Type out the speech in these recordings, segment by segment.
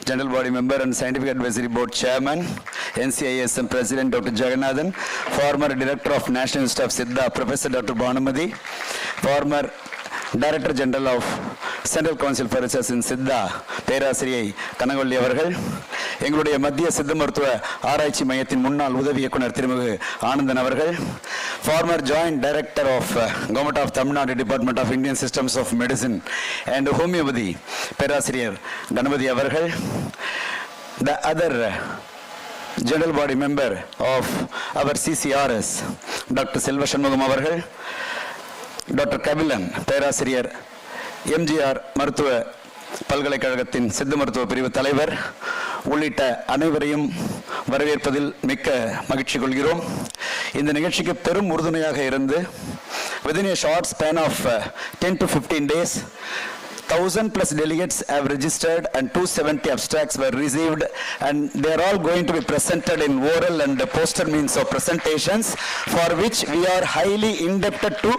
General Body Member and Scientific Advisory Board Chairman, NCISM President Dr. Jagannathan, former Director of National Institute of Siddha, Professor Dr. Bhanumati, former Director General of Central Council for Research in Siddha, பேராசிரியை கனகவள்ளி அவர்கள், எங்களுடைய மத்திய சித்த மருத்துவ ஆராய்ச்சி மையத்தின் முன்னாள் உதவி இயக்குனர் திருமிகு ஆனந்தன் அவர்கள், former Joint Director of Government of Tamil Nadu Department of Indian Systems of Medicine and Homeopathy, பேராசிரியர் கணபதி அவர்கள், the other General Body Member of our CCRS, Dr. Selva Shanmugam அவர்கள், Dr. Kabilan, பேராசிரியர் எம்ஜிஆர் மருத்துவ பல்கலைக்கழகத்தின் சித்த மருத்துவ பிரிவு தலைவர் உள்ளிட்ட அனைவரையும் வரவேற்பதில் மிக்க மகிழ்ச்சி கொள்கிறோம். இந்த நிகழ்ச்சிக்கு பெரும் உறுதுணையாக இருந்து within a short span of 10 to 15 days 1000 plus delegates have registered and 270 abstracts were received, and they are all going to be presented in oral and poster means of presentations, for which we are highly indebted to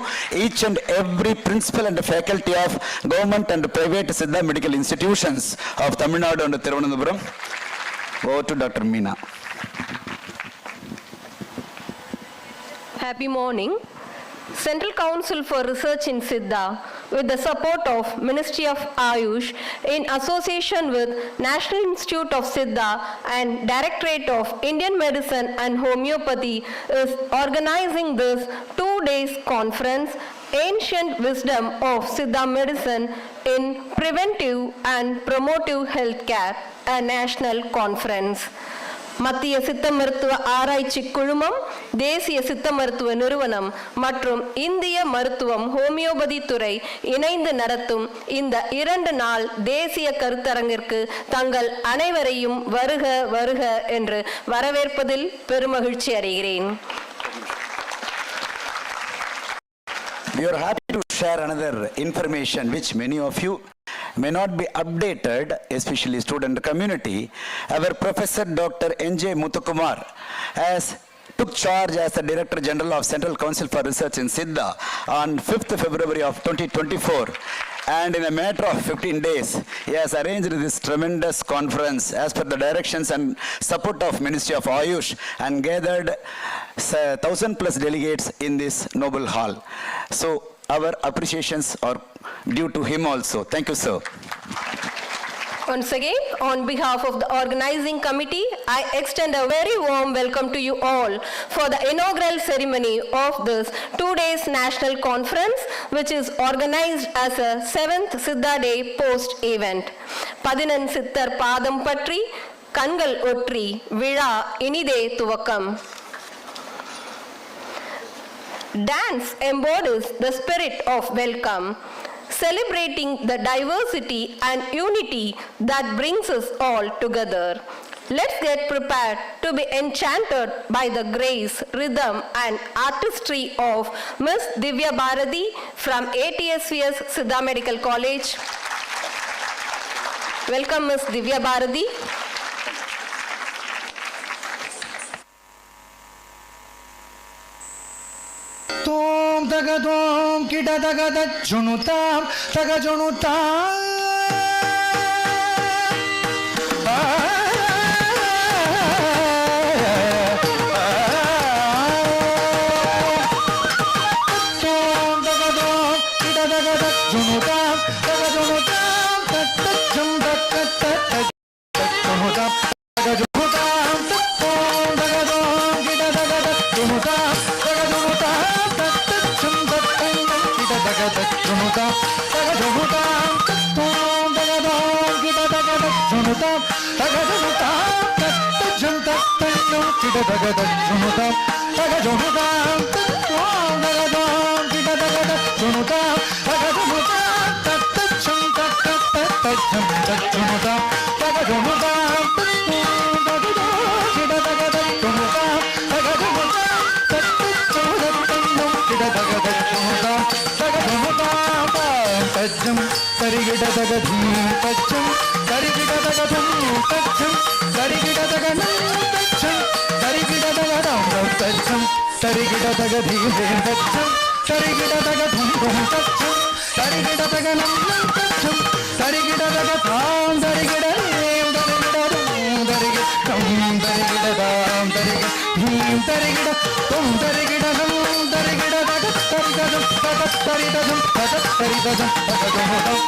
each and every principal and faculty of government and private Siddha medical institutions of Tamil Nadu and Thiruvananthapuram. Over to Dr. Meena. Happy morning. Central Council for Research in Siddha, with the support of Ministry of Ayush, in association with National Institute of Siddha and Directorate of Indian Medicine and Homeopathy, is organizing this 2 days conference, Ancient Wisdom of Siddha Medicine in Preventive and Promotive Healthcare, a national conference. மத்திய சித்த மருத்துவ ஆராய்ச்சி குழுமம், தேசிய சித்த மருத்துவ நிறுவனம் மற்றும் இந்திய மருத்துவம் ஹோமியோபதி துறை இணைந்து நடத்தும் இந்த 2 நாள் தேசிய கருத்தரங்கிற்கு தங்கள் அனைவரையும் வருக வருக என்று வரவேற்பதில் பெருமகிழ்ச்சி அடைகிறேன். We are happy to share another information which many of you may not be updated, especially student community. Our Professor Dr. N.J. Muthukumar has took charge as the Director General of Central Council for Research in Siddha on 5th February of 2024. And in a matter of 15 days, he has arranged this tremendous conference as per the directions and support of Ministry of Ayush, and gathered 1000 plus delegates in this noble hall. So our appreciations are due to him also. Thank you, sir. Once again, on behalf of the organizing committee, I extend a very warm welcome to you all for the inaugural ceremony of this 2 days national conference, which is organized as a 7th Siddha Day post event. 11 சித்தர் பாதம் பற்றி கண்கள் ஒற்றி விழா இனிதே துவக்கம். Dance embodies the spirit of welcome, celebrating the diversity and unity that brings us all together. Let's get prepared to be enchanted by the grace, rhythm and artistry of Miss Divya Bharati from ATSVS Siddha Medical College. Welcome Miss Divya Bharati. Tom tagadom kita tagadat junutam tagajunutam. Tom tagadom kita tagadat junutam tagajunutam tatjum tatatat junutam tagajunutam. Tom tagadom kita tagadat junutam tagajunutam. Junutam, tagajunutam, tom tagadom, kita tagadat junutam, tagajunutam, tatjum tatannum, kita tagadat junutam, tagajunutam, tom tagadom, kita tagadat junutam, tagajunutam, tatjum tattattatjum tatjunutam, tagajunutam, tom tagadom, kita tagadat junutam, tagajunutam, tatjum tatannum, kita tagadat junutam. Tajam tarigida tagadhum tajam tarigida tagadhum tajam tarigida tagadhum tajam tarigida tagadhum tajam tarigida tagadhum tajam tarigida tagadhum tajam tarigida tagadhum tajam tarigida tagadhum tarigida tarigida tarigida tum tarigida hum tarigida tagadhum tagadhum tagadhum tagadhum tagadhum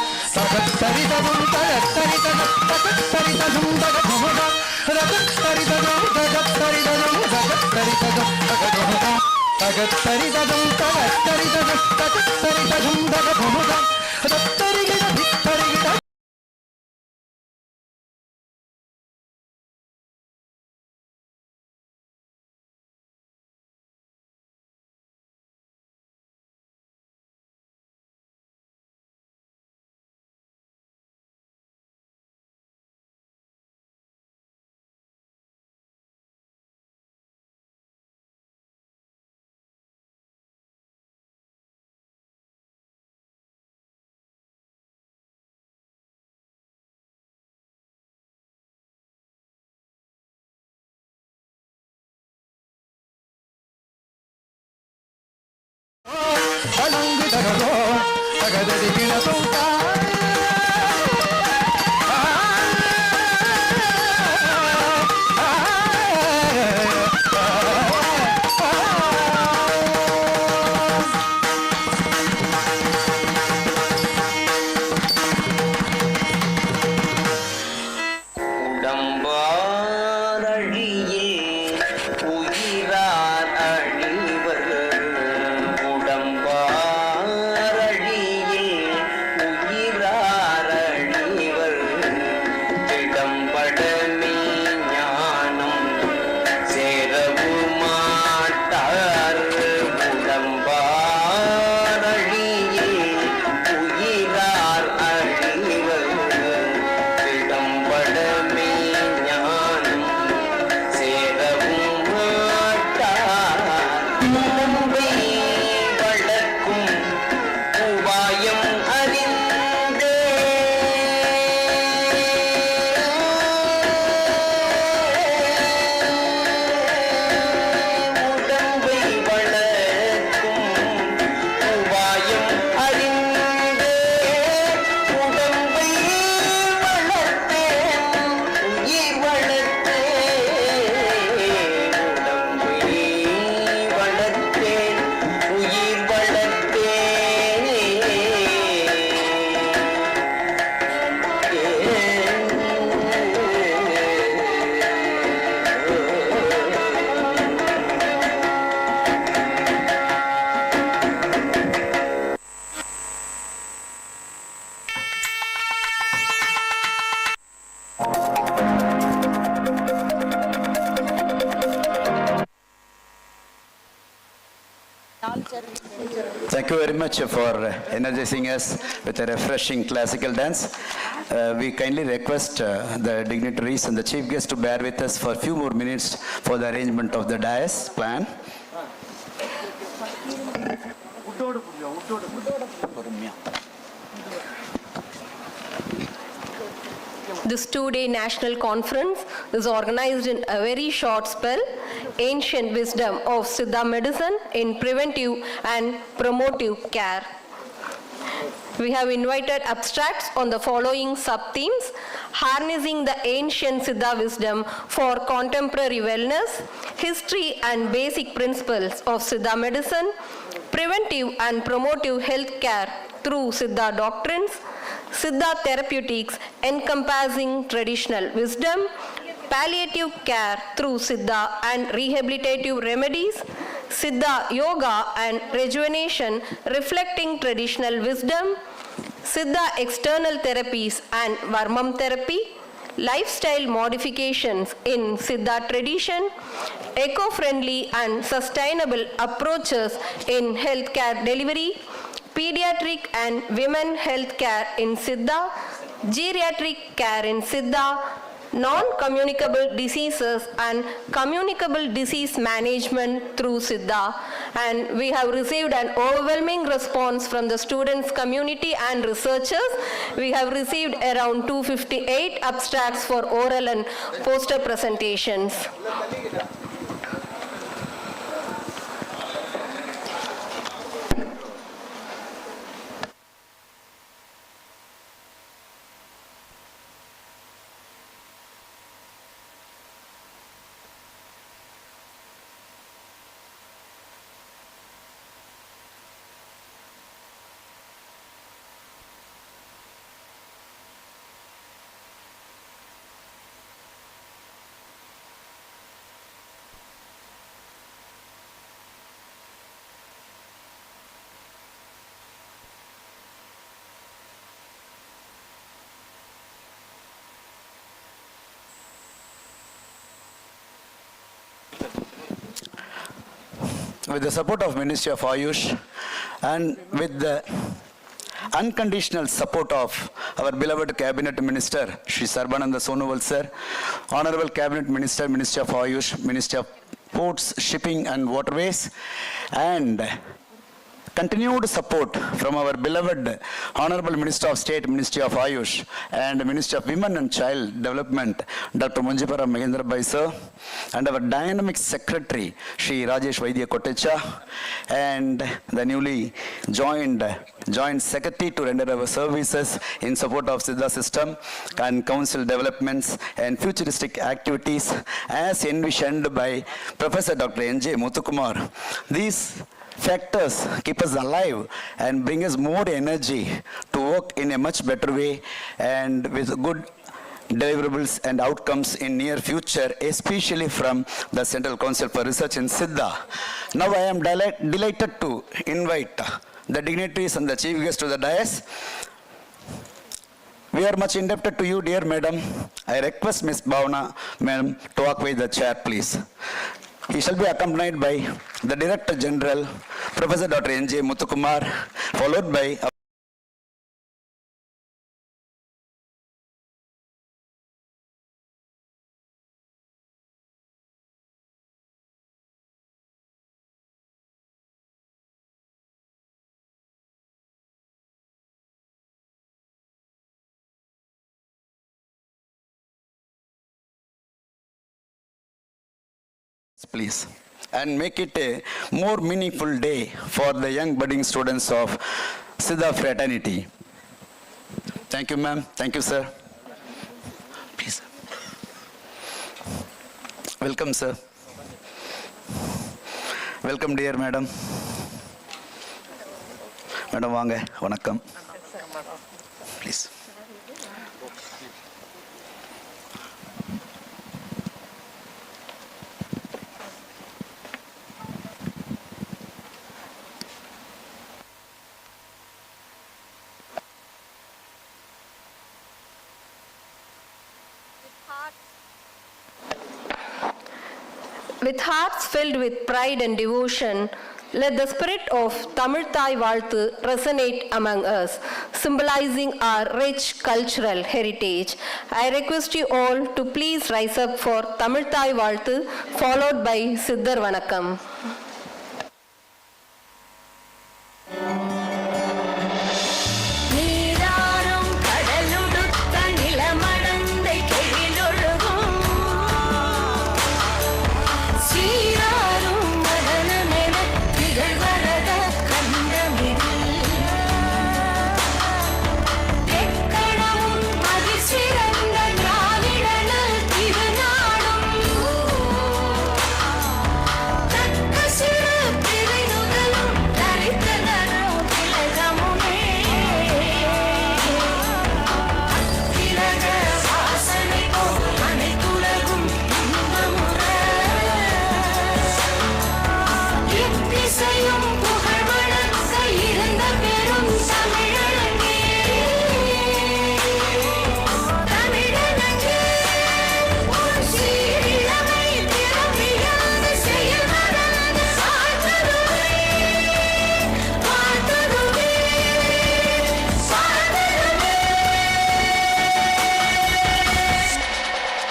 Thank you very much for energizing us with a refreshing classical dance. We kindly request the dignitaries and the chief guest to bear with us for a few more minutes for the arrangement of the dais plan. This two-day national conference is organized in a very short spell, Ancient Wisdom of Siddha Medicine in Preventive and Promotive Care. We have invited abstracts on the following sub-themes: harnessing the ancient Siddha wisdom for contemporary wellness, history and basic principles of Siddha medicine, preventive and promotive health care through Siddha doctrines, Siddha therapeutics encompassing traditional wisdom, palliative care through Siddha and rehabilitative remedies, Siddha yoga and rejuvenation reflecting traditional wisdom, Siddha external therapies and Varmam therapy, lifestyle modifications in Siddha tradition, eco-friendly and sustainable approaches in healthcare delivery, pediatric and women health care in Siddha, geriatric care in Siddha, non-communicable diseases and communicable disease management through Siddha. And we have received an overwhelming response from the students community and researchers. We have received around 258 abstracts for oral and poster presentations. With the support of Ministry of Ayush and with the unconditional support of our beloved Cabinet Minister, Shri Sarbananda Sonowal Sir, Honorable Cabinet Minister, Ministry of Ayush, Ministry of Ports, Shipping and Waterways, and continued support from our beloved Honorable Minister of State, Ministry of Ayush, and Ministry of Women and Child Development, Dr. Munjipara Mahendra Bhai Sir, and our dynamic Secretary, Shri Rajesh Vaidya Kotecha, and the newly joined Secretary to render our services in support of Siddha system and council developments and futuristic activities as envisioned by Professor Dr. N.J. Muthukumar. These factors keep us alive and bring us more energy to work in a much better way and with good deliverables and outcomes in near future, especially from the Central Council for Research in Siddha. Now I am delighted to invite the dignitaries and the chief guest to the dais. We are much indebted to you, dear madam. I request Ms. Bhavana, madam, to occupy the chair, please. He shall be accompanied by the Director General, Professor Dr. N.J. Muthukumar, followed by please, and make it a more meaningful day for the young budding students of Siddha fraternity. Thank you, ma'am. Thank you, sir. Please. Welcome, sir. Welcome, dear madam. Madam, vaanga, vanakkam. Please. With hearts filled with pride and devotion, Let the spirit of Tamil Thai Valthu resonate among us, symbolizing our rich cultural heritage. I request you all to please rise up for Tamil Thai Valthu, followed by Siddhar Vanakkam.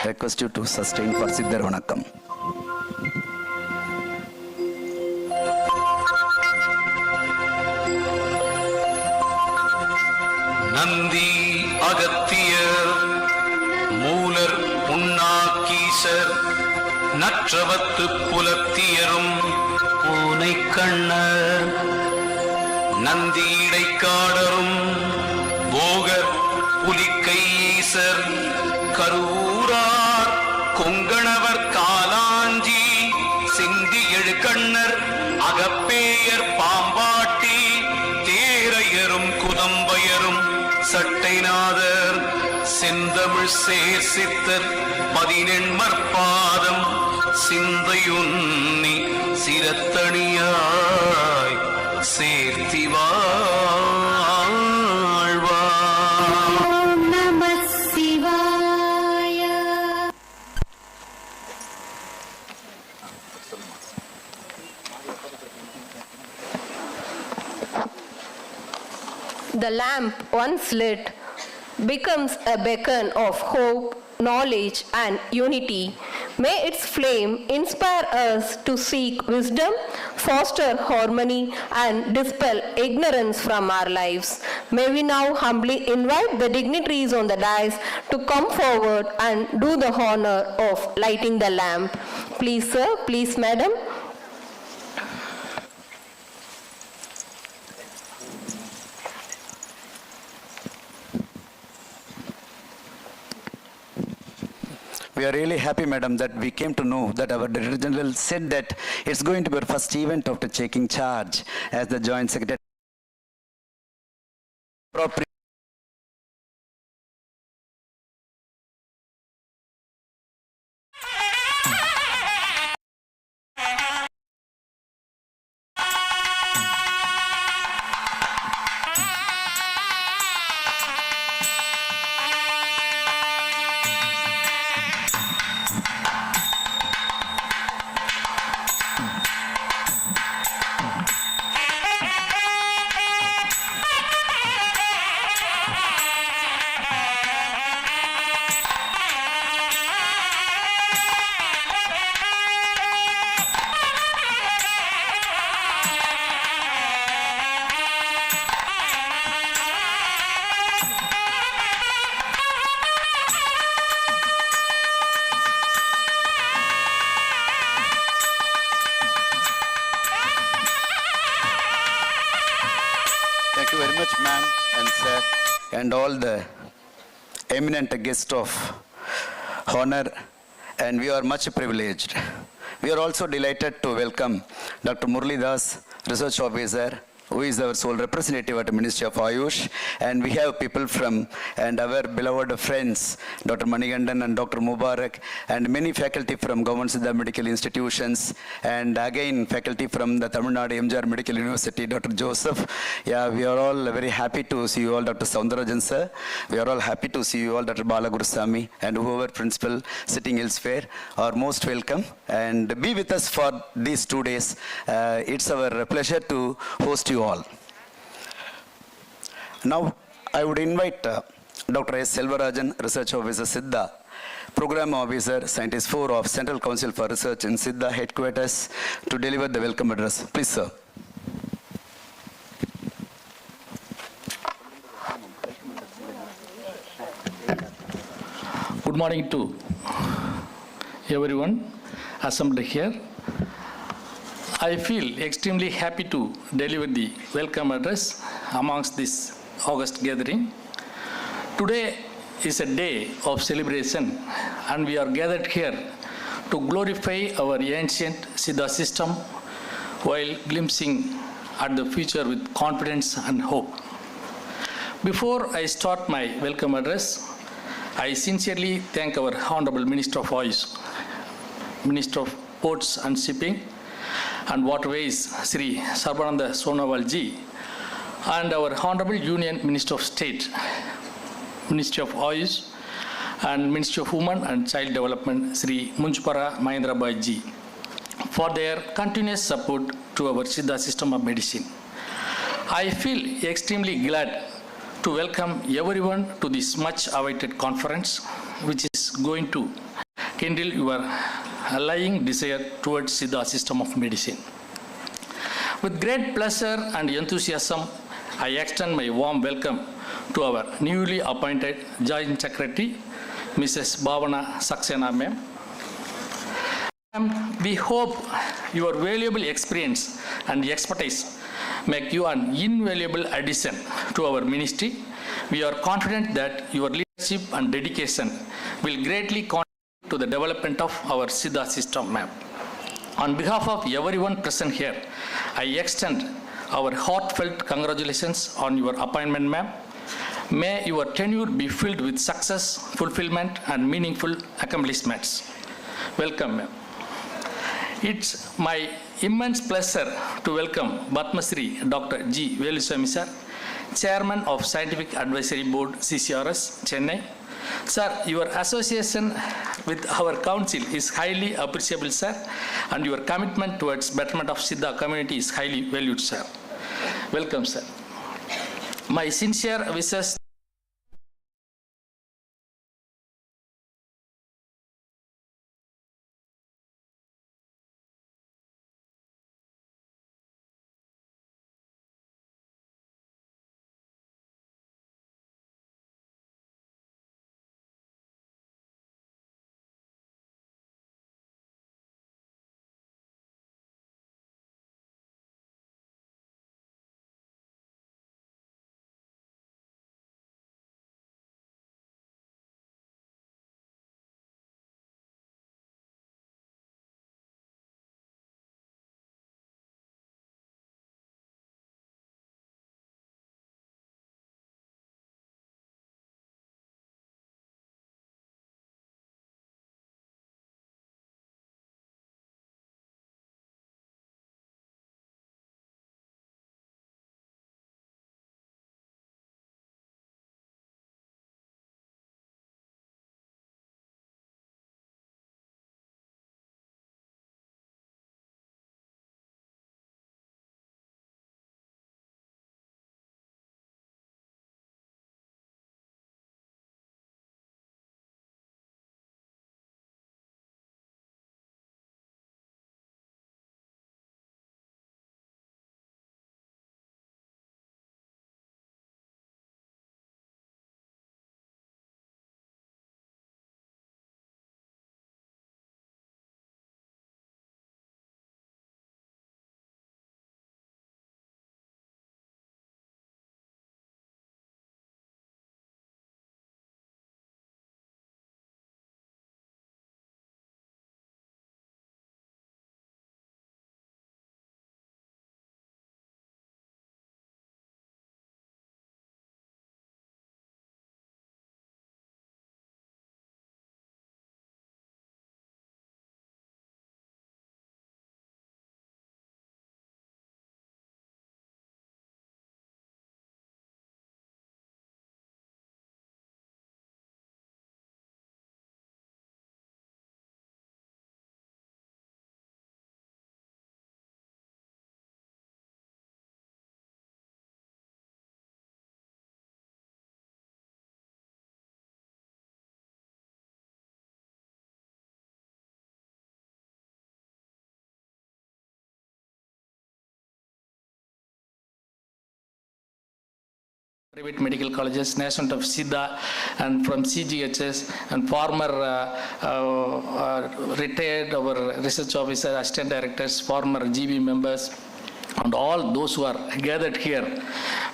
Request you to sustain for Siddhar Vanakkam. Nandi Agathiyar Moolar Unnakkisar நற்றவத்து புலத்தியரும் பூனை கண்ணர் நந்தி இடைக்காடரும் போகர் புலிக்கை ஈசர் கரூரார் கொங்கணவர் காலாஞ்சி சிந்தி எழுகண்ணர் அகப்பேயர் பாம்பாட்டி தேரையரும் குதம்பயரும் சட்டைநாதர் செந்தமிழ் சேர்சித்தர் பதினெண்மற்பாதம் சிந்தையுன்னி சிரத்தணியாய் சேர்த்தி The lamp once lit becomes a beacon of hope, knowledge and unity. May its flame inspire us to seek wisdom, foster harmony and dispel ignorance from our lives. May we now humbly invite the dignitaries on the dais to come forward and do the honor of lighting the lamp. Please sir, please madam. We are really happy, madam, that we came to know that our Director General said that it's going to be our first event after taking charge as the Joint Secretary. Thank you very much, ma'am and sir, and all the eminent guests of honor, and we are much privileged. We are also delighted to welcome Dr. Murali Das, Research Officer, who is our sole representative at the Ministry of Ayush, and we have people from and our beloved friends, Dr. Manigandan and Dr. Mubarak, and many faculty from Government Siddha Medical Institutions, and again faculty from the Tamil Nadu MGR Medical University, Dr. Joseph. Yeah, we are all very happy to see you all, Dr. Soundarajan sir. We are all happy to see you all, Dr. Bala Gurusamy, and whoever principal sitting elsewhere are most welcome, and be with us for these 2 days. It's our pleasure to host you all. Now, I would invite Dr. S. Selvarajan, Research Officer, Siddha, Program Officer, Scientist 4 of Central Council for Research in Siddha Headquarters, to deliver the welcome address. Please, sir. Good morning to everyone assembled here. I feel extremely happy to deliver the welcome address amongst this August gathering. Today is a day of celebration, and we are gathered here to glorify our ancient Siddha system while glimpsing at the future with confidence and hope. Before I start my welcome address, I sincerely thank our Honorable Minister of Ayush, Minister of Ports and Shipping and Waterways, Sri Sarbananda Sonowal ji, and our Honorable Union Minister of State, Ministry of Ayush, and Ministry of Women and Child Development, Sri Munchpara Mahendrabhai ji, for their continuous support to our Siddha system of medicine. I feel extremely glad to welcome everyone to this much awaited conference, which is going to kindle your lying desire towards Siddha system of medicine. With great pleasure and enthusiasm, I extend my warm welcome to our newly appointed Joint Secretary, Mrs. Bhavana Saxena ma'am. We hope your valuable experience and expertise make you an invaluable addition to our ministry. We are confident that your leadership and dedication will greatly contribute to the development of our Siddha system, ma'am. On behalf of everyone present here, I extend our heartfelt congratulations on your appointment, ma'am. May your tenure be filled with success, fulfillment, and meaningful accomplishments. Welcome, ma'am. It's my immense pleasure to welcome Padma Shri Dr. G. Veluswamy sir, Chairman of Scientific Advisory Board, CCRS, Chennai. Sir, your association with our council is highly appreciable, sir, and your commitment towards betterment of Siddha community is highly valued, sir. Welcome, sir. My sincere wishes private medical colleges, National of Siddha, and from CGHS, and former retired our research officer, assistant directors, former GB members, and all those who are gathered here.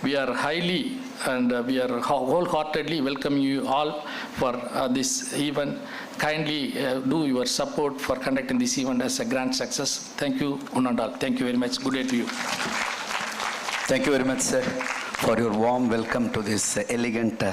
We are highly and we are wholeheartedly welcoming you all for this event. Kindly do your support for conducting this event as a grand success. Thank you, one and all. Thank you very much. Good day to you. Thank you very much, sir, for your warm welcome to this elegant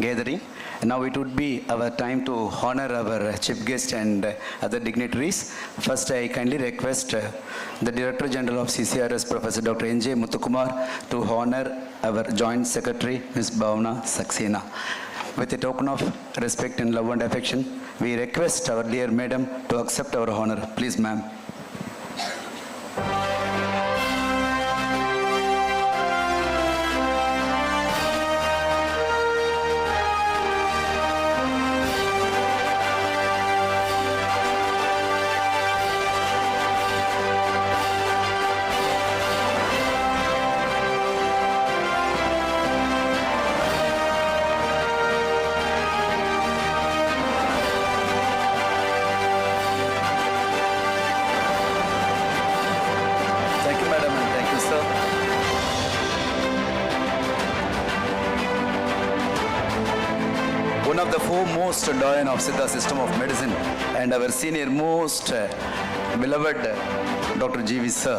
gathering. Now it would be our time to honor our chief guest and other dignitaries. First, I kindly request the Director General of CCRS, Professor Dr. N.J. Muthukumar, to honor our Joint Secretary, Ms. Bhavna Saxena. With a token of respect and love and affection, we request our dear madam to accept our honor. Please, ma'am. Thank you, madam, and thank you, sir. One of the foremost doyen of Siddha system of medicine and our senior most beloved Dr. G.V. sir.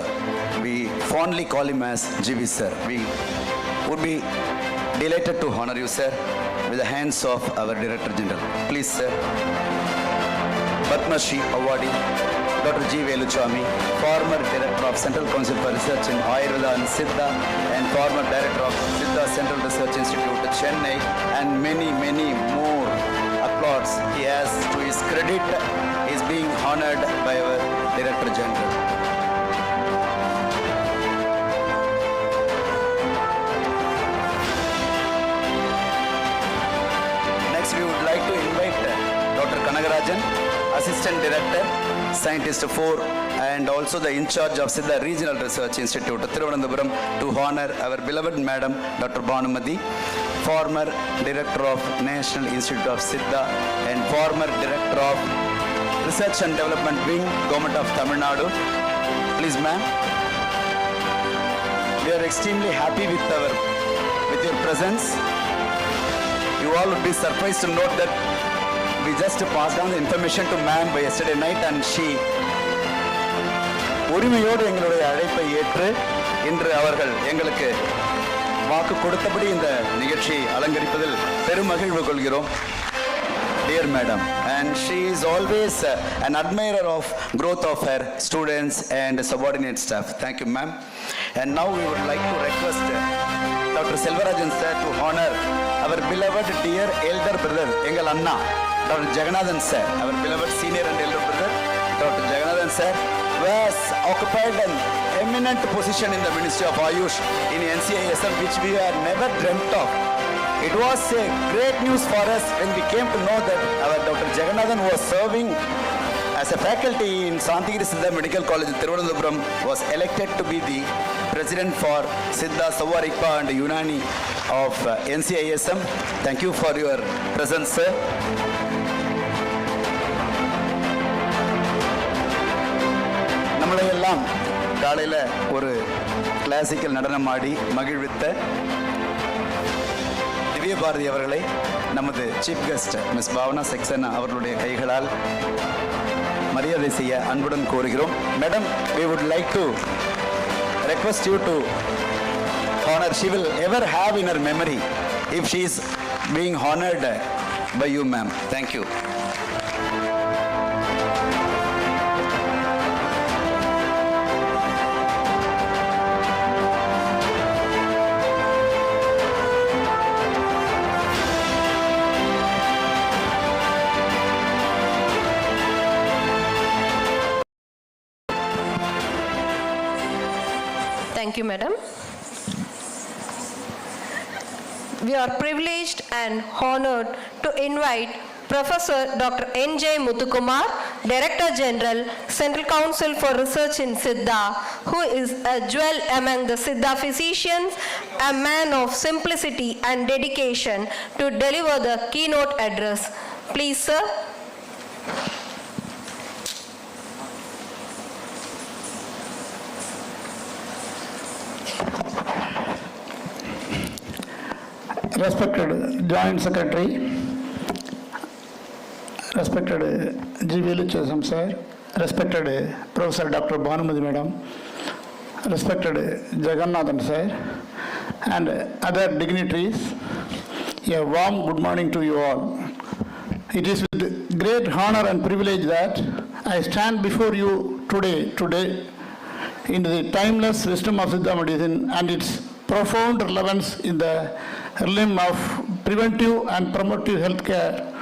We fondly call him as G.V. sir. We would be delighted to honor you, sir, with the hands of our Director General. Please, sir. Padma Shri awardee Dr. G. Veluchami, former Director of Central Council for Research in Ayurveda and Siddha, and former Director of Siddha Central Research Institute, Chennai, and many, many more applauds he has to his credit. He is being honored by our Director General. Next, we would like to invite Dr. Kanagarajan, Assistant Director, Scientist 4, and also the in charge of Siddha Regional Research Institute, Thiruvananthapuram, to honor our beloved Madam Dr. Bhanumati, former Director of National Institute of Siddha and former Director of Research and Development Wing, Government of Tamil Nadu. Please, ma'am. We are extremely happy with your presence. You all would be surprised to note that we just passed on the information to ma'am by yesterday night, and she உரிமையோடு எங்களுடைய அழைப்பை ஏற்று இன்று அவர்கள் எங்களுக்கு வாக்கு கொடுத்தபடி இந்த நிகழ்ச்சியை அலங்கரிப்பதில் பெருமகிழ்வு கொள்கிறோம். Dear madam, and she is always an admirer of growth of her students and subordinate staff. Thank you, ma'am. And now we would like to request Dr. Selvarajan sir to honor our beloved dear elder brother, Engal Anna, Dr. Jagannathan sir, our beloved senior and elder brother, Dr. Jagannathan sir, was occupied an eminent position in the Ministry of Ayush in NCISM, which we had never dreamt of. It was a great news for us when we came to know that our Dr. Jagannathan was serving as a faculty in Santagiri Siddha Medical College in Thiruvananthapuram, was elected to be the president for Siddha, Savarikpa and Unani of NCISM. Thank you for your presence, sir. நம்மளையெல்லாம் காலையில் ஒரு classical நடனம் ஆடி மகிழ்வித்த திவ்ய பாரதி அவர்களை நமது chief guest miss Bhavana Saxena அவர்களுடைய கைகளால் மரியாதை செய்ய அன்புடன் கோருகிறோம். Madam, we would like to request you to honor. She will ever have in her memory if she is being honored by you, ma'am. Thank you. Thank you, madam. We are privileged and honored to invite Professor Dr. N.J. Muthukumar, Director General, Central Council for Research in Siddha, who is a jewel among the Siddha physicians, a man of simplicity and dedication, to deliver the keynote address. Please, sir. Respected Joint Secretary, respected G. Felicitation sir, respected Professor Dr. Bhanumati madam, respected Jagannathan sir, and other dignitaries, a warm good morning to you all. It is with great honor and privilege that I stand before you today in the timeless wisdom of Siddha medicine and its profound relevance in the realm of preventive and promotive healthcare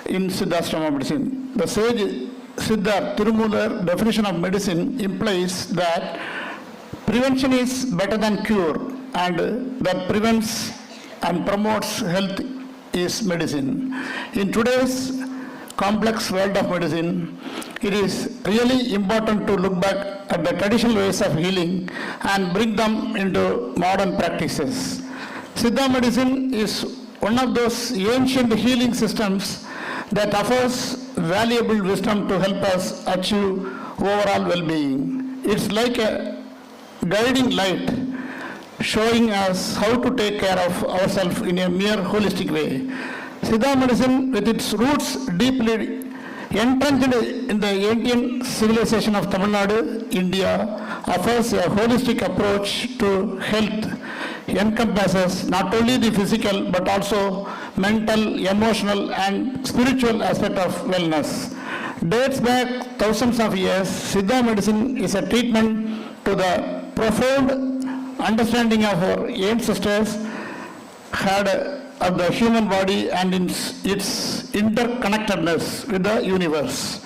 in Siddhashrama medicine. The sage Siddha Tirumular definition of medicine implies that prevention is better than cure, and that prevents and promotes health is medicine. In today's complex world of medicine, it is really important to look back at the traditional ways of healing and bring them into modern practices. Siddha medicine is one of those ancient healing systems that offers valuable wisdom to help us achieve overall well-being. It's like a guiding light showing us how to take care of ourselves in a mere holistic way. Siddha medicine, with its roots deeply entrenched in the ancient civilization of Tamil Nadu, India, offers a holistic approach to health, encompasses not only the physical but also mental, emotional and spiritual aspect of wellness. Dates back thousands of years, Siddha medicine is a treatment to the profound understanding of our ancestors had of the human body and its interconnectedness with the universe.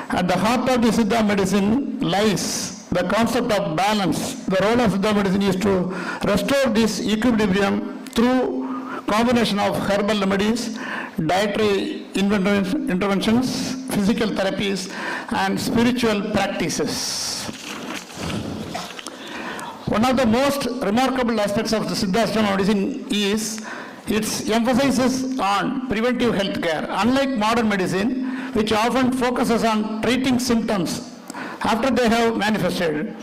At the heart of the Siddha medicine lies the concept of balance. The role of Siddha medicine is to restore this equilibrium through combination of herbal remedies, dietary interventions, physical therapies, and spiritual practices. One of the most remarkable aspects of the Siddhashrama medicine is its emphasis on preventive health care. Unlike modern medicine, which often focuses on treating symptoms after they have manifested,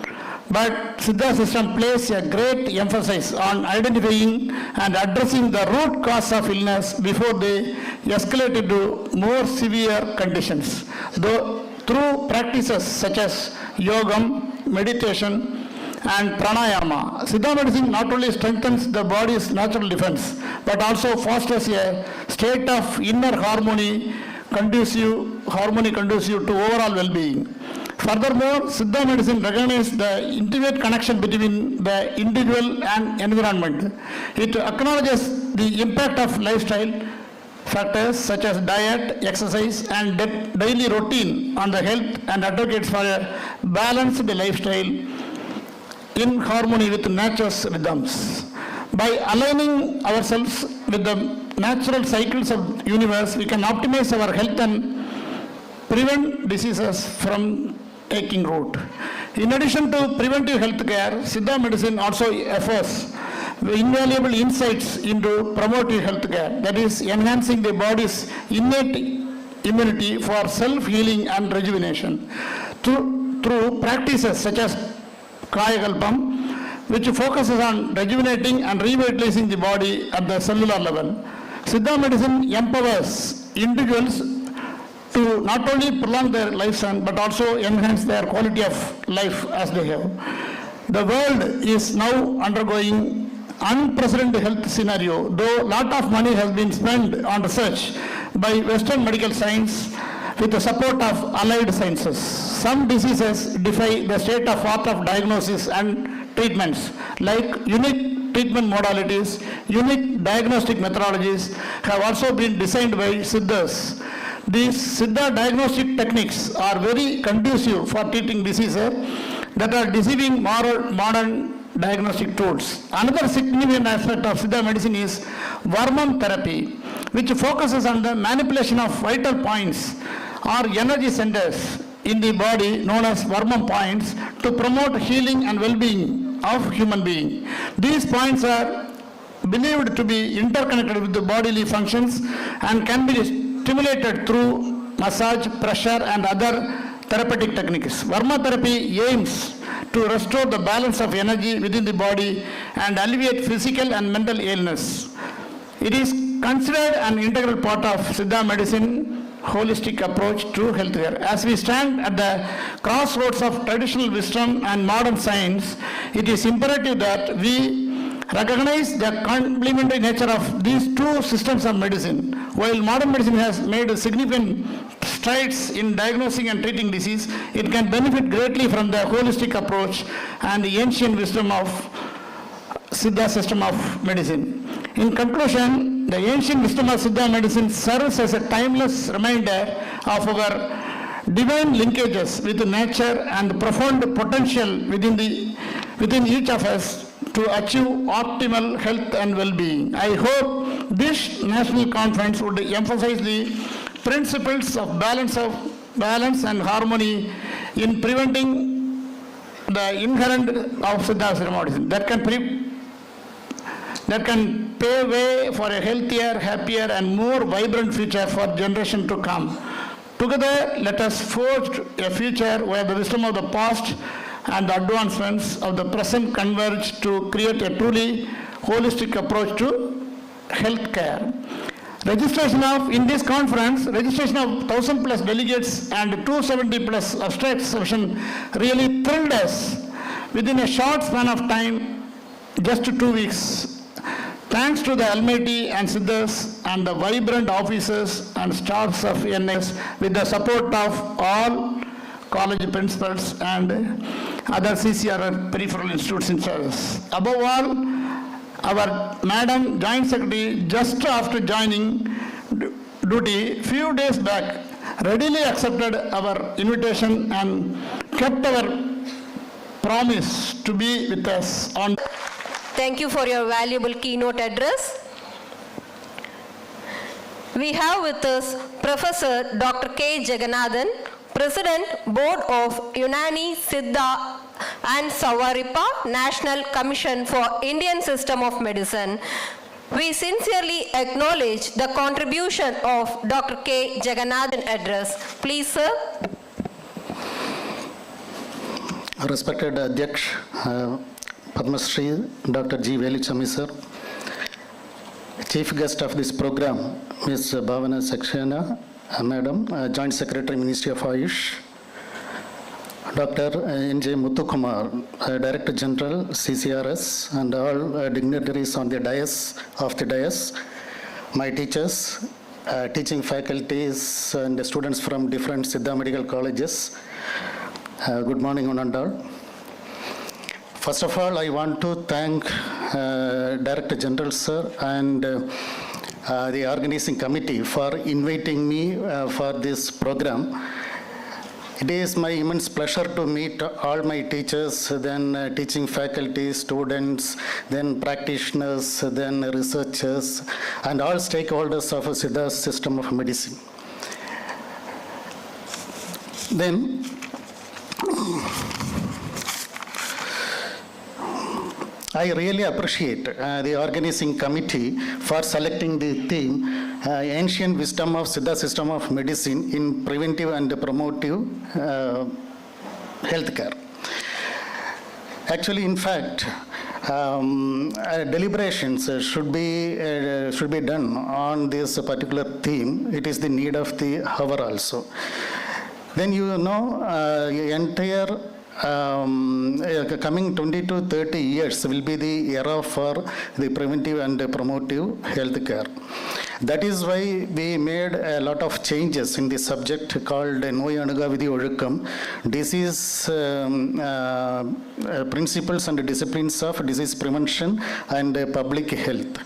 but Siddha system places a great emphasis on identifying and addressing the root cause of illness before they escalate into more severe conditions. Through practices such as yogam, meditation, and pranayama, Siddha medicine not only strengthens the body's natural defense, but also fosters a state of inner harmony conducive to overall well-being. Furthermore, Siddha medicine recognizes the intimate connection between the individual and environment. It acknowledges the impact of lifestyle factors such as diet, exercise, and daily routine on the health and advocates for a balanced lifestyle in harmony with nature's rhythms. By aligning ourselves with the natural cycles of the universe, we can optimize our health and prevent diseases from taking root. In addition to preventive health care, Siddha medicine also offers invaluable insights into promotive health care, that is, enhancing the body's innate immunity for self-healing and rejuvenation. Through practices such as Kayakalpam, which focuses on rejuvenating and revitalizing the body at the cellular level. Siddha medicine empowers individuals to not only prolong their lifespan but also enhance their quality of life as they have. The world is now undergoing unprecedented health scenario, though a lot of money has been spent on research by Western medical science with the support of allied sciences. Some diseases defy the state of art of diagnosis and treatments, like unique treatment modalities, unique diagnostic methodologies have also been designed by Siddhas. These Siddha diagnostic techniques are very conducive for treating diseases that are deceiving modern diagnostic tools. Another significant aspect of Siddha medicine is Varman therapy, which focuses on the manipulation of vital points or energy centers in the body known as Varma points to promote healing and well-being of human being. These points are believed to be interconnected with the bodily functions and can be stimulated through massage, pressure and other therapeutic techniques. Varma therapy aims to restore the balance of energy within the body and alleviate physical and mental illness. It is considered an integral part of Siddha medicine holistic approach to healthcare. As we stand at the crossroads of traditional wisdom and modern science, it is imperative that we recognize the complementary nature of these two systems of medicine. While modern medicine has made significant strides in diagnosing and treating disease, it can benefit greatly from the holistic approach and the ancient wisdom of Siddha system of medicine. In conclusion, the ancient wisdom of Siddha medicine serves as a timeless reminder of our divine linkages with nature and the profound potential within each of us to achieve optimal health and well-being. I hope this national conference would emphasize the principles of balance and harmony in preventing the inherent of Siddha medicine that can pave way for a healthier, happier and more vibrant future for generation to come. Together, let us forge a future where the wisdom of the past and the advancements of the present converge to create a truly holistic approach to healthcare. In this conference, registration of 1,000 plus delegates and 270 plus abstract session really thrilled us within a short span of time, just 2 weeks. Thanks to the Almighty and Siddhas and the vibrant officers and staffs of NS with the support of all college principals and other CCR peripheral institutes in service. Above all, our Madam Joint Secretary, just after joining duty few days back, readily accepted our invitation and kept our promise to be with us on. Thank you for your valuable keynote address. We have with us Professor Dr. K. Jagannathan, President, Board of Unani, Siddha and Savaripa, National Commission for Indian System of Medicine. We sincerely acknowledge the contribution of Dr. K. Jagannathan address. Please, sir. Respected Adhyaksh, Padma Shri Dr. G. Felicitation, sir, Chief Guest of this program, Ms. Bhavana Saxena, Madam, Joint Secretary, Ministry of Ayush, Dr. N.J. Muthukumar, Director General, CCRS, and all dignitaries on the dais, my teachers, teaching faculties, and students from different Siddha medical colleges. Good morning, one and all. First of all, I want to thank Director General, sir, and the organizing committee for inviting me for this program. It is my immense pleasure to meet all my teachers, then teaching faculty, students, then practitioners, then researchers, and all stakeholders of a Siddha system of medicine. Then, I really appreciate the organizing committee for selecting the theme, Ancient Wisdom of Siddha System of Medicine in Preventive and Promotive Healthcare. Actually, in fact, deliberations should be done on this particular theme. It is the need of the hour also. Then entire coming 20 to 30 years will be the era for the preventive and promotive health care. That is why we made a lot of changes in the subject called Noy Anuga Vidhi Ozhukkam, disease principles and disciplines of disease prevention and public health.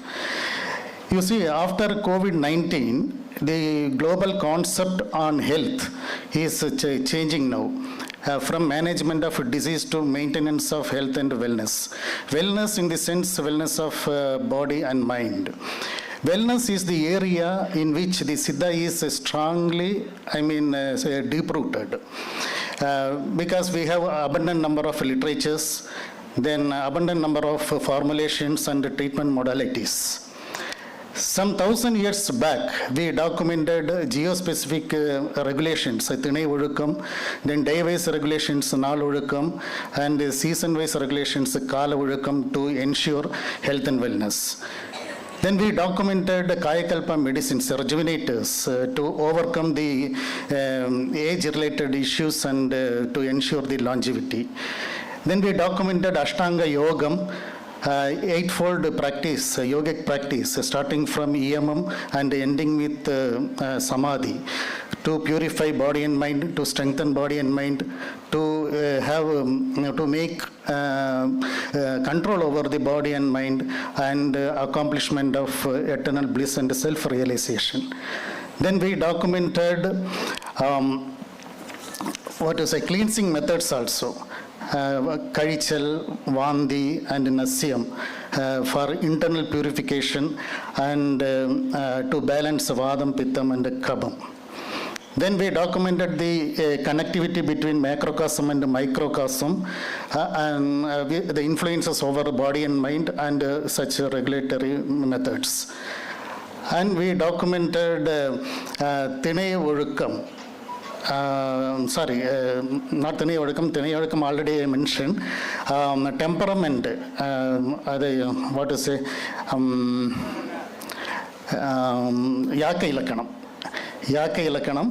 You see, after COVID-19, the global concept on health is changing now. From management of disease to maintenance of health and wellness. Wellness in the sense, wellness of body and mind. Wellness is the area in which the Siddha is strongly, deep-rooted. Because we have abundant number of literatures, then abundant number of formulations and treatment modalities. Some 1,000 years back, we documented geospecific regulations, Thinai Ozhukkam, then day-wise regulations, Naal Ozhukkam, and season-wise regulations, Kala Ozhukkam, to ensure health and wellness. Then we documented Kayakalpa medicines, rejuvenators, to overcome the age-related issues and to ensure the longevity. Then we documented Ashtanga Yogam, eightfold practice, yogic practice, starting from EMM and ending with Samadhi, to purify body and mind, to strengthen body and mind, to to make control over the body and mind, and accomplishment of eternal bliss and self-realization. Then we documented cleansing methods also. Karichal, Vandi, and Nasyam for internal purification and to balance Vadam, Pittam, and Kabam. Then we documented the connectivity between macrocosm and microcosm and the influences over body and mind and such regulatory methods. And we documented Thinai Ozhukkam. Not Thinai Ozhukkam already I mentioned. Temperament, Yaka Ilakanam.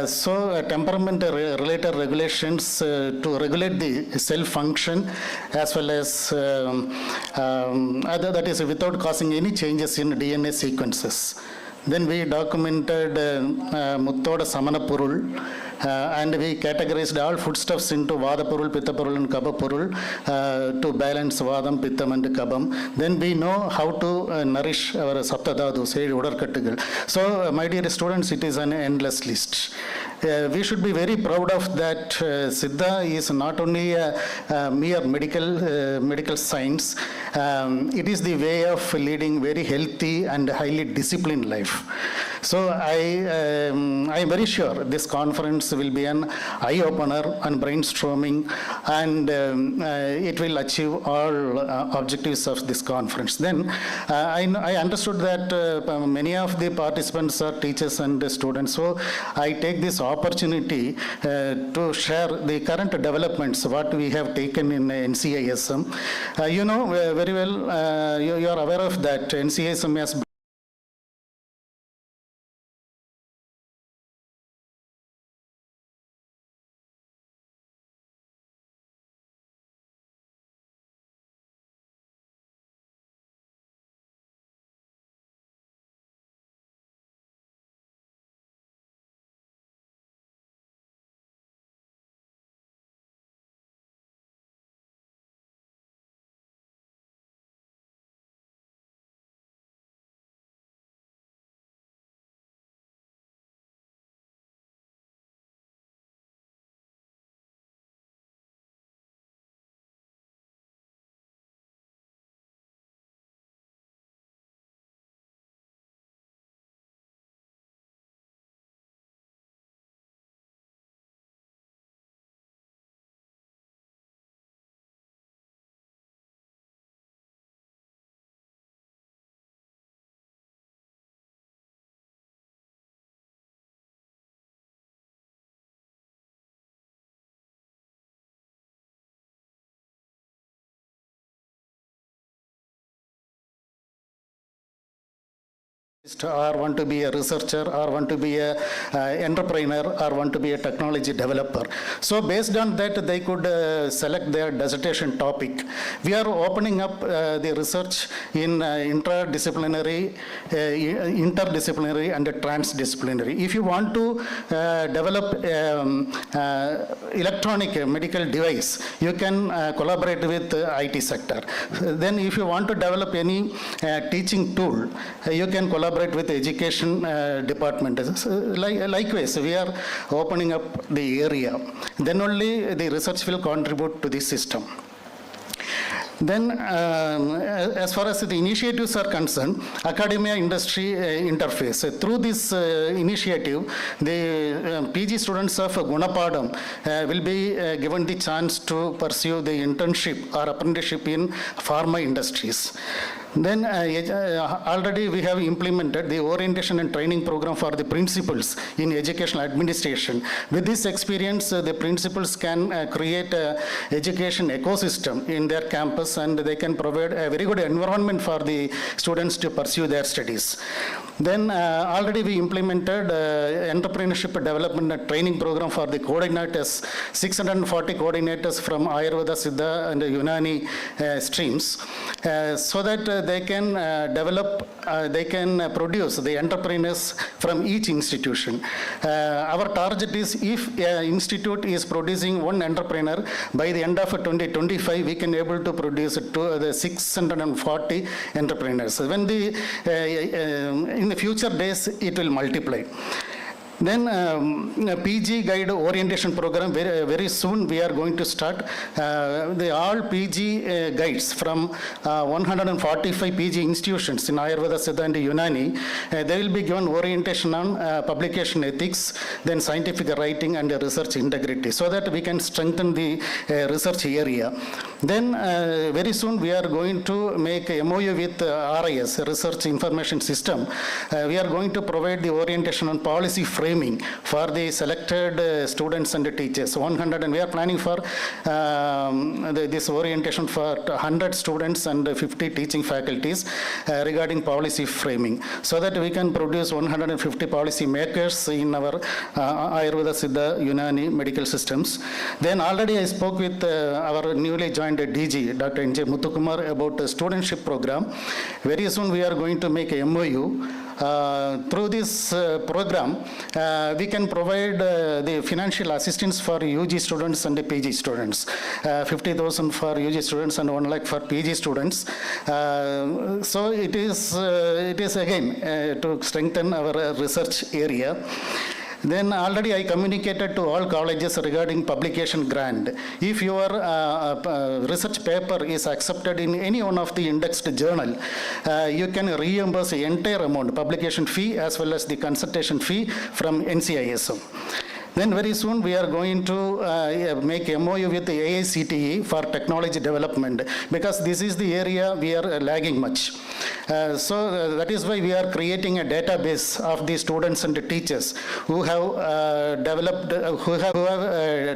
So temperament-related regulations to regulate the cell function as well as that is without causing any changes in DNA sequences. Then we documented Muttoda Samana Purul, and we categorized all foodstuffs into Vada Purul, Pitta Purul, and Kaba Purul to balance Vadam, Pittam, and Kabam. Then we know how to nourish our Saptadhadus, Udarkattugal. So, my dear students, it is an endless list. We should be very proud of that. Siddha is not only a mere medical science, it is the way of leading very healthy and highly disciplined life. So I am very sure this conference will be an eye-opener and brainstorming, and it will achieve all objectives of this conference. Then I understood that many of the participants are teachers and students, so I take this opportunity to share the current developments, what we have taken in NCISM. You know very well, you are aware of that NCISM has or want to be a researcher or want to be a entrepreneur or want to be a technology developer. So based on that, they could select their dissertation topic. We are opening up the research in interdisciplinary, interdisciplinary and transdisciplinary. If you want to develop electronic medical device, you can collaborate with the IT sector. Then if you want to develop any teaching tool, you can collaborate with the education department. Likewise, we are opening up the area. Then only the research will contribute to the system. Then, as far as the initiatives are concerned, academia-industry interface. Through this initiative, the PG students of Gunapadam will be given the chance to pursue the internship or apprenticeship in pharma industries. Then already we have implemented the orientation and training program for the principals in educational administration. With this experience, the principals can create an education ecosystem in their campus, and they can provide a very good environment for the students to pursue their studies. Then already we implemented entrepreneurship development and training program for the coordinators, 640 coordinators from Ayurveda, Siddha and Unani streams, so that they can develop, they can produce the entrepreneurs from each institution. Our target is, if an institute is producing one entrepreneur, by the end of 2025, we can able to produce the 640 entrepreneurs. When the in the future days, it will multiply. Then PG guide orientation program, very soon we are going to start. All PG guides from 145 PG institutions in Ayurveda, Siddha and Unani, they will be given orientation on publication ethics, then scientific writing and research integrity, so that we can strengthen the research area. Then very soon we are going to make a MOU with RIS, Research Information System. We are going to provide the orientation on policy framing for the selected students and teachers. 100, and we are planning for this orientation for 100 students and 50 teaching faculties regarding policy framing, so that we can produce 150 policy makers in our Ayurveda, Siddha, Unani medical systems. Then already I spoke with our newly joined DG, Dr. N.J. Muthukumar, about the studentship program. Very soon we are going to make a MOU. Through this program, we can provide the financial assistance for UG students and the PG students. 50,000 for UG students and 1 lakh for PG students. So it is again to strengthen our research area. Then already I communicated to all colleges regarding publication grant. If your research paper is accepted in any one of the indexed journal, you can reimburse the entire amount, publication fee as well as the consultation fee from NCISM. Then very soon we are going to make MOU with the AICTE for technology development, because this is the area we are lagging much. So that is why we are creating a database of the students and the teachers who have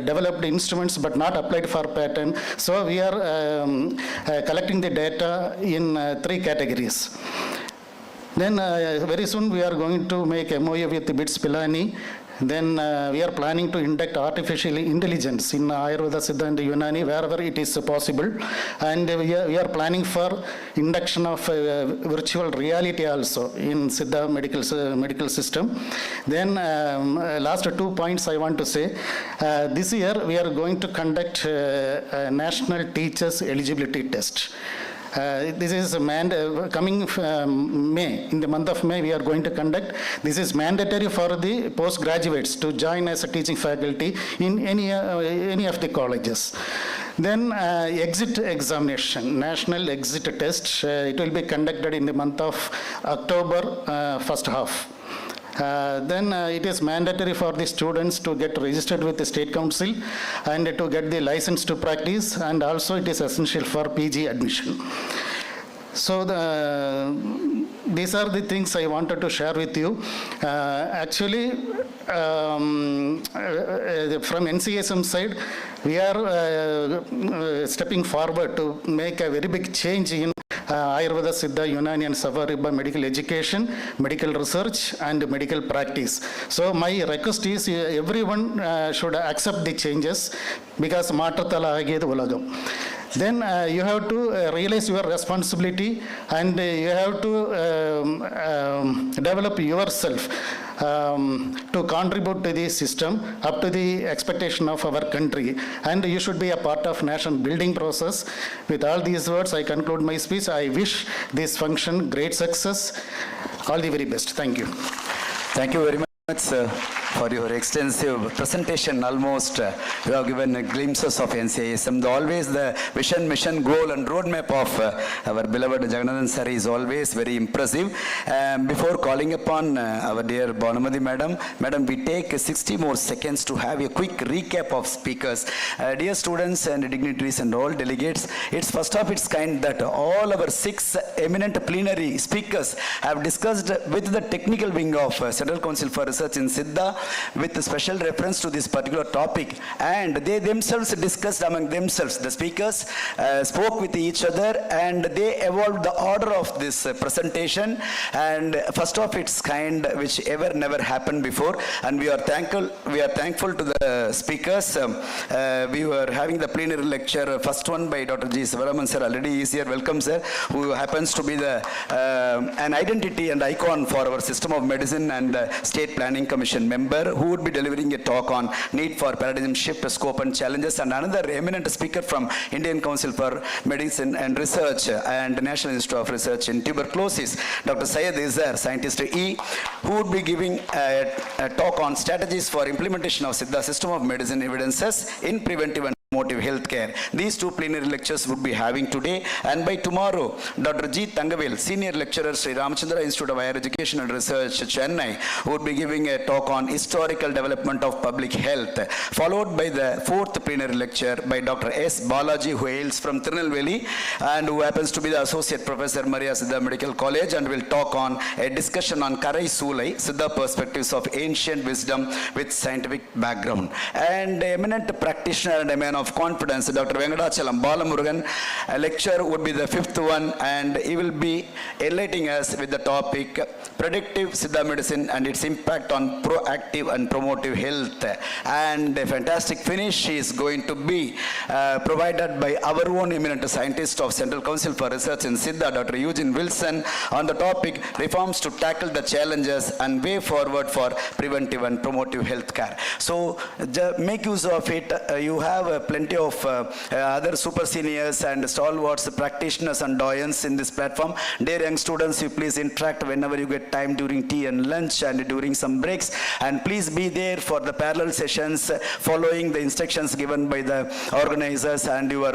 developed instruments but not applied for patent. So we are collecting the data in 3 categories. Then very soon we are going to make MOU with the BITS Pilani. Then we are planning to induct artificial intelligence in Ayurveda, Siddha and Unani wherever it is possible. And we are planning for induction of virtual reality also in Siddha medical system. Then last 2 points I want to say. This year we are going to conduct a national teachers eligibility test. This is coming May. In the month of May, we are going to conduct. This is mandatory for the postgraduates to join as a teaching faculty in any of the colleges. Then exit examination, national exit test. It will be conducted in the month of October, first half. Then it is mandatory for the students to get registered with the State Council and to get the license to practice, and also it is essential for PG admission. So these are the things I wanted to share with you. Actually, from NCISM side, we are stepping forward to make a very big change in Ayurveda, Siddha, Unani and Savaribha medical education, medical research and medical practice. So my request is everyone should accept the changes, because Matatala Aged Ulagam. Then you have to realize your responsibility, and you have to develop yourself to contribute to the system up to the expectation of our country, and you should be a part of nation building process. With all these words, I conclude my speech. I wish this function great success. All the very best. Thank you. Thank you very much, sir. for your extensive presentation. Almost you have given glimpses of NCISM. Always the vision, mission, goal and roadmap of our beloved Jagannathan sir is always very impressive. Before calling upon our dear Bonamadi madam, we take 60 more seconds to have a quick recap of speakers. Dear students and dignitaries and all delegates, it's first of its kind that all our 6 eminent plenary speakers have discussed with the technical wing of Central Council for Research in Siddha with special reference to this particular topic, and they themselves discussed among themselves. The speakers spoke with each other and they evolved the order of this presentation, and first of its kind which never happened before, and we are thankful to the speakers. We were having the plenary lecture, first one by Dr. G. Sivaraman sir, already is here, welcome sir, who happens to be an identity and icon for our system of medicine and State Planning Commission member, who would be delivering a talk on need for paradigm shift, scope and challenges, and another eminent speaker from Indian Council for Medicine and Research and National Institute of Research in Tuberculosis, Dr. Syed Izar, Scientist E, who would be giving a talk on strategies for implementation of Siddha system of medicine evidences in preventive and promotive healthcare. These 2 plenary lectures would be having today, and by tomorrow, Dr. G. Tangavel, Senior Lecturer, Sri Ramachandra Institute of Higher Education and Research, Chennai, would be giving a talk on historical development of public health, followed by the 4th plenary lecture by Dr. S. Balaji, who hails from Tirunelveli and who happens to be the Associate Professor, Maria Siddha Medical College, and will talk on a discussion on Karai Sulai, Siddha perspectives of ancient wisdom with scientific background. And eminent practitioner and a man of confidence, Dr. Venkatachalam Balamurugan, a lecture would be the 5th one, and he will be enlightening us with the topic predictive Siddha medicine and its impact on proactive and promotive health. And a fantastic finish is going to be provided by our own eminent scientist of Central Council for Research in Siddha, Dr. Eugene Wilson, on the topic reforms to tackle the challenges and way forward for preventive and promotive health care. So make use of it. You have plenty of other super seniors and stalwarts, practitioners and doyens in this platform. Dear young students, you please interact whenever you get time during tea and lunch and during some breaks, and please be there for the parallel sessions following the instructions given by the organizers and your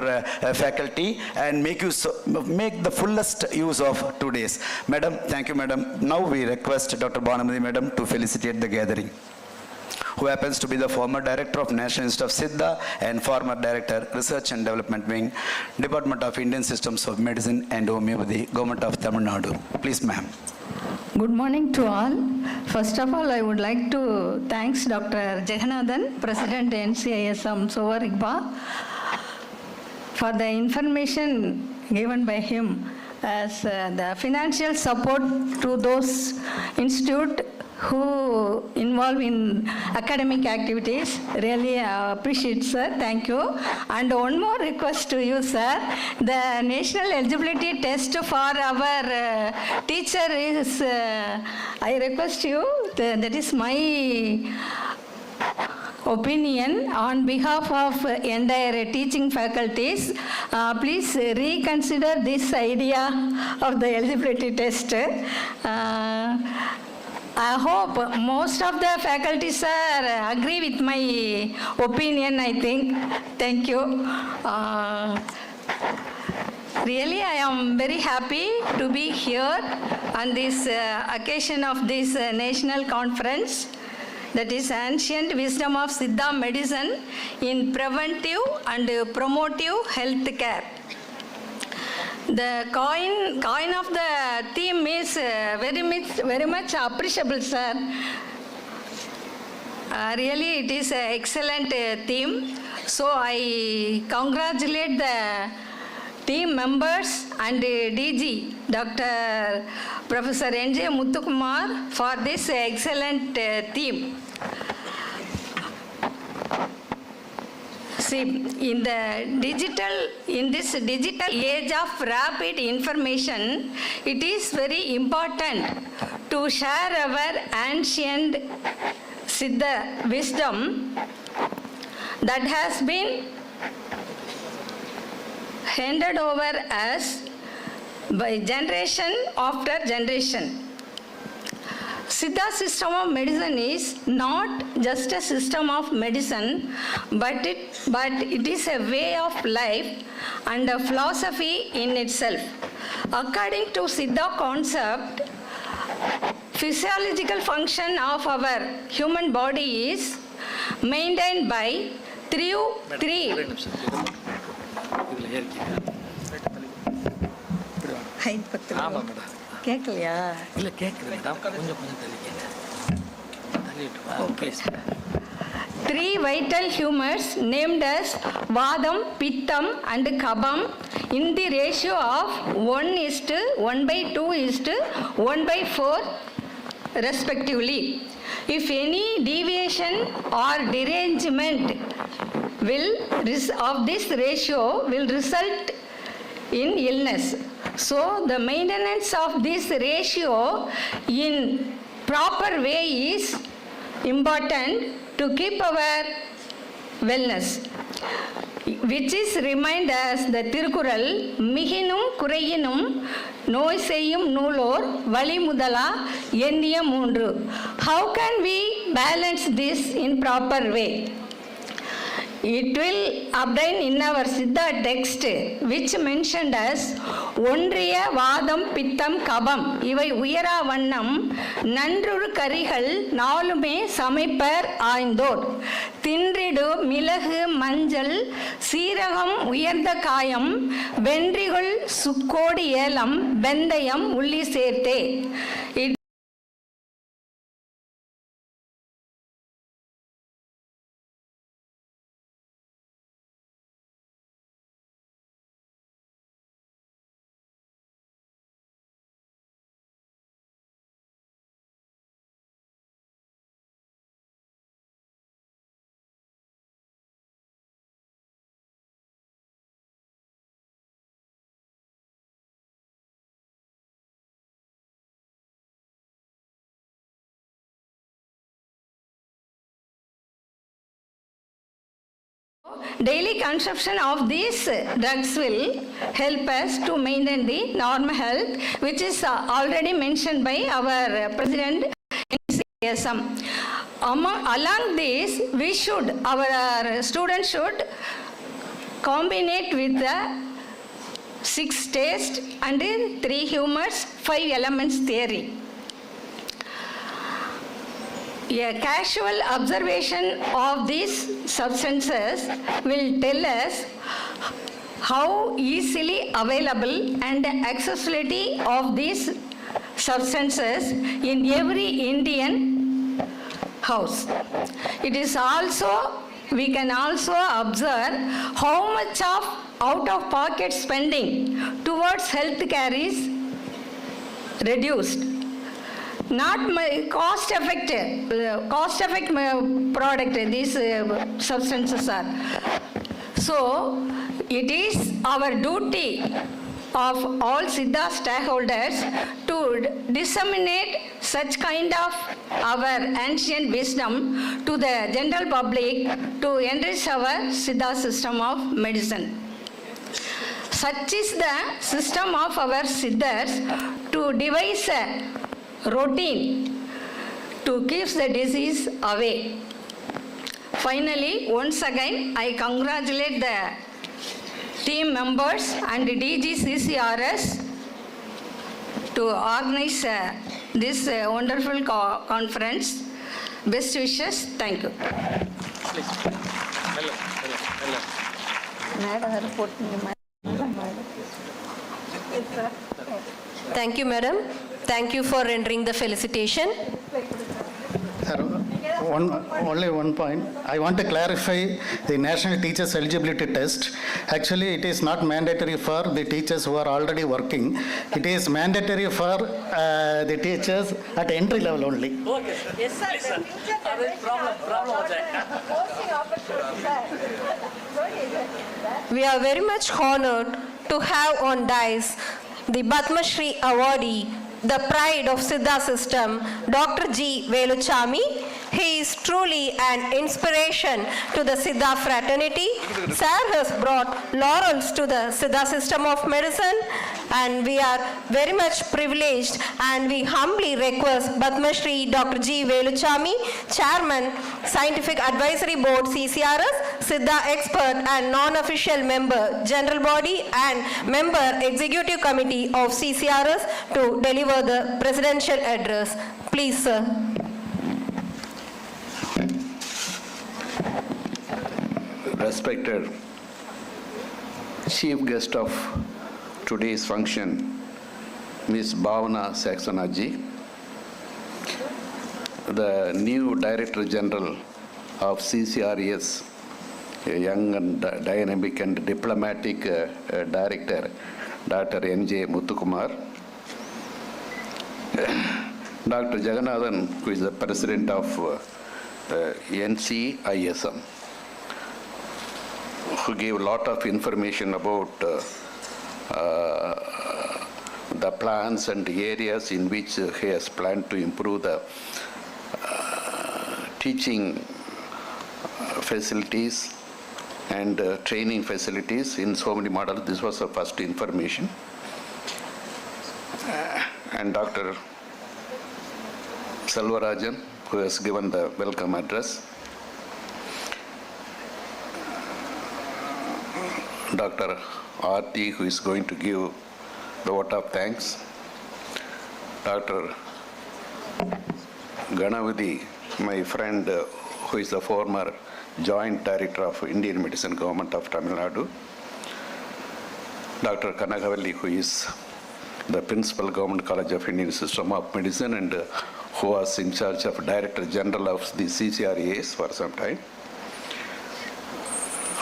faculty, and make the fullest use of 2 days. Madam, thank you madam. Now we request Dr. Bonamadi madam to felicitate the gathering, who happens to be the former Director of National Institute of Siddha and former Director, Research and Development Wing, Department of Indian Systems of Medicine and Homeopathy, Government of Tamil Nadu. Please, ma'am. Good morning to all. First of all, I would like to thank Dr. Jagannathan, President NCISM Sovarigba, for the information given by him as the financial support to those institutes who involve in academic activities. Really appreciate, sir. Thank you. And one more request to you, sir. The national eligibility test for our teacher is, I request you, that is my opinion on behalf of entire teaching faculties. Please reconsider this idea of the eligibility test. I hope most of the faculty, sir, agree with my opinion, I think. Thank you. Really, I am very happy to be here on this occasion of this national conference, that is Ancient Wisdom of Siddha Medicine in Preventive and Promotive Health Care. The coin of the theme is very much appreciable, sir. Really, it is an excellent theme. So I congratulate the team members and DG, Dr. Professor N.J. Muthukumar, for this excellent theme. See, in this digital age of rapid information, it is very important to share our ancient Siddha wisdom that has been handed over us by generation after generation. Siddha system of medicine is not just a system of medicine, but it is a way of life and a philosophy in itself. According to Siddha concept, physiological function of our human body is maintained by three கேட்கலையா? இல்லை கேட்குது madam, கொஞ்சம் தள்ளிக்கங்க. Three vital humors named as Vadam, Pittam and Kabam in the ratio of 1:1/2:1/4 respectively. If any deviation or derangement of this ratio will result in illness. So the maintenance of this ratio in proper way is important to keep our wellness, which is remind us the Tirukural, மிகினும் குறையினும் நோய் செய்யும் நூலோர் வழி முதலா எண்ணிய மூன்று. How can we balance this in proper way? It will obtain in our Siddha text, which mentioned as ஒன்றிய வாதம் பித்தம் கபம் இவை உயரா வண்ணம் நன்றுரு கரிகள் நாளுமே சமைப்பர் ஆய்ந்தோர் தின்றிடு மிளகு மஞ்சள் சீரகம் உயர்ந்த காயம் வென்றிகள் சுக்கோடி ஏலம் வெந்தயம் உள்ளி சேர்த்தே. Daily consumption of these drugs will help us to maintain the normal health, which is already mentioned by our President NCISM. Along this, our students should combine it with the 6 taste and 3 humors, 5 elements theory. A casual observation of these substances will tell us how easily available and accessibility of these substances in every Indian house. It is also, we can also observe how much of out-of-pocket spending towards healthcare is reduced. Not cost-effective product these substances are. So it is our duty of all Siddha stakeholders to disseminate such kind of our ancient wisdom to the general public to enrich our Siddha system of medicine. Such is the system of our Siddhas to devise a routine to keep the disease away. Finally, once again, I congratulate the team members and DG CCRS to organize this wonderful conference. Best wishes. Thank you. Thank you, madam. Thank you for rendering the felicitation. Sir, only one point. I want to clarify the National Teachers Eligibility Test. Actually, it is not mandatory for the teachers who are already working. It is mandatory for the teachers at entry level only. Okay. Yes, sir. Yes, sir. Problem with that. We are very much honored to have on dais the Padma Shri awardee, the pride of Siddha system, Dr. G. Veluchami, He is truly an inspiration to the Siddha fraternity. Sir has brought laurels to the Siddha system of medicine, and we are very much privileged, and we humbly request Padma Shri Dr. G. Veluchami, Chairman, Scientific Advisory Board CCRS, Siddha expert and non-official member, General Body and member Executive Committee of CCRS to deliver the presidential address. Please, sir. Respected chief guest of today's function, Ms. Bhavana Saxonaji, the new Director General of CCRS, a young and dynamic and diplomatic Director, Dr. N.J. Muthukumar, Dr. Jagannathan, who is the President of NCISM, who gave a lot of information about the plans and areas in which he has planned to improve the teaching facilities and training facilities in so many models. This was the first information. And Dr. Selvarajan, who has given the welcome address. Dr. R.T., who is going to give the vote of thanks. Dr. Ganavadi, my friend, who is the former Joint Director of Indian Medicine Government of Tamil Nadu. Dr. Kanagavalli, who is the Principal Government College of Indian System of Medicine and who was in charge of Director General of the CCRAS for some time.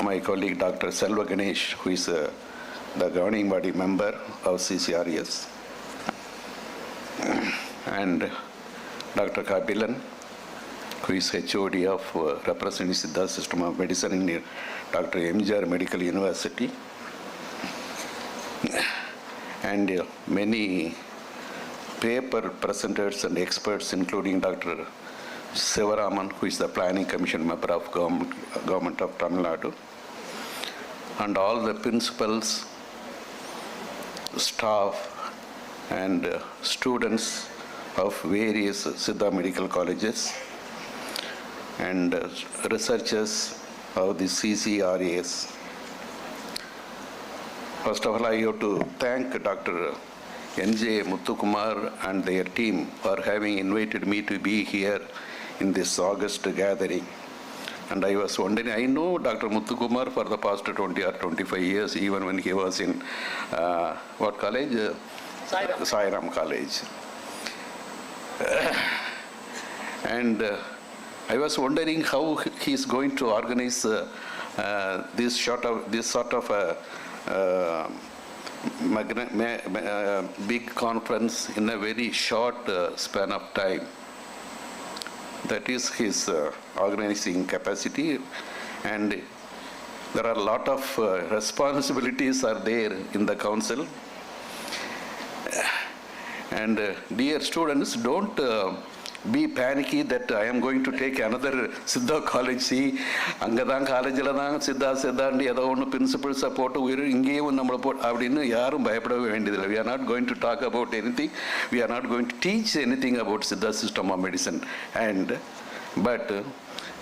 My colleague Dr. Selva Ganesh, who is the governing body member of CCRS, and Dr. Kabilan, who is HOD of representing Siddha System of Medicine in Dr. MGR Medical University, and many paper presenters and experts, including Dr. Sivaraman, who is the Planning Commission member of Government of Tamil Nadu, and all the principals, staff, and students of various Siddha medical colleges, and researchers of the CCRAS. First of all, I have to thank Dr. N.J. Muthukumar and their team for having invited me to be here in this August gathering. And I was wondering, I know Dr. Muthukumar for the past 20 or 25 years, even when he was in what college? Sairam College. And I was wondering how he is going to organize this sort of big conference in a very short span of time. That is his organizing capacity, and there are a lot of responsibilities are there in the council. And dear students, don't be panicky that I am going to take another Siddha college. See, Angadang college Siddha and the other one principal support. We are not going to talk about anything. We are not going to teach anything about Siddha system of medicine. But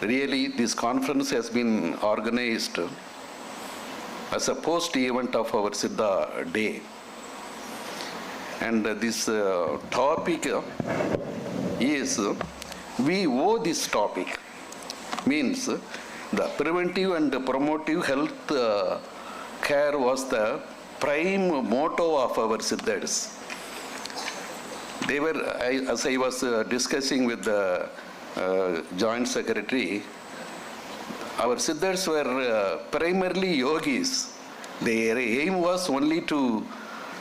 really, this conference has been organized as a post-event of our Siddha day. And this topic is, we owe this topic, means the preventive and promotive health care was the prime motto of our Siddhas. They were, as I was discussing with the Joint Secretary, our Siddhas were primarily yogis. Their aim was only to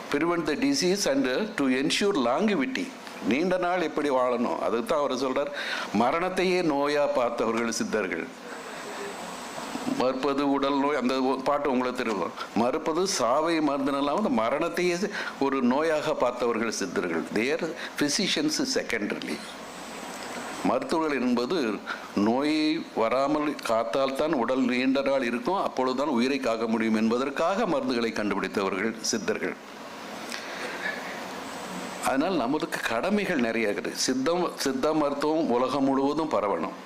prevent the disease and to ensure longevity. நீண்ட நாள் எப்படி வாழணும், அதுக்கு தான் அவர் சொல்றார், மரணத்தையே நோயா பார்த்தவர்கள் சித்தர்கள். மறுப்பது உடல் நோய், அந்த பாட்டு உங்களுக்கு தெரியும். மறுப்பது சாவை மருந்துனெல்லாம் வந்து மரணத்தையே ஒரு நோயாக பார்த்தவர்கள் சித்தர்கள். தேர் ஃபிசிஷியன்ஸ் செகண்டரிலி. மருத்துவர்கள் என்பது நோயை வராமல் காத்தால்தான் உடல் நீண்ட நாள் இருக்கும், அப்பொழுதுதான் உயிரை காக்க முடியும் என்பதற்காக மருந்துகளை கண்டுபிடித்தவர்கள் சித்தர்கள். அதனால் நமக்கு கடமைகள் நிறைய இருக்குது. சித்த மருத்துவம் உலகம் முழுவதும் பரவணும்.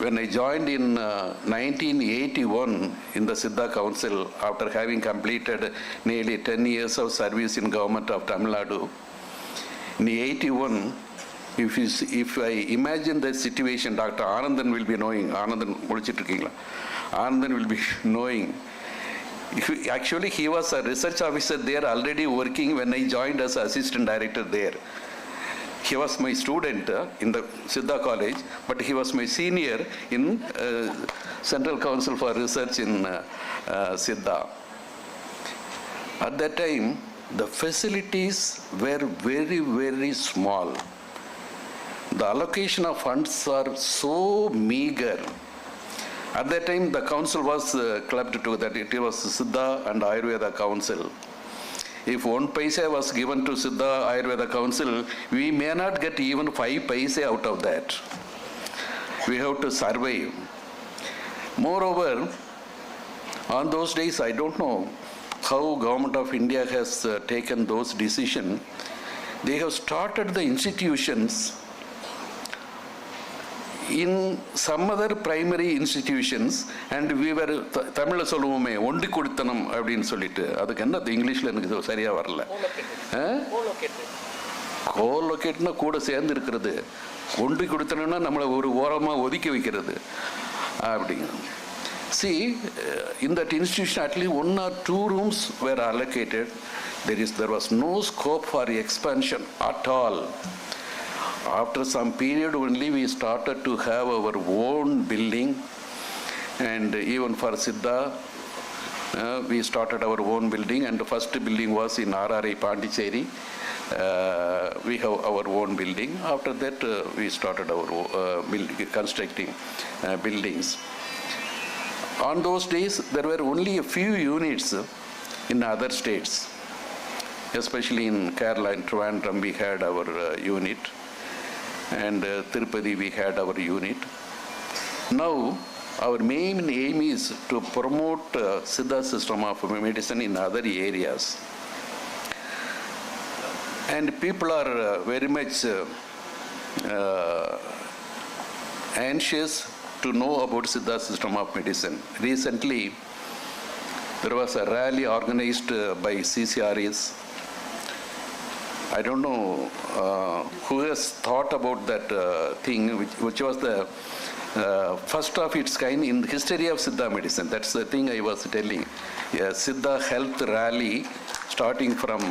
When I joined in 1981 in the Siddha Council, after having completed nearly 10 years of service in government of Tamil Nadu, in 81, if I imagine that situation, Dr. Anandan will be knowing, Anandan will be knowing. Actually, he was a research officer there already working when I joined as assistant director there. He was my student in the Siddha College, but he was my senior in Central Council for Research in Siddha. At that time, the facilities were very, very small. The allocation of funds are so meager. At that time, the council was clubbed to that. It was Siddha and Ayurveda Council. If 1 paisa was given to Siddha Ayurveda Council, we may not get even 5 paisa out of that. We have to survive. Moreover, on those days, I don't know how Government of India has taken those decisions. They have started the institutions in some other primary institutions, and we were தமிழ்ல சொல்லுவோமே ஒண்டி கொடுத்தனம் அப்படின்னு சொல்லிட்டு, அதுக்கு என்ன இங்கிலீஷ்ல எனக்கு சரியா வரல. கோலோகேட்னா கூட சேர்ந்து இருக்கிறது, ஒண்டி கொடுத்தனம்னா நம்மளை ஒரு ஓரமா ஒதுக்கி வைக்கிறது அப்படிங்க. See, in that institution at least 1 or 2 rooms were allocated. There was no scope for expansion at all. After some period only we started to have our own building, and even for Siddha we started our own building, and the first building was in RRI Pondicherry. We have our own building. After that we started our constructing buildings. On those days there were only a few units in other states, especially in Kerala and Trivandrum we had our unit, and Tirupati we had our unit. Now our main aim is to promote Siddha system of medicine in other areas, and people are very much anxious to know about Siddha system of medicine. Recently there was a rally organized by CCRS. I don't know who has thought about that thing, which was the first of its kind in the history of Siddha medicine. That's the thing I was telling. Yeah, Siddha health rally starting from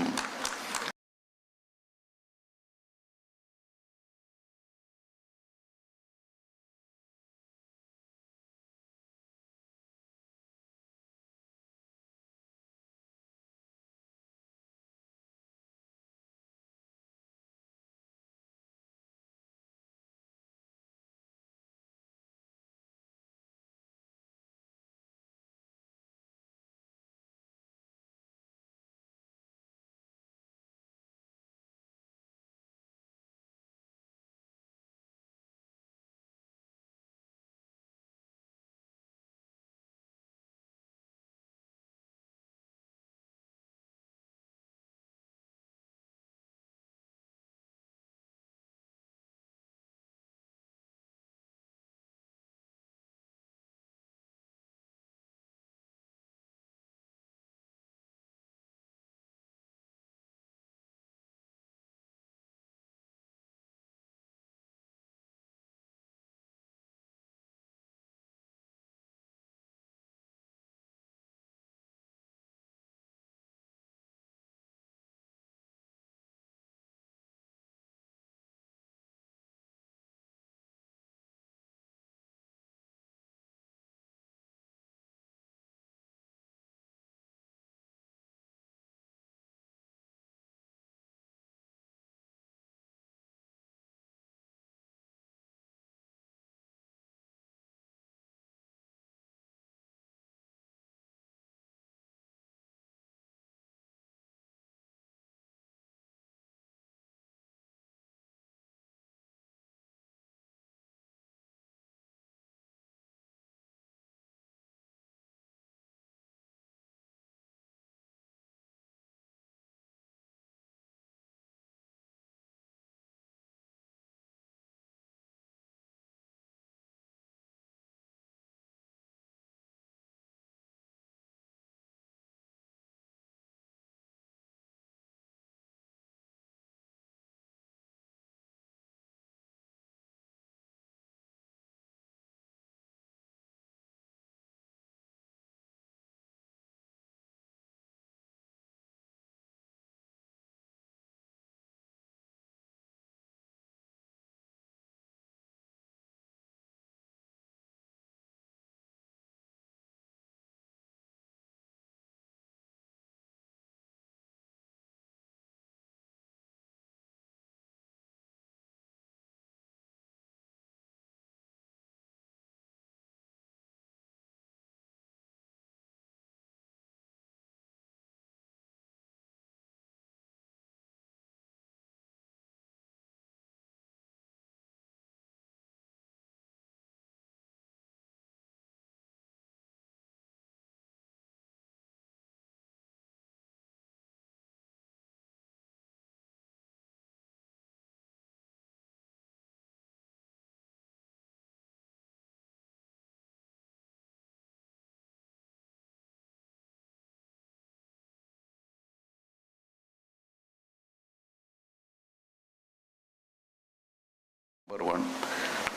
Number one.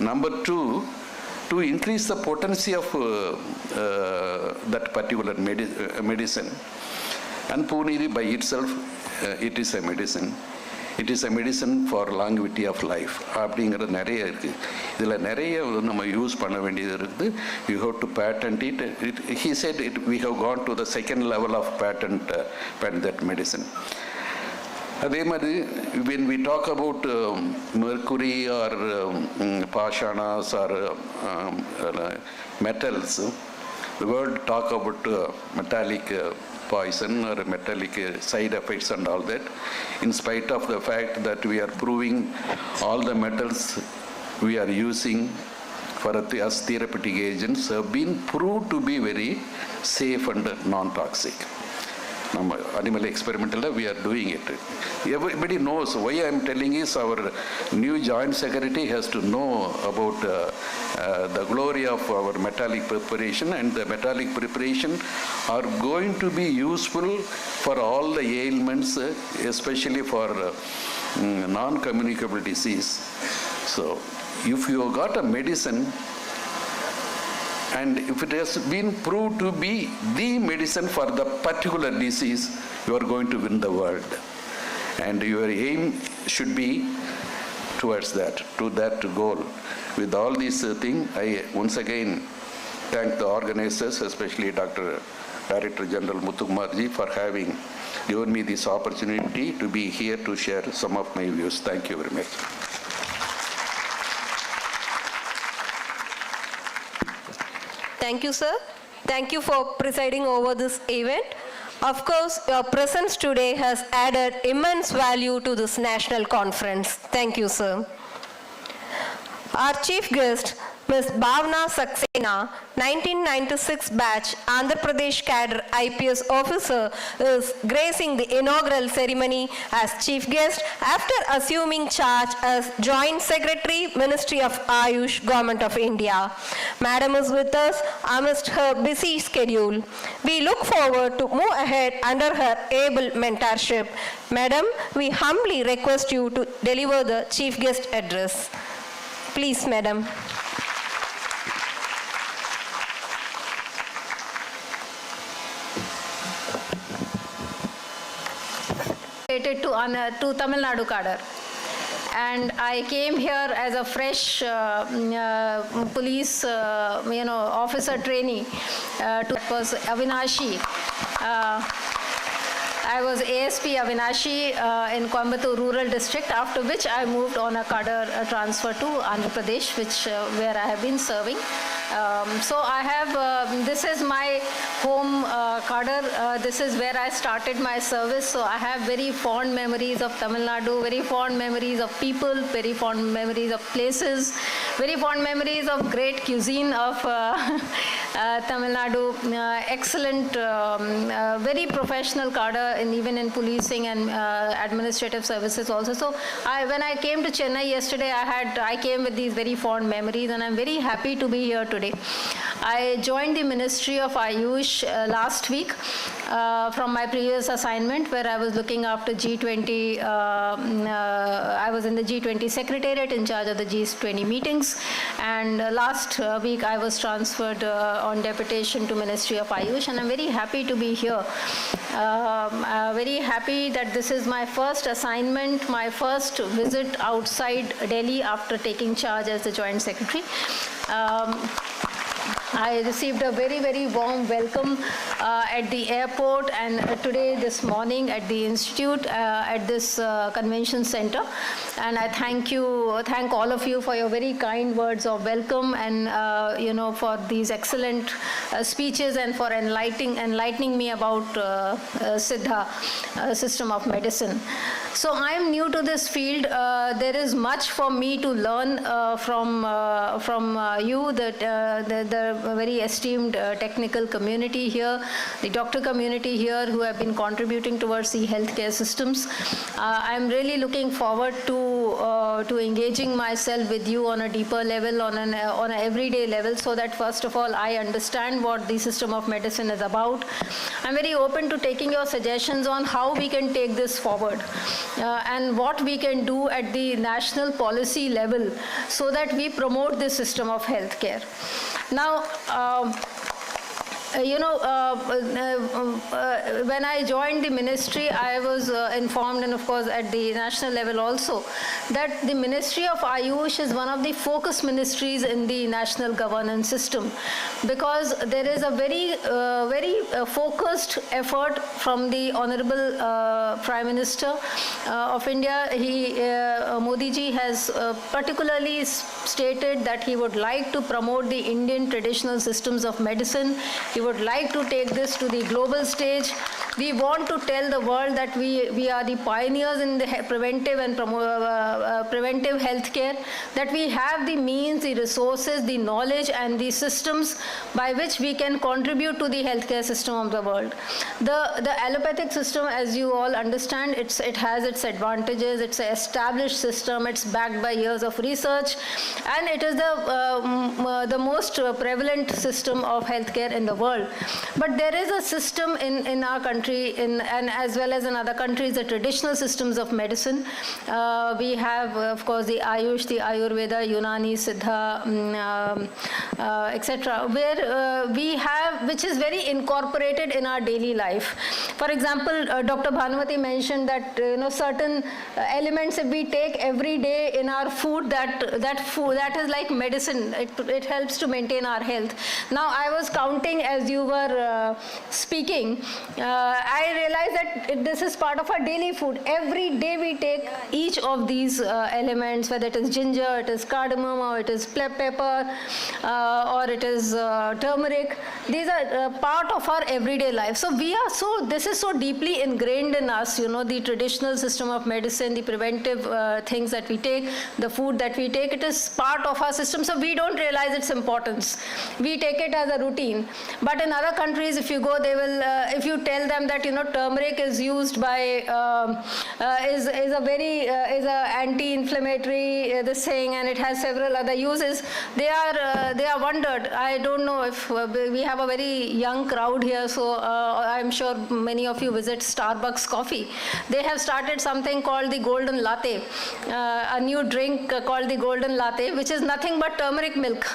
Number two, to increase the potency of that particular medicine. And Puniri by itself, it is a medicine. It is a medicine for longevity of life. அப்படிங்கிறது நிறைய இருக்குது. இதில் நிறைய நம்ம use பண்ண வேண்டியது இருக்குது. You have to patent it. He said we have gone to the second level of patent that medicine. அதே மாதிரி when we talk about mercury or pashanas or metals, the world talk about metallic poison or metallic side effects and all that. In spite of the fact that we are proving all the metals we are using for as therapeutic agents have been proved to be very safe and non-toxic. Animal experimental, we are doing it. Everybody knows. Why I am telling is our new joint secretary has to know about the glory of our metallic preparation, and the metallic preparation are going to be useful for all the ailments, especially for non-communicable disease. So if you got a medicine, and if it has been proved to be the medicine for the particular disease, you are going to win the world. And your aim should be towards that, to that goal. With all these things, I once again thank the organizers, especially Director General Muthukumarji, for having given me this opportunity to be here to share some of my views. Thank you very much. Thank you, sir. Thank you for presiding over this event. Of course, your presence today has added immense value to this national conference. Thank you, sir. Our chief guest, Ms. Bhavna Saxena, 1996 batch Andhra Pradesh cadre IPS officer, is gracing the inaugural ceremony as chief guest after assuming charge as Joint Secretary, Ministry of Ayush, Government of India. Madam is with us amidst her busy schedule. We look forward to move ahead under her able mentorship. Madam, we humbly request you to deliver the chief guest address. Please, Madam. Related to Tamil Nadu cadre. And I came here as a fresh police officer trainee. That was Avinashi. I was ASP Avinashi in Coimbatore Rural District, after which I moved on a cadre transfer to Andhra Pradesh, where I have been serving. So I have, this is my home cadre, this is where I started my service, so I have very fond memories of Tamil Nadu, very fond memories of people, very fond memories of places, very fond memories of great cuisine of Tamil Nadu, excellent, very professional cadre, even in policing and administrative services also. So when I came to Chennai yesterday, I came with these very fond memories, and I'm very happy to be here today. I joined the Ministry of Ayush last week from my previous assignment, where I was looking after G20. I was in the G20 Secretariat in charge of the G20 meetings, and last week I was transferred on deputation to Ministry of Ayush, and I'm very happy to be here. Very happy that this is my first assignment, my first visit outside Delhi after taking charge as the Joint Secretary. I received a very, very warm welcome at the airport, and today, this morning at the institute, at this convention center. And I thank all of you for your very kind words of welcome, and for these excellent speeches, and for enlightening me about Siddha system of medicine. So I am new to this field. There is much for me to learn from you, the very esteemed technical community here, the doctor community here, who have been contributing towards the healthcare systems. I am really looking forward to to engaging myself with you on a deeper level, on an everyday level, so that first of all I understand what the system of medicine is about. I'm very open to taking your suggestions on how we can take this forward and what we can do at the national policy level so that we promote this system of healthcare. Now, when I joined the ministry, I was informed, and of course at the national level also, that the Ministry of Ayush is one of the focus ministries in the national governance system, because there is a very focused effort from the Honorable Prime Minister of India. Modi ji has particularly stated that he would like to promote the Indian traditional systems of medicine. He would like to take this to the global stage. We want to tell the world that we are the pioneers in the preventive and preventive healthcare, that we have the means, the resources, the knowledge and the systems by which we can contribute to the healthcare system of the world. The allopathic system, as you all understand, it has its advantages. It's an established system. It's backed by years of research, and it is the most prevalent system of healthcare in the world. But there is a system in our country, and as well as in other countries, the traditional systems of medicine. We have, of course, the Ayush, the Ayurveda, Unani, Siddha, etc., where we have, which is very incorporated in our daily life. For example, Dr. Bhanumati mentioned that certain elements, if we take every day in our food, that is like medicine. It helps to maintain our health. Now, I was counting as you were speaking. I realized that this is part of our daily food. Every day we take each of these elements, whether it is ginger, it is cardamom, or it is pepper, or it is turmeric. These are part of our everyday life. So this is so deeply ingrained in us, the traditional system of medicine, the preventive things that we take, the food that we take, it is part of our system. So we don't realize its importance. We take it as a routine. But in other countries, if you go, they will, if you tell them that, turmeric is used by, is a anti-inflammatory, this thing, and it has several other uses, they are wondered. I don't know if we have a very young crowd here, so I'm sure many of you visit Starbucks coffee. They have started something called the golden latte, a new drink called the golden latte, which is nothing but turmeric milk.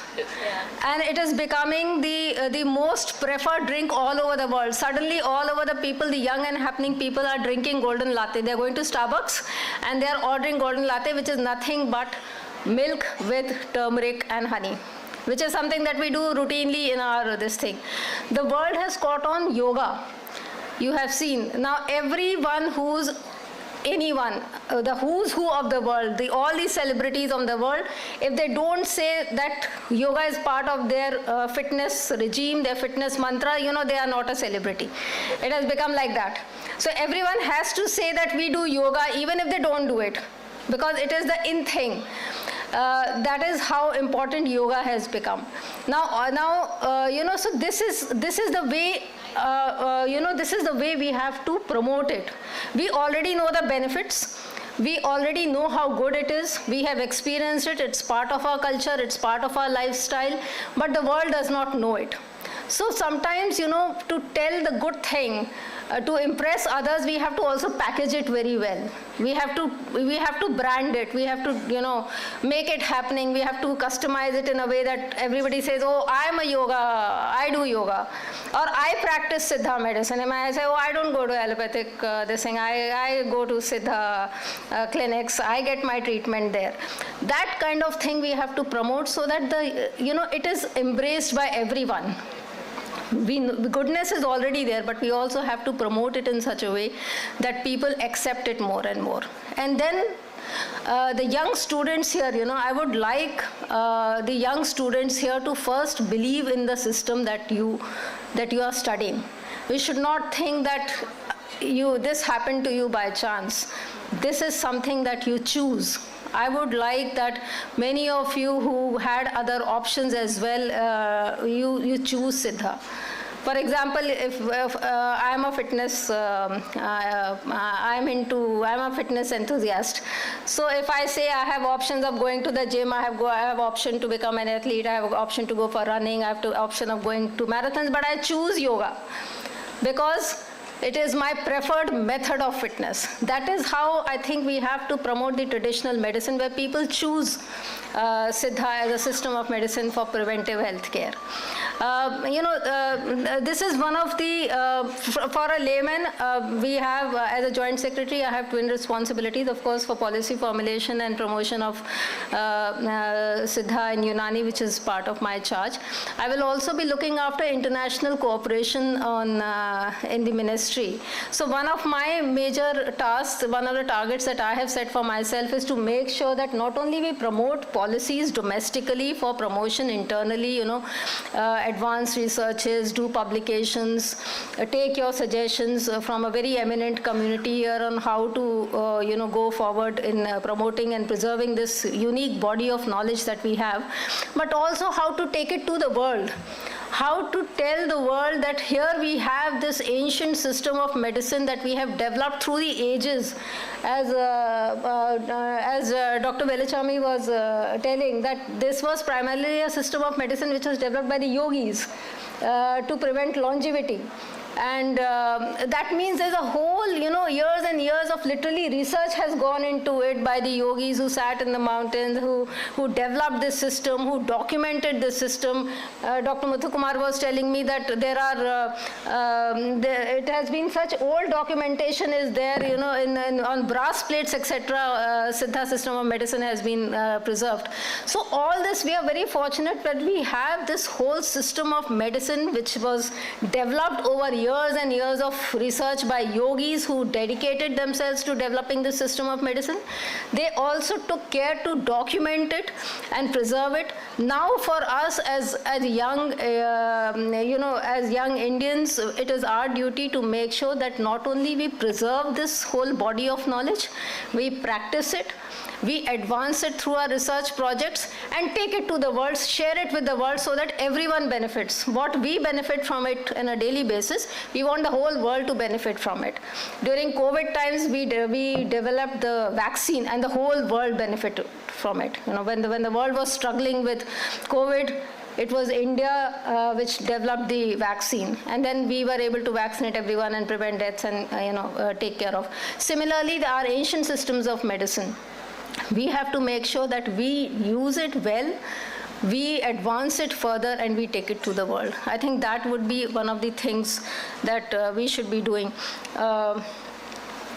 And it is becoming the most preferred drink all over the world. Suddenly, all over the people, the young and happening people are drinking golden latte. They're going to Starbucks and they're ordering golden latte, which is nothing but milk with turmeric and honey, which is something that we do routinely in our this thing. The world has caught on yoga. You have seen. Now, everyone who's anyone, the who's who of the world, all these celebrities of the world, if they don't say that yoga is part of their fitness regime, their fitness mantra, they are not a celebrity. It has become like that. So everyone has to say that we do yoga, even if they don't do it, because it is the in thing. That is how important yoga has become. Now, so this is the way. This is the way we have to promote it. We already know the benefits. We already know how good it is. We have experienced it. It's part of our culture. It's part of our lifestyle. But the world does not know it. So sometimes, to tell the good thing, to impress others, we have to also package it very well. We have to brand it. We have to, make it happening. We have to customize it in a way that everybody says, oh, I'm a yoga, I do yoga. Or I practice Siddha medicine. And I say, oh, I don't go to allopathic this thing. I go to Siddha clinics. I get my treatment there. That kind of thing we have to promote so that it is embraced by everyone. Goodness is already there, but we also have to promote it in such a way that people accept it more and more. And then the young students here, I would like the young students here to first believe in the system that you are studying. We should not think that this happened to you by chance. This is something that you choose. I would like that many of you who had other options as well, you choose Siddha. For example, if I'm a fitness, I'm a fitness enthusiast. So if I say I have options of going to the gym, I have option to become an athlete, I have option to go for running, I have option of going to marathons, but I choose yoga because it is my preferred method of fitness. That is how I think we have to promote the traditional medicine, where people choose Siddha as a system of medicine for preventive health care. This is one of the, for a layman, we have, as a joint secretary, I have twin responsibilities, of course, for policy formulation and promotion of Siddha and Unani, which is part of my charge. I will also be looking after international cooperation in the ministry. So one of my major tasks, one of the targets that I have set for myself is to make sure that not only we promote policies domestically for promotion internally, advance researches, do publications, take your suggestions from a very eminent community here on how to, go forward in promoting and preserving this unique body of knowledge that we have, but also how to take it to the world. How to tell the world that here we have this ancient system of medicine that we have developed through the ages. As Dr. Felicitation was telling, that this was primarily a system of medicine which was developed by the yogis to prevent longevity. And that means there's a whole, years and years of literally research has gone into it by the yogis who sat in the mountains, who developed this system, who documented this system. Dr. Muthukumar was telling me that there are, it has been such old documentation is there, on brass plates, etc. Siddha system of medicine has been preserved. So all this, we are very fortunate that we have this whole system of medicine which was developed over years and years of research by yogis who dedicated themselves to developing the system of medicine. They also took care to document it and preserve it. Now for us as young, as young Indians, it is our duty to make sure that not only we preserve this whole body of knowledge, we practice it, we advance it through our research projects and take it to the world, share it with the world so that everyone benefits. What we benefit from it on a daily basis, we want the whole world to benefit from it. During COVID times, we developed the vaccine and the whole world benefited from it. When the world was struggling with COVID, it was India which developed the vaccine, and then we were able to vaccinate everyone and prevent deaths and take care of. Similarly, our ancient systems of medicine, we have to make sure that we use it well, we advance it further, and we take it to the world. I think that would be one of the things that we should be doing.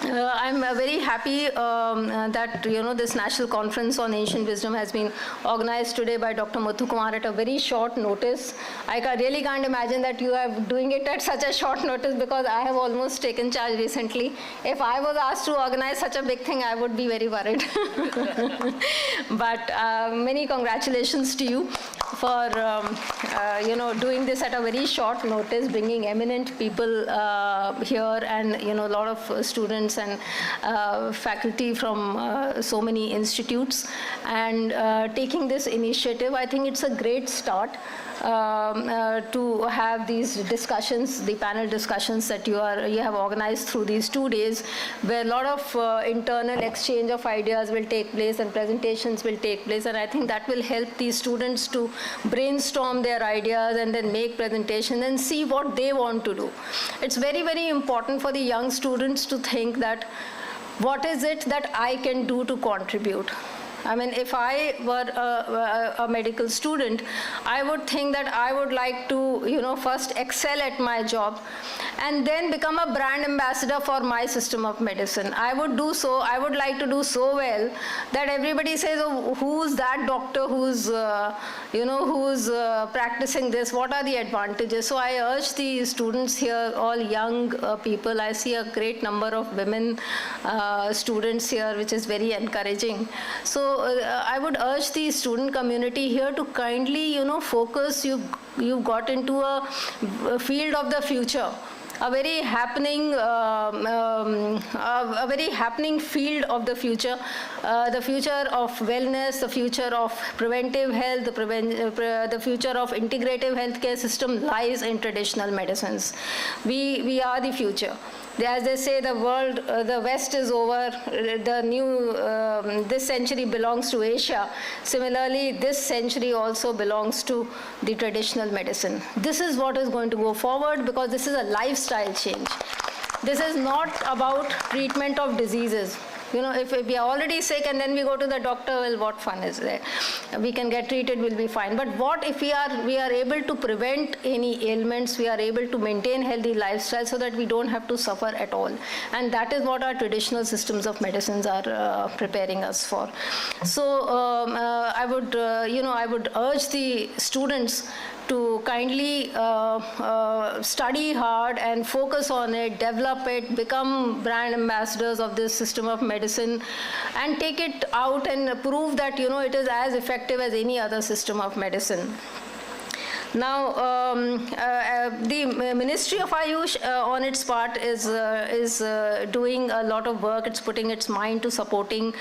I'm very happy that this National Conference on Ancient Wisdom has been organized today by Dr. Muthukumar at a very short notice. I really can't imagine that you are doing it at such a short notice, because I have almost taken charge recently. If I was asked to organize such a big thing, I would be very worried. But many congratulations to you for doing this at a very short notice, bringing eminent people here, and a lot of students and faculty from so many institutes, and taking this initiative. I think it's a great start to have these discussions, the panel discussions that you have organized through these 2 days, where a lot of internal exchange of ideas will take place and presentations will take place, and I think that will help these students to brainstorm their ideas and then make presentations and see what they want to do. It's very, very important for the young students to think that what is it that I can do to contribute. I mean, if I were a medical student, I would think that I would like to, first excel at my job and then become a brand ambassador for my system of medicine. I would do so. I would like to do so well that everybody says, oh, who's that doctor who's, who's practicing this? What are the advantages? So I urge the students here, all young people. I see a great number of women students here, which is very encouraging. So I would urge the student community here to kindly, focus. You've got into a field of the future. a very happening field of the future of wellness, the future of preventive health, the future of integrative healthcare system lies in traditional medicines. We are the future. As they say, the world, the West is over, this century belongs to Asia. Similarly, this century also belongs to the traditional medicine. This is what is going to go forward because this is a lifestyle change. This is not about treatment of diseases. You know, if we are already sick and then we go to the doctor, well, what fun is there? We can get treated, we'll be fine. But what if we are able to prevent any ailments, we are able to maintain healthy lifestyle so that we don't have to suffer at all. And that is what our traditional systems of medicines are preparing us for. So I would urge the students to kindly study hard and focus on it, develop it, become brand ambassadors of this system of medicine, and take it out and prove that, you know, it is as effective as any other system of medicine. Now, the Ministry of Ayush, on its part, is doing a lot of work. It's putting its mind to supporting,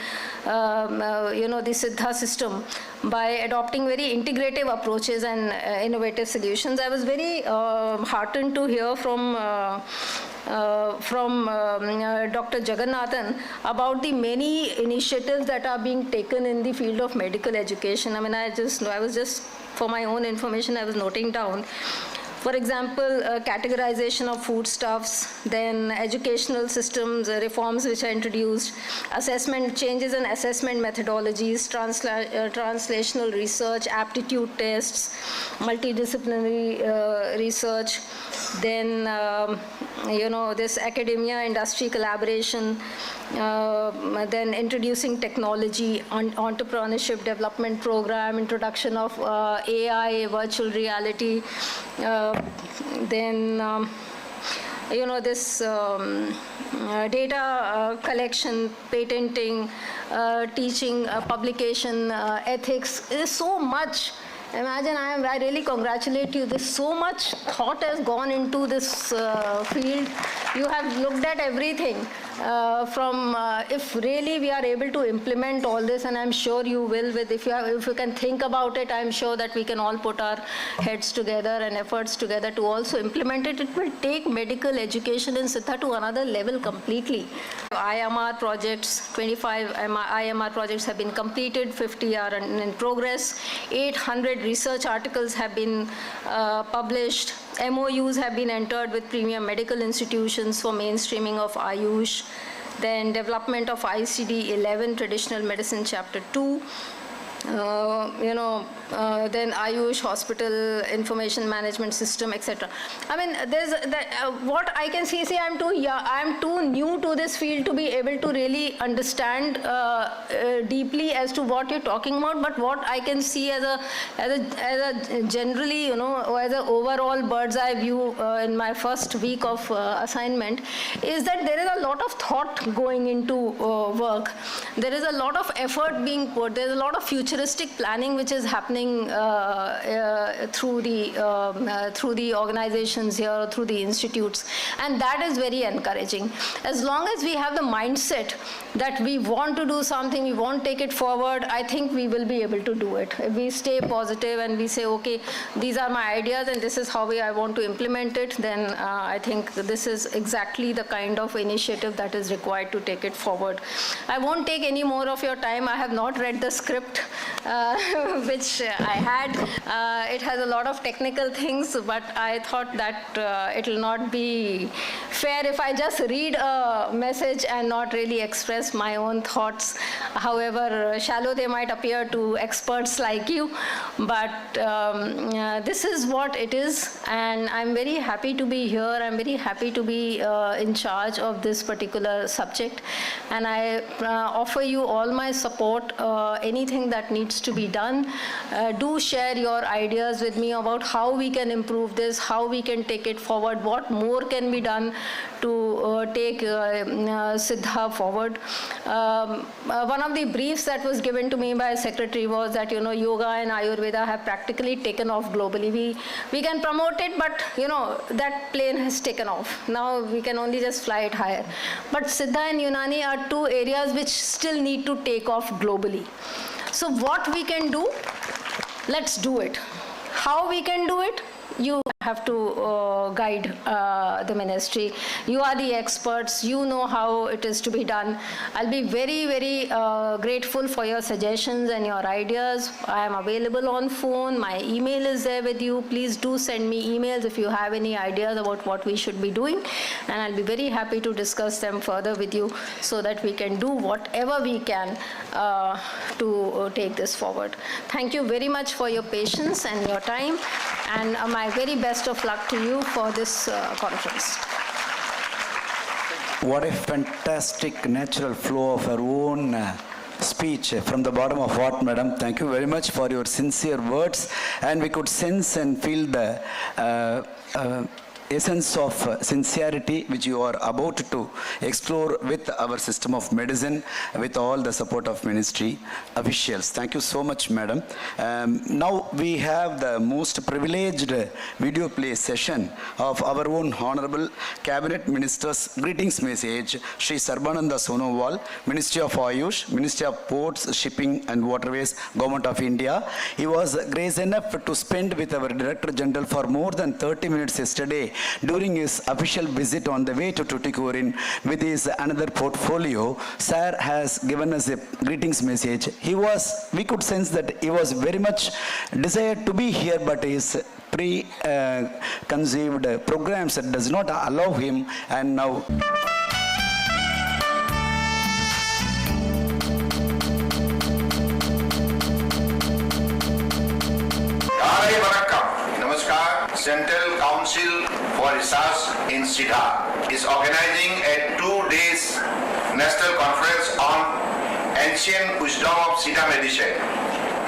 the Siddha system by adopting very integrative approaches and innovative solutions. I was very heartened to hear from Dr. Jagannathan about the many initiatives that are being taken in the field of medical education. I mean, I was just, for my own information, I was noting down. For example, categorization of foodstuffs, then educational systems reforms which are introduced, changes in assessment methodologies, translational research, aptitude tests, multidisciplinary research, then this academia industry collaboration, then introducing technology, entrepreneurship development program, introduction of AI, virtual reality, then this data collection, patenting, teaching, publication, ethics. There's so much. Imagine, I really congratulate you. There's so much thought has gone into this field. You have looked at everything. If really we are able to implement all this, and I'm sure you will, if you can think about it, I'm sure that we can all put our heads together and efforts together to also implement it. It will take medical education in Siddha to another level completely. IMR projects, 25 IMR projects have been completed, 50 are in progress, 800 research articles have been published, MOUs have been entered with premium medical institutions for mainstreaming of Ayush, then development of ICD-11 traditional medicine chapter 2, then Ayush hospital information management system, etc. I mean, what I can see, I'm too new to this field to be able to really understand deeply as to what you're talking about. But what I can see as a generally, as an overall bird's eye view in my first week of assignment, is that there is a lot of thought going into work. There is a lot of effort being put. There's a lot of futuristic planning which is happening through the organizations here, through the institutes, and that is very encouraging. As long as we have the mindset that we want to do something, we want to take it forward, I think we will be able to do it. If we stay positive and we say, okay, these are my ideas and this is how I want to implement it, then I think this is exactly the kind of initiative that is required to take it forward. I won't take any more of your time. I have not read the script which I had. It has a lot of technical things, but I thought that it will not be fair if I just read a message and not really express my own thoughts, however shallow they might appear to experts like you. But this is what it is, and I'm very happy to be here. I'm very happy to be in charge of this particular subject, and I offer you all my support. Anything that that needs to be done. Do share your ideas with me about how we can improve this, how we can take it forward, what more can be done to take Siddha forward. One of the briefs that was given to me by Secretary was that, yoga and Ayurveda have practically taken off globally. We can promote it, but, that plane has taken off. Now we can only just fly it higher. But Siddha and Unani are two areas which still need to take off globally. So what we can do, let's do it. How we can do it? You have to guide the ministry. You are the experts. You know how it is to be done. I'll be very, very grateful for your suggestions and your ideas. I am available on phone. My email is there with you. Please do send me emails if you have any ideas about what we should be doing. And I'll be very happy to discuss them further with you so that we can do whatever we can to take this forward. Thank you very much for your patience and your time. And my very best of luck to you for this conference. What a fantastic natural flow of her own speech from the bottom of heart, madam. Thank you very much for your sincere words, and we could sense and feel the essence of sincerity which you are about to explore with our system of medicine, with all the support of ministry officials. Thank you so much, madam. Now we have the most privileged video play session of our own Honorable Cabinet Minister's greetings message, Shri Sarbananda Sonowal, Ministry of Ayush, Ministry of Ports, Shipping and Waterways, Government of India. He was gracious enough to spend with our Director General for more than 30 minutes yesterday during his official visit on the way to Tuticorin with his another portfolio. Sir has given us a greetings message. We could sense that he was very much desired to be here, but his conceived programs that does not allow him, and now Central Council for Research in Siddha is organizing a 2-day national conference on ancient wisdom of Siddha medicine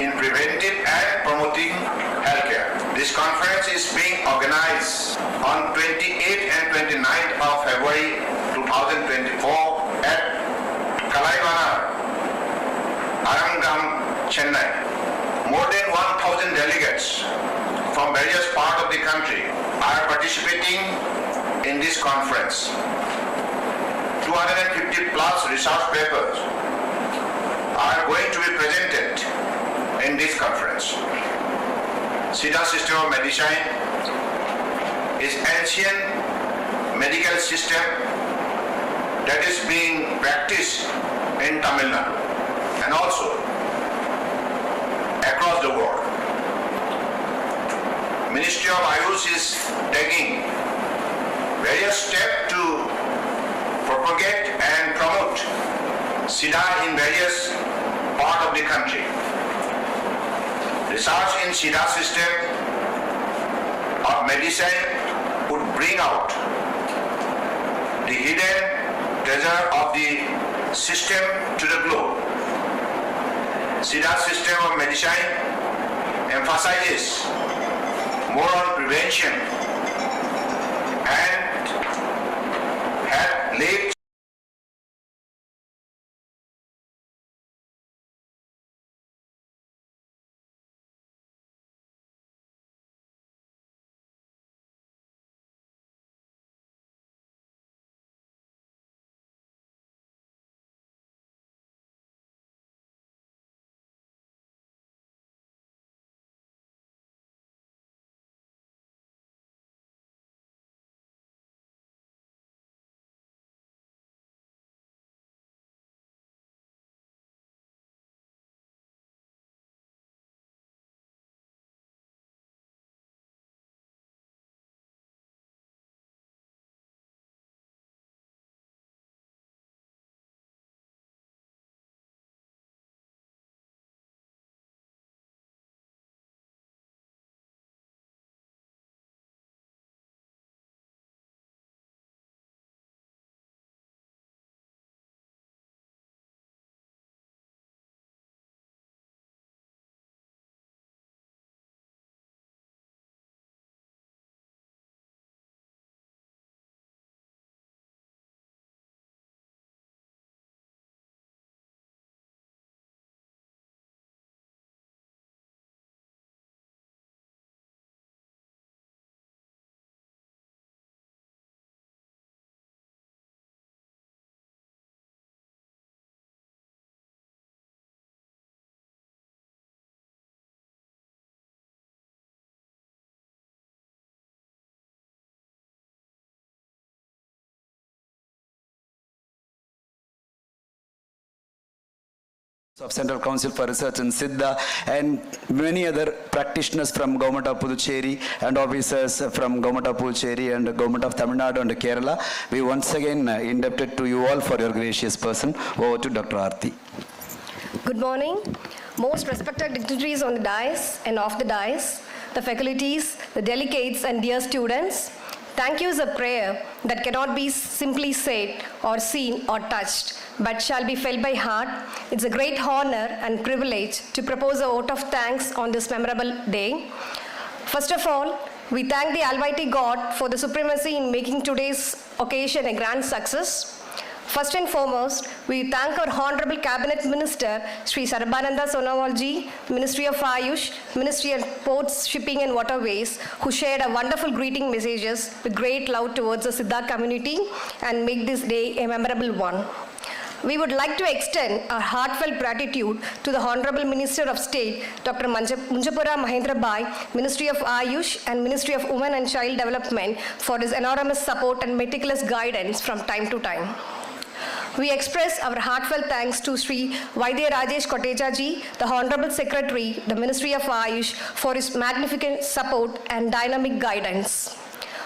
in preventive and promoting healthcare. This conference is being organized on 28th and 29th of February 2024 at Kalaivana, Arangam, Chennai. More than 1,000 delegates from various parts of the country are participating in this conference. 250 plus research papers are going to be presented in this conference. Siddha system of medicine is ancient medical system that is being practiced in Tamil Nadu and also across the world. Ministry of Ayush is taking various steps to propagate and promote Siddha in various parts of the country. Research in Siddha system of medicine would bring out the hidden treasure of the system to the globe. Siddha system of medicine emphasizes more on prevention and had laid of Central Council for Research in Siddha, and many other practitioners from Government of Puducherry and officers from Government of Puducherry and Government of Tamil Nadu and Kerala. We once again indebted to you all for your gracious person. Over to Dr. Aarti. Good morning, most respected dignitaries on the dais and off the dais, the faculties, the delegates and dear students. Thank you is a prayer that cannot be simply said or seen or touched, but shall be felt by heart. It's a great honor and privilege to propose a vote of thanks on this memorable day. First of all, we thank the Almighty God for the supremacy in making today's occasion a grand success. First and foremost, we thank our Honorable Cabinet Minister, Sri Sarbananda Sonowalji, Ministry of Ayush, Ministry of Ports, Shipping and Waterways, who shared a wonderful greeting messages with great love towards the Siddha community and make this day a memorable one. We would like to extend our heartfelt gratitude to the Honorable Minister of State, Dr. Munjapura Mahendra Bhai, Ministry of Ayush and Ministry of Women and Child Development for his enormous support and meticulous guidance from time to time. We express our heartfelt thanks to Sri Vaidya Rajesh Kotecha ji, the Honorable Secretary, the Ministry of Ayush, for his magnificent support and dynamic guidance.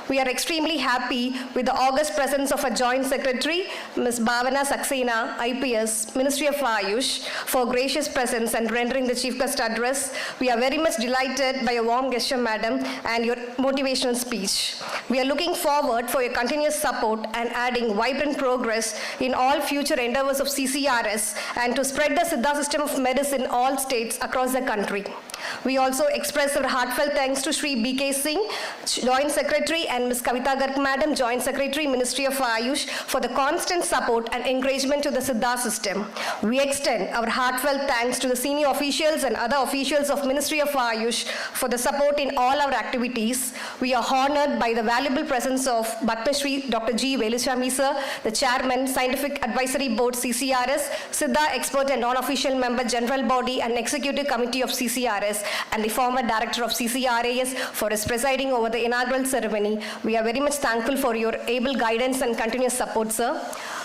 We are extremely happy with the august presence of our Joint Secretary, Ms. Bhavana Saxena, IPS, Ministry of Ayush, for gracious presence and rendering the Chief Guest address. We are very much delighted by your warm gesture, Madam, and your motivational speech. We are looking forward for your continuous support and adding vibrant progress in all future endeavors of CCRS and to spread the Siddha system of medicine in all states across the country. We also express our heartfelt thanks to Sri B.K. Singh, Joint Secretary, and Ms. Kavita Garg Madam, Joint Secretary, Ministry of Ayush, for the constant support and encouragement to the Siddha system. We extend our heartfelt thanks to the senior officials and other officials of Ministry of Ayush for the support in all our activities. We are honored by the valuable presence of Padma Shri Dr. G. Veluswamy Sir, the Chairman, Scientific Advisory Board, CCRS, Siddha Expert and Non-Official Member, General Body and Executive Committee of CCRS, and the former Director of CCRAS for his presiding over the inaugural ceremony. We are very much thankful for your able guidance and continuous support, sir.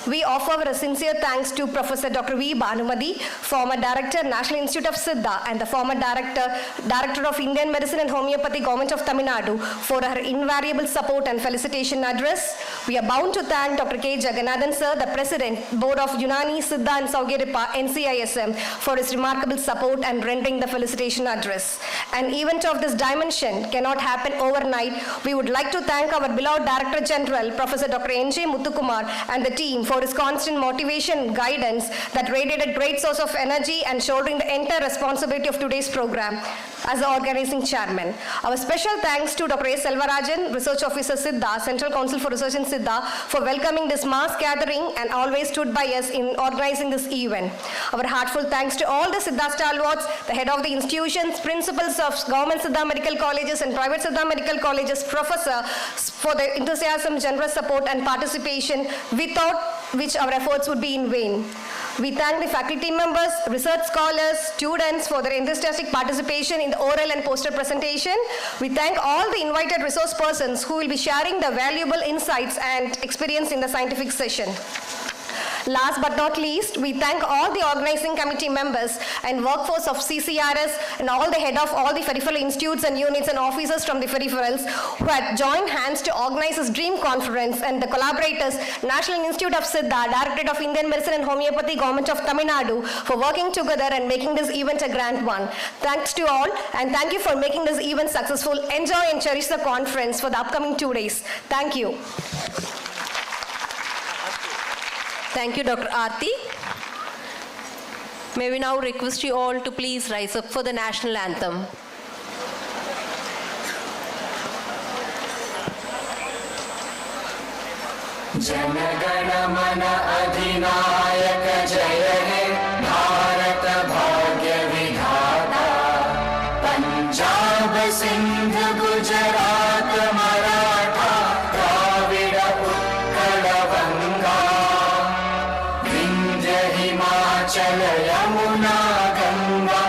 We offer our sincere thanks to Professor Dr. V. Bhanumati, former Director, National Institute of Siddha, and the former Director of Indian Medicine and Homeopathy, Government of Tamil Nadu, for her invariable support and felicitation address. We are bound to thank Dr. K. Jagannathan, sir, the President, Board of Unani, Siddha and Saugeripa, NCISM, for his remarkable support and rendering the felicitation address. An event of this dimension cannot happen overnight. We would like to thank our beloved Director General, Professor Dr. N.J. Muthukumar, and the team for his constant motivation and guidance that radiated a great source of energy and shouldering the entire responsibility of today's program as the organizing chairman. Our special thanks to Dr. A. Selvarajan, Research Officer Siddha, Central Council for Research in Siddha, for welcoming this mass gathering and always stood by us in organizing this event. Our heartfelt thanks to all the Siddha stalwarts, the head of the institutions, principals of government Siddha medical colleges and private Siddha medical colleges, professor, for their enthusiasm, generous support and participation, without which our efforts would be in vain. We thank the faculty members, research scholars, students for their enthusiastic participation in the oral and poster presentation. We thank all the invited resource persons who will be sharing the valuable insights and experience in the scientific session. Last but not least, we thank all the organizing committee members and workforce of CCRS and all the head of all the peripheral institutes and units and officers from the peripherals who had joined hands to organize this dream conference, and the collaborators, National Institute of Siddha, Directorate of Indian Medicine and Homeopathy, Government of Tamil Nadu, for working together and making this event a grand one. Thanks to all, and thank you for making this event successful. Enjoy and cherish the conference for the upcoming 2 days. Thank you. Thank you, Dr. Aarti. May we now request you all to please rise up for the national anthem. Janagana mana adhinayaka jaya he Bharat bhagya vidhata Punjab Sindh Gujarat Maratha Dravida Utkala Vanga Vindhya Himachala Yamuna Ganga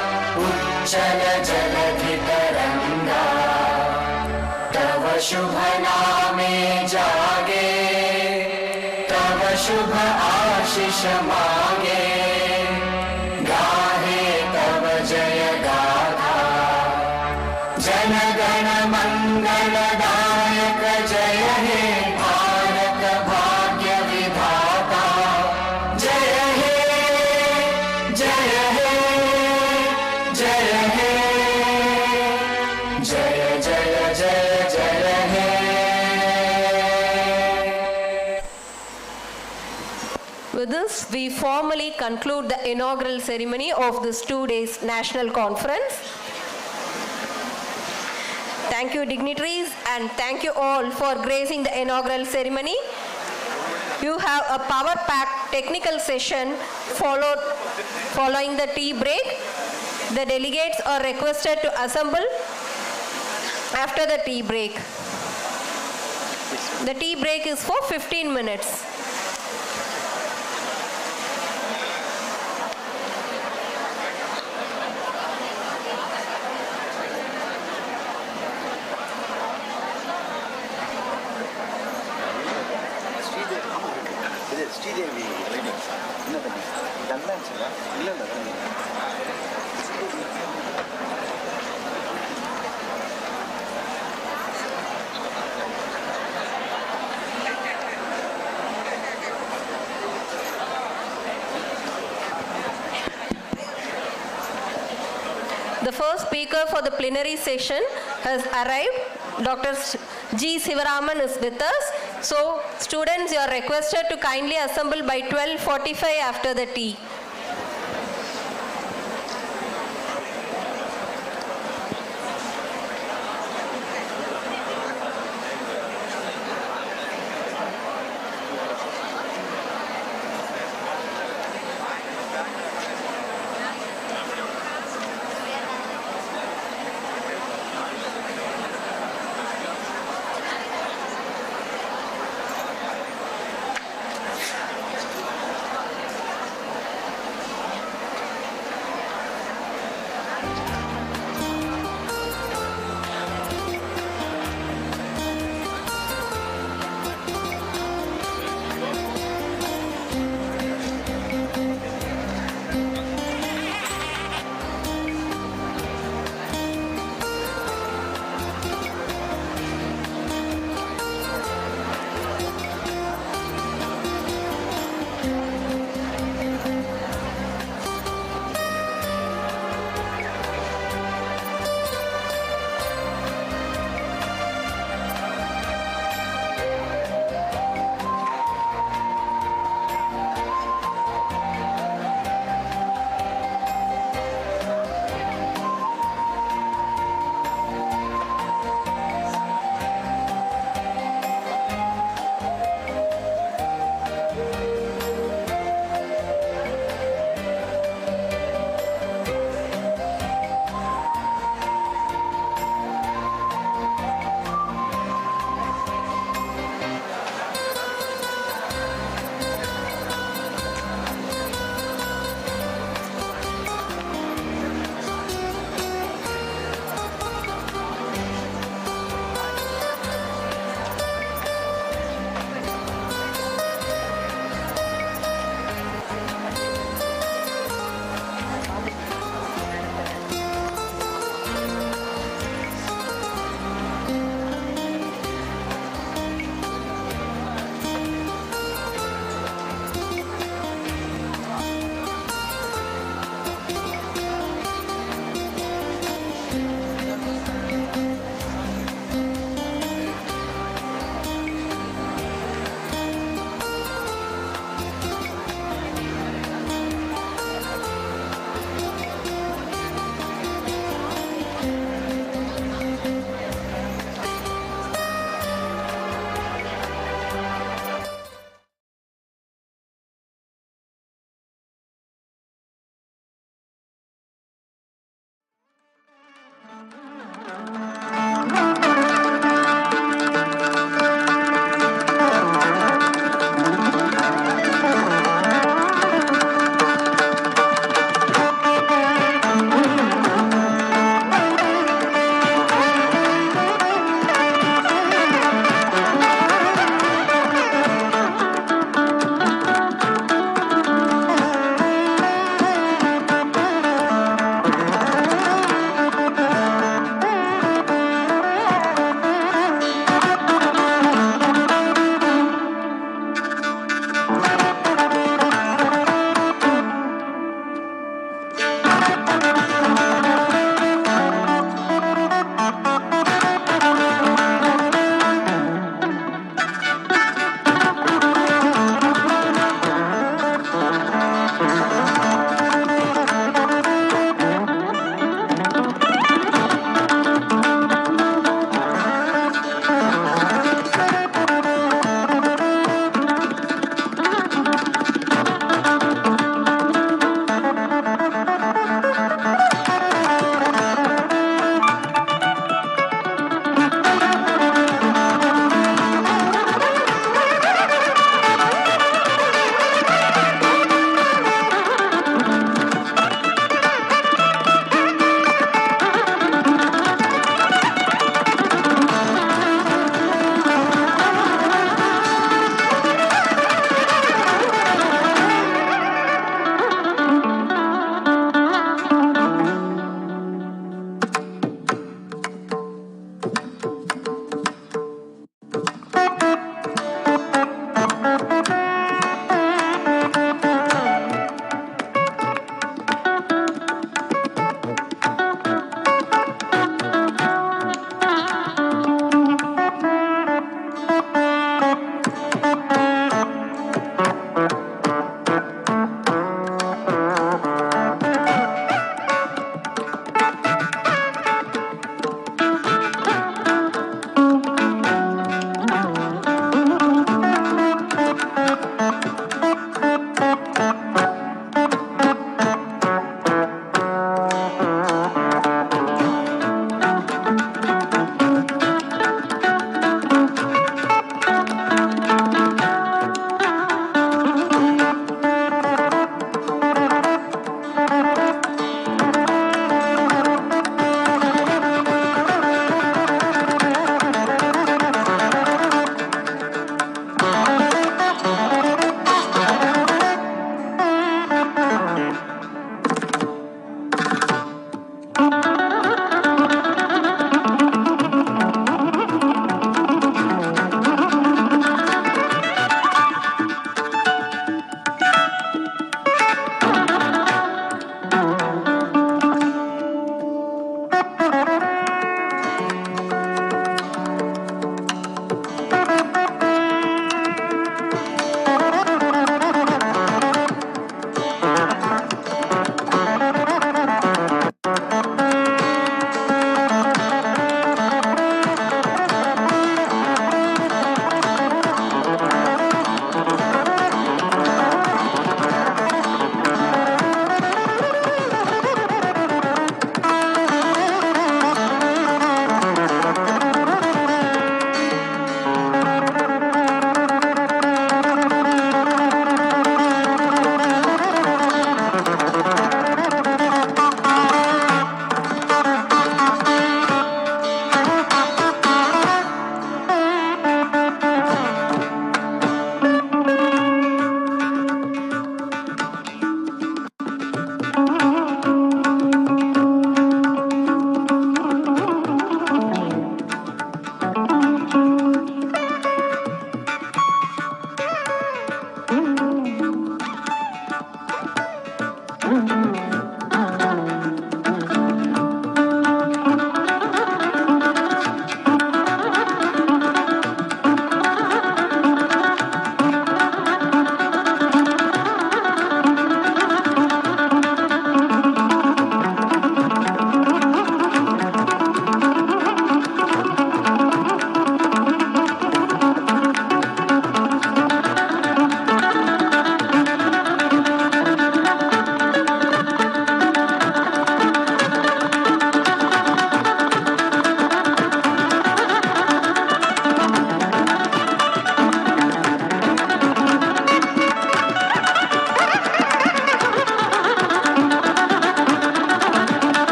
Uchchala Jaladhi Taranga Tava Shubha Name Jage शुभ आशीष मांगे गाहे we formally conclude the inaugural ceremony of this 2 days national conference. Thank you, dignitaries, and thank you all for gracing the inaugural ceremony. You have a power-packed technical session following the tea break. The delegates are requested to assemble after the tea break. The tea break is for 15 minutes. The first speaker for the plenary session has arrived. Dr. G. Sivaraman is with us. So, students, you are requested to kindly assemble by 12:45 after the tea.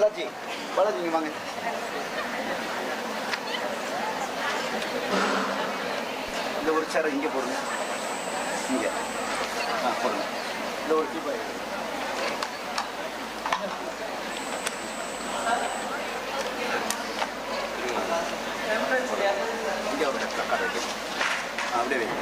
Balaji இங்க வாங்க. இந்த ஒரு சேரை இங்கே போடுங்க. இங்கே போடுங்க. இந்த ஒரு டீ பாய். இங்கே அப்படியே வைங்க.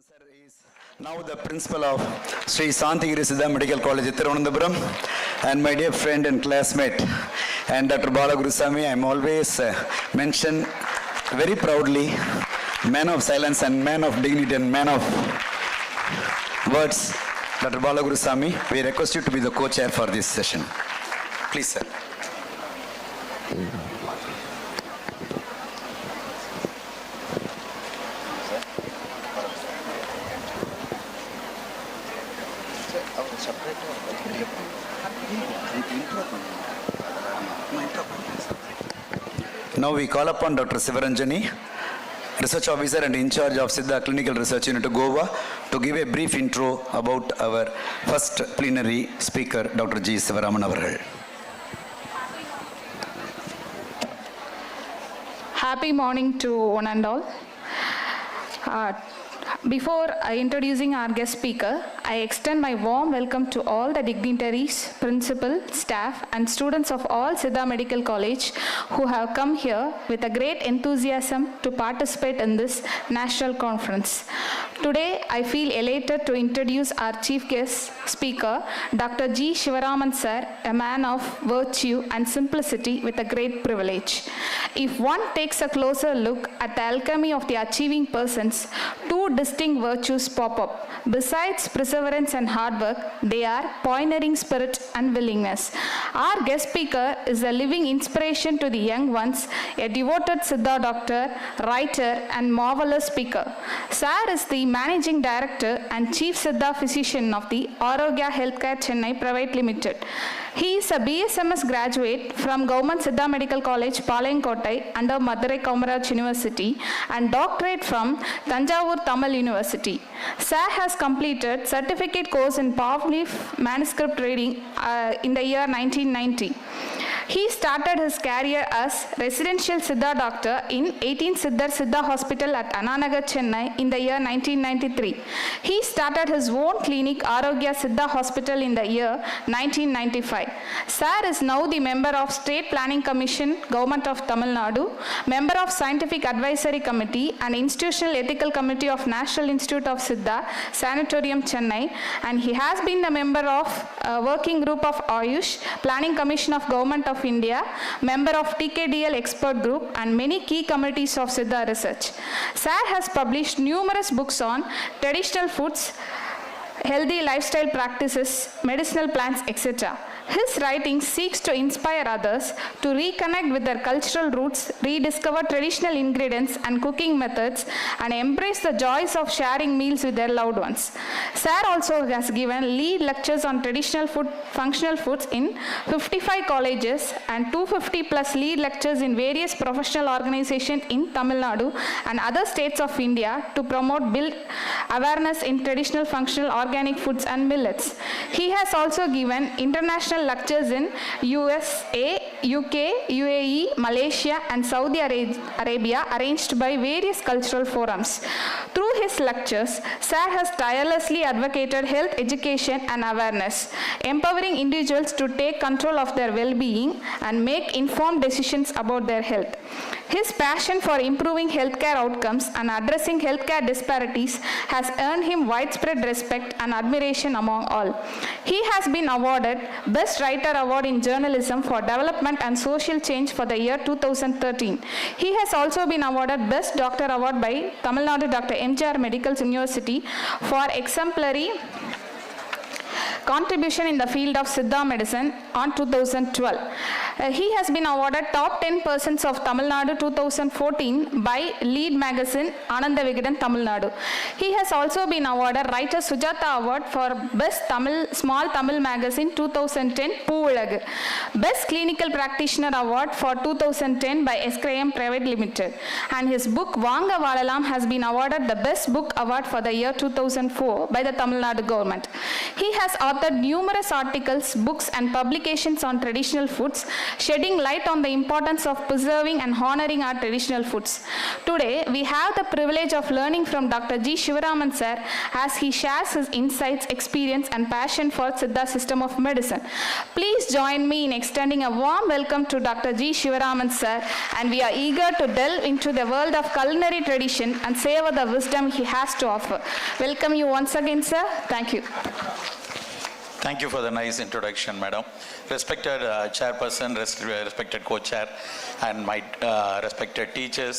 Sir is now the principal of Sri Santagiri Siddha Medical College, Thiruvananthapuram, and my dear friend and classmate, and Dr. Bala Gurusamy, I am always mentioned very proudly, man of silence and man of dignity and man of words. Dr. Bala Gurusamy, we request you to be the co-chair for this session. Please, sir. Now we call upon Dr. Sivaranjani, Research Officer and in charge of Siddha Clinical Research Unit Goa, to give a brief intro about our first plenary speaker, Dr. G. Sivaraman Avargal. Happy morning to one and all. Before introducing our guest speaker, I extend my warm welcome to all the dignitaries, principal, staff and students of all Siddha Medical College who have come here with a great enthusiasm to participate in this national conference. Today, I feel elated to introduce our chief guest speaker, Dr. G. Sivaraman sir, a man of virtue and simplicity with a great privilege. If one takes a closer look at the alchemy of the achieving persons, two distinct virtues pop up. Besides perseverance and hard work, they are pioneering spirit and willingness. Our guest speaker is a living inspiration to the young ones, a devoted Siddha doctor, writer and marvelous speaker. Sir is the managing director and chief Siddha physician of the Arogya Healthcare Chennai Private Limited. He is a BSMS graduate from Government Siddha Medical College, Palayamkottai under Madurai Kamaraj University and doctorate from Tanjavur Tamil University. Sir has completed certificate course in powerful manuscript reading in the year 1990. He started his career as residential Siddha doctor in 18 Siddha Hospital at Ananagar, Chennai in the year 1993. He started his own clinic, Arogya Siddha Hospital, in the year 1995. Sir is now the member of State Planning Commission, Government of Tamil Nadu, member of Scientific Advisory Committee and Institutional Ethical Committee of National Institute of Siddha, Sanatorium, Chennai, and he has been the member of Working Group of Ayush, Planning Commission of Government of India, member of TKDL Expert Group and many key committees of Siddha research. Sir has published numerous books on traditional foods, healthy lifestyle practices, medicinal plants, etc. His writing seeks to inspire others to reconnect with their cultural roots, rediscover traditional ingredients and cooking methods, and embrace the joys of sharing meals with their loved ones. Sir also has given lead lectures on traditional food, functional foods in 55 colleges and 250 plus lead lectures in various professional organizations in Tamil Nadu and other states of India to promote, build awareness in traditional functional organic foods and millets. He has also given international lectures in USA, UK, UAE, Malaysia and Saudi Arabia arranged by various cultural forums. Through his lectures, Sir has tirelessly advocated health education and awareness, empowering individuals to take control of their well-being and make informed decisions about their health. His passion for improving healthcare outcomes and addressing healthcare disparities has earned him widespread respect and admiration among all. He has been awarded Best Writer Award in Journalism for Development and Social Change for the year 2013. He has also been awarded Best Doctor Award by Tamil Nadu Dr. MGR Medical University for exemplary contribution in the field of Siddha medicine on 2012. He has been awarded Top 10 Persons of Tamil Nadu 2014 by Lead Magazine, Ananda Vigadan, Tamil Nadu. He has also been awarded Writer Sujata Award for Best Small Tamil Magazine 2010, Poolagu. Best Clinical Practitioner Award for 2010 by SKM Private Limited. And his book Vanga Valalam has been awarded the Best Book Award for the year 2004 by the Tamil Nadu government. He has authored numerous articles, books and publications on traditional foods, shedding light on the importance of preserving and honoring our traditional foods. Today, we have the privilege of learning from Dr. G. Sivaraman sir as he shares his insights, experience and passion for Siddha system of medicine. Please join me in extending a warm welcome to Dr. G. Sivaraman sir, and we are eager to delve into the world of culinary tradition and savor the wisdom he has to offer. Welcome you once again, sir. Thank you. Thank you for the nice introduction, madam. Respected chairperson, respected co-chair, and my respected teachers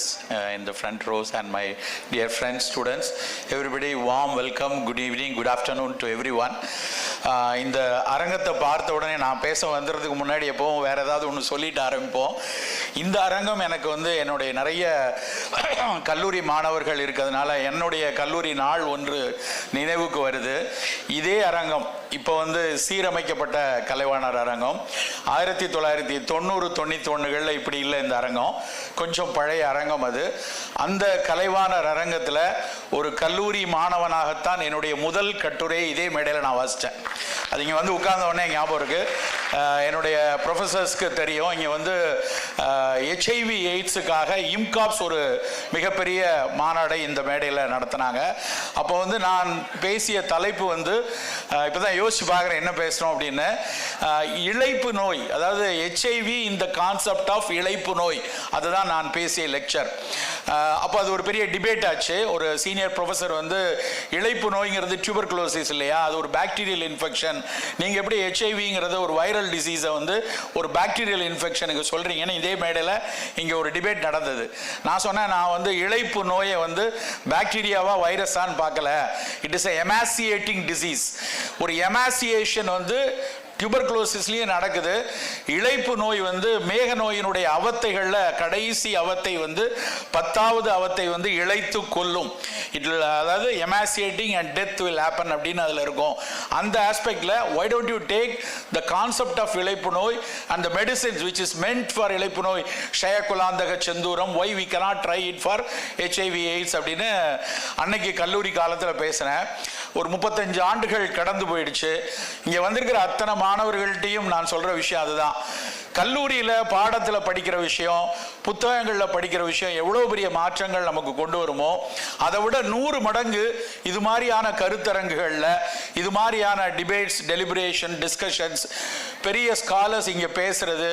in the front rows, and my dear friends, students, everybody, warm welcome, good evening, good afternoon to everyone. இந்த அரங்கத்தை பார்த்த உடனே நான் பேச வந்துறதுக்கு முன்னாடி எப்பவும் வேற ஏதாவது ஒன்று சொல்லிட்டு ஆரம்பிப்போம். இந்த அரங்கம் எனக்கு என்னுடைய நிறைய கல்லூரி மாணவர்கள் இருக்கிறதுனால என்னுடைய கல்லூரி நாள் ஒன்று நினைவுக்கு வருது. இதே அரங்கம் இப்போ வந்து சீரமைக்கப்பட்ட கலைவாணர் அரங்கம். 1990-91களில் இப்படி இல்லை இந்த அரங்கம், கொஞ்சம் பழைய அரங்கம் அது. அந்த கலைவாணர் அரங்கத்தில் ஒரு கல்லூரி மாணவனாகத்தான் என்னுடைய முதல் கட்டுரை இதே மேடையில் நான் வாசித்தேன். அது இங்கே வந்து உட்கார்ந்த உடனே ஞாபகம் இருக்குது. என்னுடைய ப்ரொஃபஸர்ஸ்க்கு தெரியும், இங்கே வந்து HIV எய்ட்ஸுக்காக இம்காப்ஸ் ஒரு மிகப்பெரிய மாநாடை இந்த மேடையில் நடத்தினாங்க. அப்போ வந்து நான் பேசிய தலைப்பு வந்து இப்போ தான் யோசிச்சு பார்க்குறேன் என்ன பேசுகிறோம் அப்படின்னு, இழைப்பு நோய், அதாவது HIV இந்த கான்செப்ட் ஆஃப் இழைப்பு நோய், அதுதான் நான் பேசிய லெக்சர். அப்போ அது ஒரு பெரிய டிபேட் ஆச்சு. ஒரு சீனியர் ப்ரொஃபஸர் வந்து இழைப்பு நோய்ங்கிறது டியூபர்குலோசிஸ் இல்லையா, அது ஒரு பாக்டீரியல் இன்ஃபெக்ஷன், நீங்கள் எப்படி HIVங்கிறத ஒரு வைரல் டிசீஸை வந்து ஒரு பாக்டீரியல் இன்ஃபெக்ஷனுக்கு சொல்கிறீங்கன்னு இதே மேடையில் இங்கே ஒரு டிபேட் நடந்தது. நான் சொன்னேன், நான் வந்து இழைப்பு நோயை வந்து பாக்டீரியாவா வைரஸான்னு பார்க்கல, இட் இஸ் எமாசியேட்டிங் டிசீஸ். ஒரு எமாசியேஷன் வந்து டியூபர்குலோசிஸ்லேயும் நடக்குது. இழைப்பு நோய் வந்து மேக நோயினுடைய அவத்தைகளில் கடைசி அவத்தை வந்து 10வது அவத்தை வந்து இழைத்து கொல்லும். அதாவது எமாசியேட்டிங் அண்ட் டெத் வில் ஹேப்பன் அப்படின்னு அதில் இருக்கும். அந்த ஆஸ்பெக்டில் why don't you take the concept of இழைப்பு நோய் and the medicines which is meant for இழைப்பு நோய், ஷயகுலாந்தக செந்தூரம், why we cannot try it for HIV AIDS அப்படின்னு அன்னைக்கு கல்லூரி காலத்தில் பேசினேன். ஒரு 35 ஆண்டுகள் கடந்து போயிடுச்சு. இங்கே வந்திருக்கிற அத்தனை மாணவர்கள்ட்டையும் நான் சொல்கிற விஷயம் அதுதான். கல்லூரியில் பாடத்தில் படிக்கிற விஷயம், புத்தகங்களில் படிக்கிற விஷயம் எவ்வளோ பெரிய மாற்றங்கள் நமக்கு கொண்டு வருமோ, அதை விட 100 மடங்கு இது மாதிரியான கருத்தரங்குகளில், இது மாதிரியான டிபேட்ஸ், டெலிபரேஷன், டிஸ்கஷன்ஸ், பெரிய ஸ்காலர்ஸ் இங்கே பேசுறது,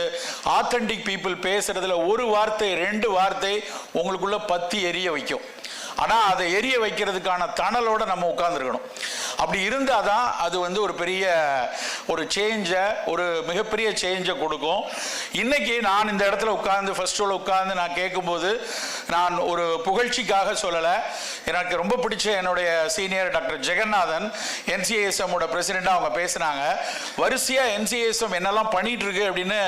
ஆத்தென்டிக் பீப்புள் பேசுறதுல ஒரு வார்த்தை 2 வார்த்தை உங்களுக்குள்ள பத்தி எரிய வைக்கும். ஆனால் அதை எரிய வைக்கிறதுக்கான தணலோடு நம்ம உட்கார்ந்துருக்கணும். அப்படி இருந்தால் தான் அது வந்து ஒரு பெரிய ஒரு சேஞ்சை, ஒரு மிகப்பெரிய சேஞ்சை கொடுக்கும். இன்னைக்கு நான் இந்த இடத்துல உட்கார்ந்து ஃபர்ஸ்ட் ரோல உட்கார்ந்து நான் கேட்கும்போது நான் ஒரு புகழ்ச்சிக்காக சொல்லலை. எனக்கு ரொம்ப பிடிச்ச என்னுடைய சீனியர் டாக்டர் ஜெகநாதன், NCISM பிரசிடெண்டாக அவங்க பேசுனாங்க. வரிசையாக NCISM என்னெல்லாம் பண்ணிட்டு இருக்கு அப்படின்னு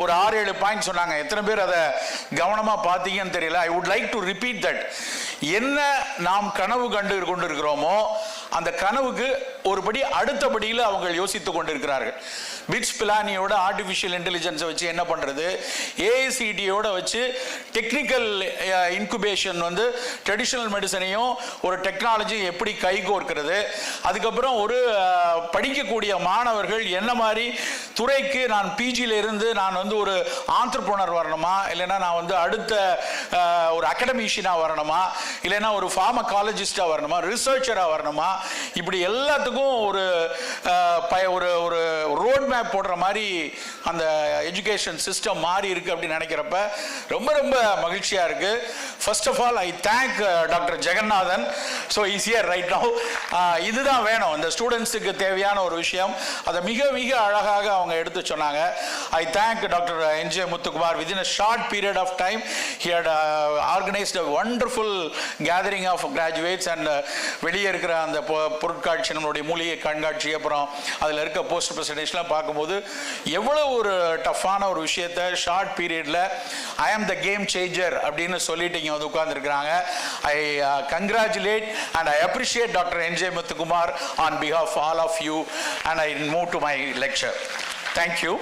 ஒரு 6-7 பாயிண்ட் சொன்னாங்க. எத்தனை பேர் அதை கவனமாக பார்த்தீங்கன்னு தெரியல. I would like to repeat that. என்ன நாம் கனவு கண்டு கொண்டிருக்கிறோமோ அந்த கனவுக்கு ஒருபடி அடுத்தபடியில் அவங்க யோசித்து கொண்டிருக்கிறார்கள். பிட்ஸ் பிளானியோட ஆர்டிஃபிஷியல் இன்டெலிஜென்ஸை வச்சு என்ன பண்ணுறது, AICTயோட வச்சு டெக்னிக்கல் இன்குபேஷன் வந்து ட்ரெடிஷ்னல் மெடிசனையும் ஒரு டெக்னாலஜி எப்படி கைகோர்க்கிறது, அதுக்கப்புறம் ஒரு படிக்கக்கூடிய மாணவர்கள் என்ன மாதிரி துறைக்கு நான் PGயில் இருந்து நான் வந்து ஒரு ஆண்டர்ப்ரனர் வரணுமா, இல்லைன்னா நான் வந்து அடுத்த ஒரு அகடமிஷியனாக வரணுமா, இல்லைன்னா ஒரு ஃபார்மகாலஜிஸ்டாக வரணுமா, ரிசர்ச்சராக வரணுமா, இப்படி எல்லாத்துக்கும் ஒரு ஒரு ரோட் மேப் போடுற மாதிரி அந்த எஜுகேஷன் சிஸ்டம் மாறி இருக்கு அப்படின்னு நினைக்கிறப்ப ரொம்ப ரொம்ப மகிழ்ச்சியா இருக்கு. First of all I thank doctor Jeganathan. So is here right now. இதுதான் வேணும் இந்த ஸ்டூடெண்ட்ஸுக்கு தேவையான ஒரு விஷயம். அதை மிக மிக அழகாக அவங்க எடுத்து சொன்னாங்க. ஐ thank doctor NJ Muthukumar. Within a short period of time he had organized a wonderful gathering of graduates and வெளியே இருக்கிற அந்த பொருட்காட்சி, நம்மளுடைய மூலிகை கண்காட்சி, அப்புறம் அதில் இருக்க போஸ்ட் ப்ரெசன்டேஷன்லாம் பார்க்கும்போது எவ்வளோ ஒரு டஃப்பான ஒரு விஷயத்தை ஷார்ட் பீரியடில் ஐ ஆம் த கேம் சேஞ்சர் அப்படின்னு சொல்லிட்டு இங்கே வந்து உட்கார்ந்துருக்கிறாங்க. I congratulate and I appreciate doctor NJ Muthukumar on behalf of all of you and I move to my lecture. Thank you.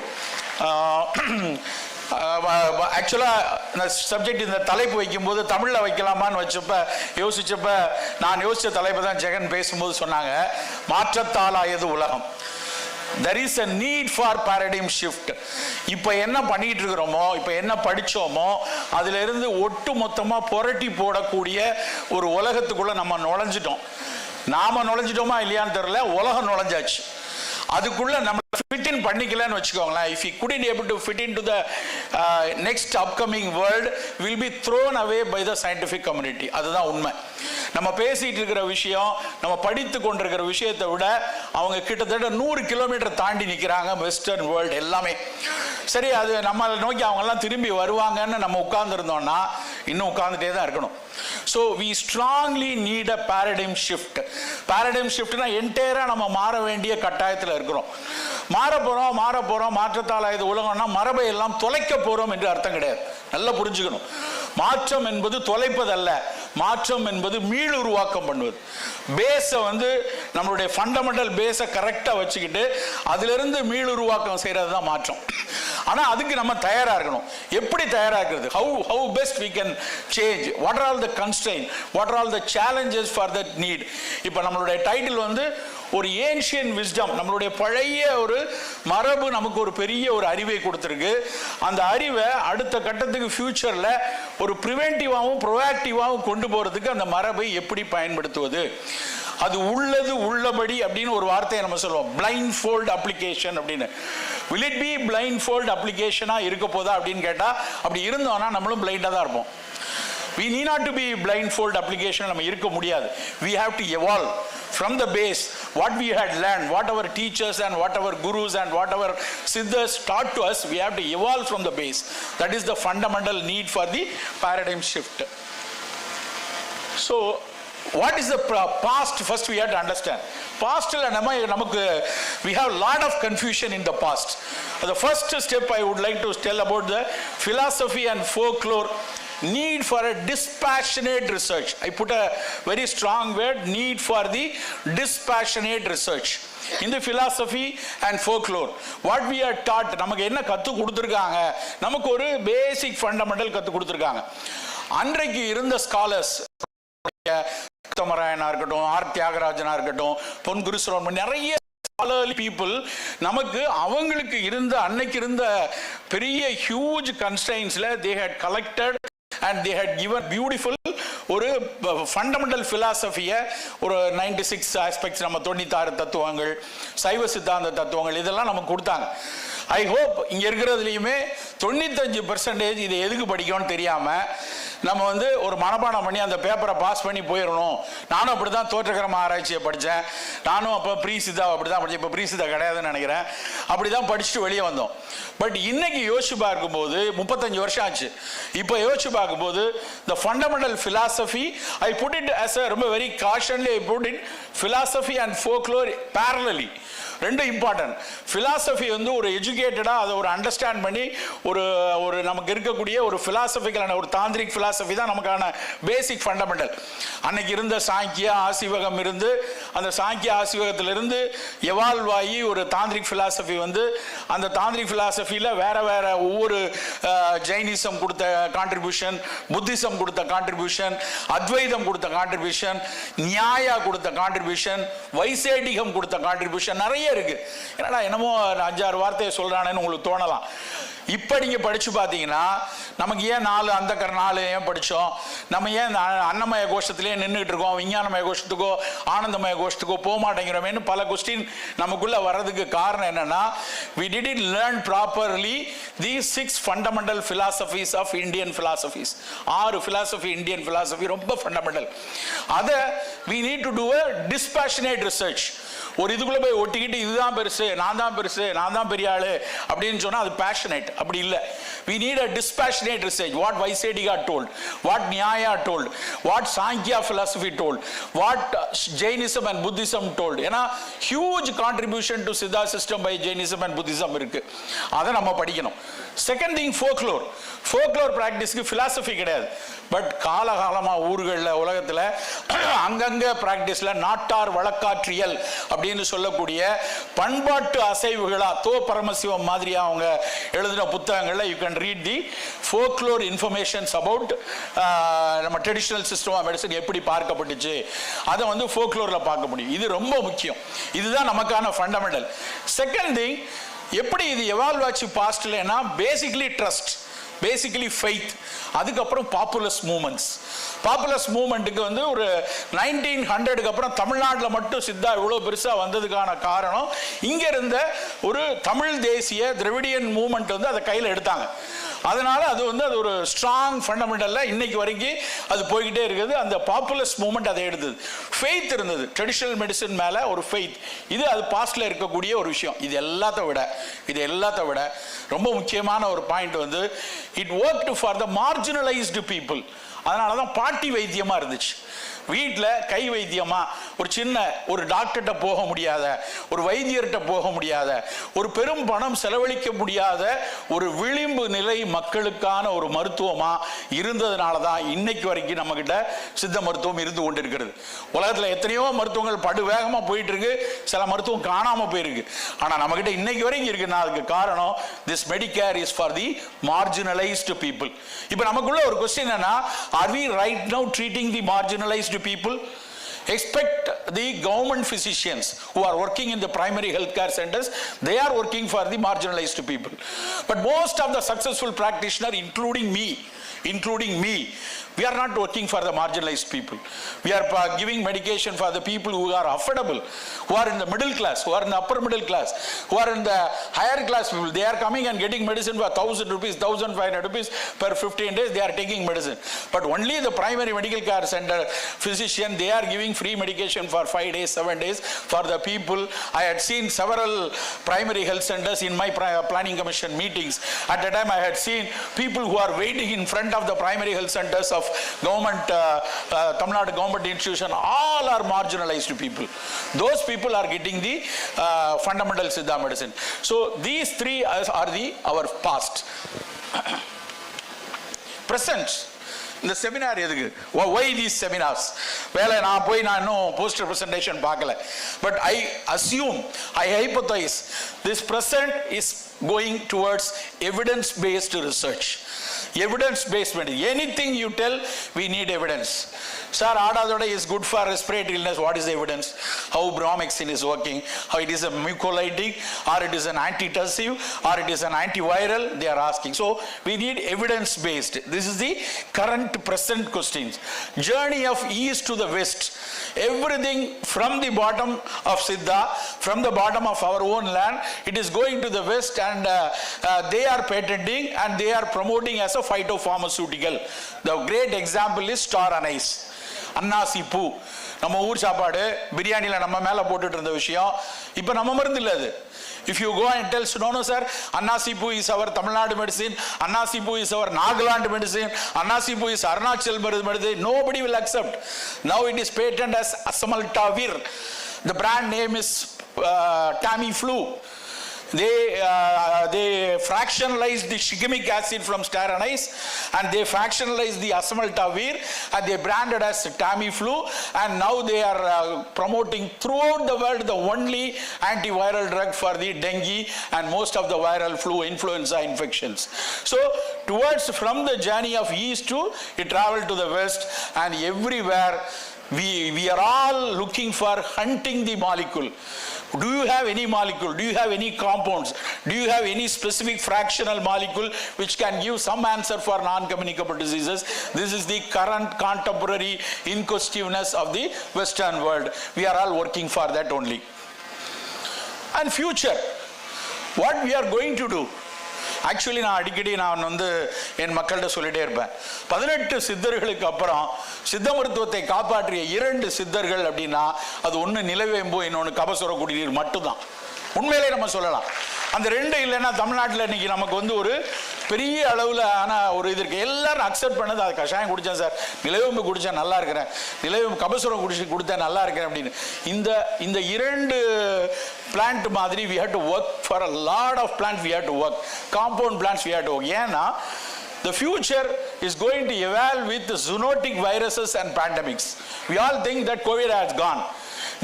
ஆக்சுவலாக இந்த சப்ஜெக்ட், இந்த தலைப்பு வைக்கும்போது தமிழில் வைக்கலாமான்னு யோசிச்சப்ப நான் யோசித்த தலைப்பு தான் ஜெகன் பேசும்போது சொன்னாங்க, மாற்றத்தாலாயது உலகம். There is a need for paradigm shift. இப்போ என்ன பண்ணிட்டு இருக்கிறோமோ, இப்போ என்ன படித்தோமோ அதுல இருந்து ஒட்டு மொத்தமாக புரட்டி போடக்கூடிய ஒரு உலகத்துக்குள்ள நம்ம நுழைஞ்சிட்டோம். நாம நுழைஞ்சிட்டோமா இல்லையான்னு தெரியல, உலகம் நுழைஞ்சாச்சு. அதுக்குள்ள நம்ம fit in பண்ணிக்கலன்னு வச்சுக்கோங்களேன். If we couldn't able to fit into the next upcoming world, will be thrown away by the scientific community. அதுதான் உண்மை. நம்ம பேசிட்டு இருக்கிற விஷயம், நம்ம படித்து கொண்டிருக்கிற விஷயத்தை விட அவங்க கிட்டத்தட்ட 100 கிலோமீட்டர் தாண்டி நிற்கிறாங்க வெஸ்டர்ன் வேர்ல்டு எல்லாமே. சரி, அது நம்மளை நோக்கி அவங்கெல்லாம் திரும்பி வருவாங்கன்னு நம்ம உட்கார்ந்துருந்தோம்னா இன்னும் உட்கார்ந்துட்டே தான் இருக்கணும். So we strongly need a paradigm shift. Paradigm ஷிஃப்ட்னா என்டையராக நம்ம மாற வேண்டிய கட்டாயத்தில் இருக்கிறோம். மாற போகிறோம் மாற்றத்தால் இது உலகம்னா மரபை எல்லாம் தொலைக்க போகிறோம் என்று அர்த்தம் கிடையாது. நல்லா புரிஞ்சுக்கணும். மாற்றம் என்பது தொலைப்பதல்ல, மாற்றம் என்பது மீள் உருவாக்கம் பண்ணுவது. பேஸை வந்து நம்மளுடைய ஃபண்டமெண்டல் பேஸை கரெக்டாக வச்சுக்கிட்டு அதிலிருந்து மீள் உருவாக்கம் செய்கிறது தான் மாற்றம். ஆனால் அதுக்கு நம்ம தயாராக இருக்கணும். எப்படி தயாராக இருக்கிறது? how best we can change, what are all the constraints, what are all the challenges for that need. இப்போ நம்மளுடைய டைட்டில் வந்து ஒரு ஏன்ஷியன் விஸ்டம், நம்மளுடைய பழைய ஒரு மரபு நமக்கு ஒரு பெரிய ஒரு அறிவை கொடுத்துருக்கு. அந்த அறிவை அடுத்த கட்டத்துக்கு ஃபியூச்சரில் ஒரு ப்ரிவென்டிவாகவும் ப்ரோஆக்டிவாகவும் கொண்டு போகிறதுக்கு அந்த மரபை எப்படி பயன்படுத்துவது, அது உள்ளது உள்ளபடி அப்படின்னு ஒரு வார்த்தையை நம்ம சொல்லுவோம், பிளைண்ட் ஃபோல்ட் அப்ளிகேஷன் அப்படின்னு. Will it be blindfold அப்ளிகேஷனாக இருக்க போதா அப்படின்னு கேட்டால், அப்படி இருந்தோம்னா நம்மளும் பிளைண்டாக தான் இருப்போம். We need not to be blindfold application. நம்ம இருக்க முடியாது. We have to evolve from the base. What we had learned, what our teachers and what our gurus and what our siddhas taught to us, we have to evolve from the base. That is the fundamental need for the paradigm shift. So, what is the past? First we have to understand. Past we have a lot of confusion in the past. The first step I would like to tell about the philosophy and folklore. Need for a dispassionate research. I put a very strong word, need for the dispassionate research. In the philosophy and folklore, what we are taught, நமக்கு என்ன கத்து கொடுத்திருக்காங்க, நமக்கு ஒரு பேசிக் fundamental கத்து கொடுத்திருக்காங்க. அன்றைக்கு இருந்த ஸ்காலர்ஸ், தமராயனா இருக்கட்டும், ஆர் தியாகராஜனா இருக்கட்டும், பொன் குருசுரன், நிறைய people நமக்கு அவங்களுக்கு இருந்த அன்னைக்கு இருந்த பெரிய ஹியூஜ் கன்ஸ்ட்ரெயின்ஸ்ல they had collected and they had given beautiful ஒரு ஃபண்டமெண்டல் ஃபிலாசபியை, ஒரு 96 ஆஸ்பெக்ட்ஸ், நம்ம 96 தத்துவங்கள், சைவ சித்தாந்த தத்துவங்கள், இதெல்லாம் நமக்கு கொடுத்தாங்க. ஐ ஹோப் இங்கே இருக்கிறதுலையுமே 95% இதை எதுக்கு படிக்கணும்னு தெரியாமல் நம்ம வந்து ஒரு மனப்பாடம் பண்ணி அந்த பேப்பரை பாஸ் பண்ணி போயிடணும். நானும் அப்படி தான் தோற்றக்கிரம ஆராய்ச்சியை படித்தேன். நானும் அப்போ ப்ரீசிதா அப்படி தான் படித்தேன். இப்போ ப்ரீசிதா கிடையாதுன்னு நினைக்கிறேன். அப்படி தான் படிச்சுட்டு வெளியே வந்தோம். பட் இன்னைக்கு யோசிச்சு பார்க்கும்போது 35 வருஷம் ஆச்சு. இப்போ யோசிச்சு பார்க்கும்போது the fundamental philosophy, I put it as a ரொம்ப very cautionly, I put it philosophy and folklore parallelly. ரெண்டு இம்பார்ட்டன்ட். ஃபிலாசபி வந்து ஒரு எஜுகேட்டடாக அதை ஒரு அண்டர்ஸ்டாண்ட் பண்ணி ஒரு நமக்கு இருக்கக்கூடிய ஒரு ஃபிலாசபிக்கலான ஒரு தாந்திரிக் ஃபிலாசபி தான் நமக்கான பேசிக் ஃபண்டமெண்டல். அன்னைக்கு இருந்த சாங்கிய ஆசிவகம் இருந்து, அந்த சாங்கிய ஆசிவகத்திலிருந்து எவால்வ் ஆகி ஒரு தாந்திரிக் ஃபிலாசபி வந்து, அந்த தாந்திரிக் ஃபிலாசபியில் வேற வேற ஒவ்வொரு ஜெயினிசம் கொடுத்த கான்ட்ரிபியூஷன், புத்திசம் கொடுத்த கான்ட்ரிபியூஷன், அத்வைதம் கொடுத்த கான்ட்ரிபியூஷன், நியாயா கொடுத்த கான்ட்ரிபியூஷன், வைசேடிகம் கொடுத்த கான்ட்ரிபியூஷன் நிறைய இருக்கு. என்னடா என்னமோ 5-6 வார்த்தையை சொல்றானேன்னு உங்களுக்கு தோணலாம். இப்போ நீங்கள் படித்து பார்த்தீங்கன்னா நமக்கு ஏன் 4 ஏன் படித்தோம், நம்ம ஏன் அன்னமய கோஷத்திலேயே நின்றுட்டு இருக்கோம், விஞ்ஞானமய கோஷத்துக்கோ ஆனந்தமய கோஷத்துக்கோ போக மாட்டேங்கிறோமேன்னு பல கொஸ்டின் நமக்குள்ளே வர்றதுக்கு காரணம் என்னென்னா, we didn't learn properly these 6 fundamental philosophies of Indian philosophies. 6 philosophy, Indian philosophy ரொம்ப ஃபண்டமெண்டல். அதை we need to do a dispassionate research. ஒரு இதுக்குள்ளே போய் ஒட்டிக்கிட்டு இதுதான் பெருசு, நான் தான் பெருசு, நான் தான் பெரிய ஆளு அப்படின்னு சொன்னால் அது பேஷனேட். அப்படி இல்லை. We need a dispassionate research. What Vaisediga told, what Nyaya told, what Sankhya philosophy told, what Jainism and Buddhism told. ஏன்னா huge contribution to Siddha system by Jainism and Buddhism இருக்கு. அதை நம்ம படிக்கணும். Second thing folklore. folklore ப்ராக்டிஸ்க்கு philosophy கிடையாது. But காலகாலமாக ஊர்களில் உலகத்தில் அங்கங்கே ப்ராக்டிஸில் நாட்டார் வழக்காற்றியல் அப்படின்னு சொல்லக்கூடிய பண்பாட்டு அசைவுகளா தோ பரமசிவம் மாதிரியா அவங்க எழுதின புத்தகங்களில் you can read the folklore informations about நம்ம ட்ரெடிஷ்னல் சிஸ்டம் ஆஃப் மெடிசன் எப்படி பார்க்கப்பட்டுச்சு, அதை வந்து folkloreல பார்க்க முடியும். இது ரொம்ப முக்கியம். இதுதான் நமக்கான ஃபண்டமெண்டல். செகண்ட் திங், எப்படி இது எவால்வ் ஆச்சு பாஸ்ட்லன்னா, பேசிக்லி ட்ரஸ்ட், பேசிக்கலி ஃபெய்த், அதுக்கப்புறம் பாப்புலஸ் மூமெண்ட்ஸ். பாப்புலஸ் மூமெண்ட்டுக்கு வந்து ஒரு 1900க்கு அப்புறம் தமிழ்நாட்டில் மட்டும் சித்தா இவ்வளோ பெருசாக வந்ததுக்கான காரணம், இங்கே இருந்த ஒரு தமிழ் தேசிய திராவிடியன் மூமெண்ட் வந்து அதை கையில் எடுத்தாங்க. அதனால அது வந்து அது ஒரு ஸ்ட்ராங் ஃபண்டமெண்டலில் இன்னைக்கு வரைக்கும் அது போய்கிட்டே இருக்குது. அந்த பாப்புலஸ் மூமெண்ட் அதை எடுத்தது. ஃபெய்த் இருந்தது, ட்ரெடிஷ்னல் மெடிசன் மேலே ஒரு ஃபெய்த். இது அது பாஸ்டில் இருக்கக்கூடிய ஒரு விஷயம். இது எல்லாத்த விட ரொம்ப முக்கியமான ஒரு பாயிண்ட் வந்து, it worked for the marginalised people. அதனால தான் பாட்டி வைத்தியமாக இருந்துச்சு. வீட்டில் கை வைத்தியமா ஒரு சின்ன ஒரு டாக்டர்கிட்ட போக முடியாத, ஒரு வைத்தியர்கிட்ட போக முடியாத, ஒரு பெரும் பணம் செலவழிக்க முடியாத ஒரு விளிம்பு நிலை மக்களுக்கான ஒரு மருத்துவமா இருந்ததுனால தான் இன்னைக்கு வரைக்கும் நம்ம கிட்ட சித்த மருத்துவம் இருந்து கொண்டிருக்கிறது. உலகத்தில் எத்தனையோ மருத்துவங்கள் படு வேகமாக போயிட்டு இருக்கு, சில மருத்துவம் காணாம போயிருக்கு. ஆனால் நம்ம கிட்ட இன்னைக்கு வரைக்கும் இருக்குன்னா அதுக்கு காரணம் this Mediker is for the marginalised people. இப்போ நமக்குள்ள ஒரு கொஸ்டின் என்னன்னா, are we right now treating the marginalized people? Expect the government physicians who are working in the primary healthcare centers, they are working for the marginalized people. But most of the successful practitioners, including me, we are not working for the marginalized people. We are giving medication for the people who are affordable, who are in the middle class, who are in the upper middle class, who are in the higher class people. They are coming and getting medicine for 1,000 rupees, 1,500 rupees per 15 days. They are taking medicine. But only the primary medical care center physician, they are giving free medication for 5 days, 7 days for the people. I had seen several primary health centers in my planning commission meetings. At the time I had seen people who are waiting in front of the primary health centers of government, Tamil Nadu government institution, all are marginalized people. Those people are getting the fundamental Siddha medicine. So these three are our past. Present. இந்த seminar எதுக்கு? Why these seminars? வேலை நான் இன்னும் poster presentation பார்க்கல. But I assume, I hypothesize, this present is going towards evidence-based research. Evidence-based medicine. Anything you tell, we need evidence. Sir, Adadoda is good for respiratory illness. What is the evidence? How bromhexin is working? How it is a mucolytic, or it is an antitussive, or it is an antiviral? They are asking. So we need evidence-based. This is the current present questions. Journey of east to the west. Everything from the bottom of Siddha, from the bottom of our own land, it is going to the west, and they are patenting and they are promoting as a phytopharmaceutical. The great example is star anise. அன்னாசி பூ, நம்ம ஊர் சாப்பாடு பிரியாணியில் நம்ம மேலே போட்டுட்டு இருந்த விஷயம் இப்போ நம்ம மருந்து இல்லை அது. If you go and tell, no sir, Annasi Poo is our Tamil Nadu medicine, Annasi Poo is our Nagaland medicine, Annasi Poo is Arunachal medicine, nobody will accept. Now it is patented as Asamaltavir. The brand name is Tamiflu. They fractionalized the shigemic acid from star anise, and they fractionalized the asamaltavir, and they branded as Tamiflu, and now they are promoting throughout the world the only antiviral drug for the dengue and most of the viral flu, influenza infections. So towards, from the journey of east to, it traveled to the west, and everywhere we are all looking for hunting the molecule. Do you have any molecule? Do you have any compounds? Do you have any specific fractional molecule which can give some answer for non-communicable diseases? This is the current contemporary inquisitiveness of the Western world. We are all working for that only. And future, what we are going to do? Actually நான் அடிக்கடி என் மக்கள்கிட்ட சொல்லிட்டே இருப்பேன், 18 சித்தர்களுக்கு அப்புறம் சித்த மருத்துவத்தை காப்பாற்றிய 2 சித்தர்கள் அப்படின்னா அது ஒன்று நிலவேம்பு, இன்னொன்று கபசுர குடிநீர் மட்டும்தான். உண்மையிலே நம்ம சொல்லலாம். அந்த 2 இல்லைன்னா தமிழ்நாட்டில் இன்னைக்கு நமக்கு ஒரு பெரிய அளவில் ஒரு இது இருக்குது. எல்லாரும் அக்செப்ட் பண்ணது, அது கஷாயம் குடித்தேன் சார், நிலவேம்பு குடித்தேன் நல்லா இருக்கிறேன், நிலவேம்பு கபசுரம் கொடுத்தேன் நல்லா இருக்கிறேன் அப்படின்னு. இந்த 2 plant மாதிரி we have to work for a lot of plants. We have to work compound plants. We have to work. ஏன்னா the future is going to evolve with zoonotic viruses and pandemics. We all think that COVID has gone.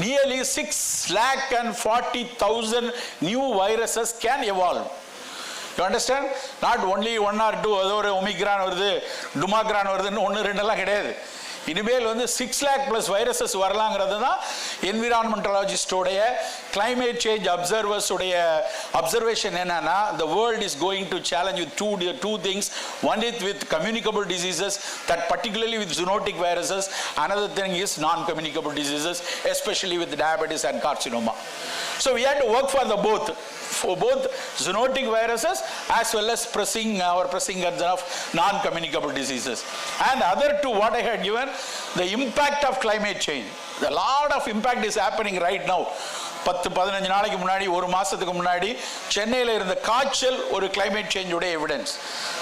Nearly 6,40,000 new viruses can evolve. You understand? Not only 1 or 2, அது ஒரு omicron வருது, டுமாக்ரான் வருதுன்னு 1, 2 எல்லாம் கிடையாது. இனிமேல் 6 lakh plus viruses வரலாங்கிறது தான் என்விரான்மெண்டலாஜிஸ்டோடைய, climate change observers உடைய observation என்னன்னா, the world is going to challenge with two things. One is with communicable diseases, that particularly with zoonotic viruses. Another thing is non-communicable diseases, especially with diabetes and carcinoma. So we have to work for both zoonotic viruses as well as pressing concern of non-communicable diseases. And other 2, what I had given, the impact of climate change. A lot of impact is happening right now. 10-15 நாளைக்கு முன்னாடி, ஒரு மாதத்துக்கு முன்னாடி சென்னையில் இருந்த காய்ச்சல் ஒரு climate சேஞ்சுடைய evidence.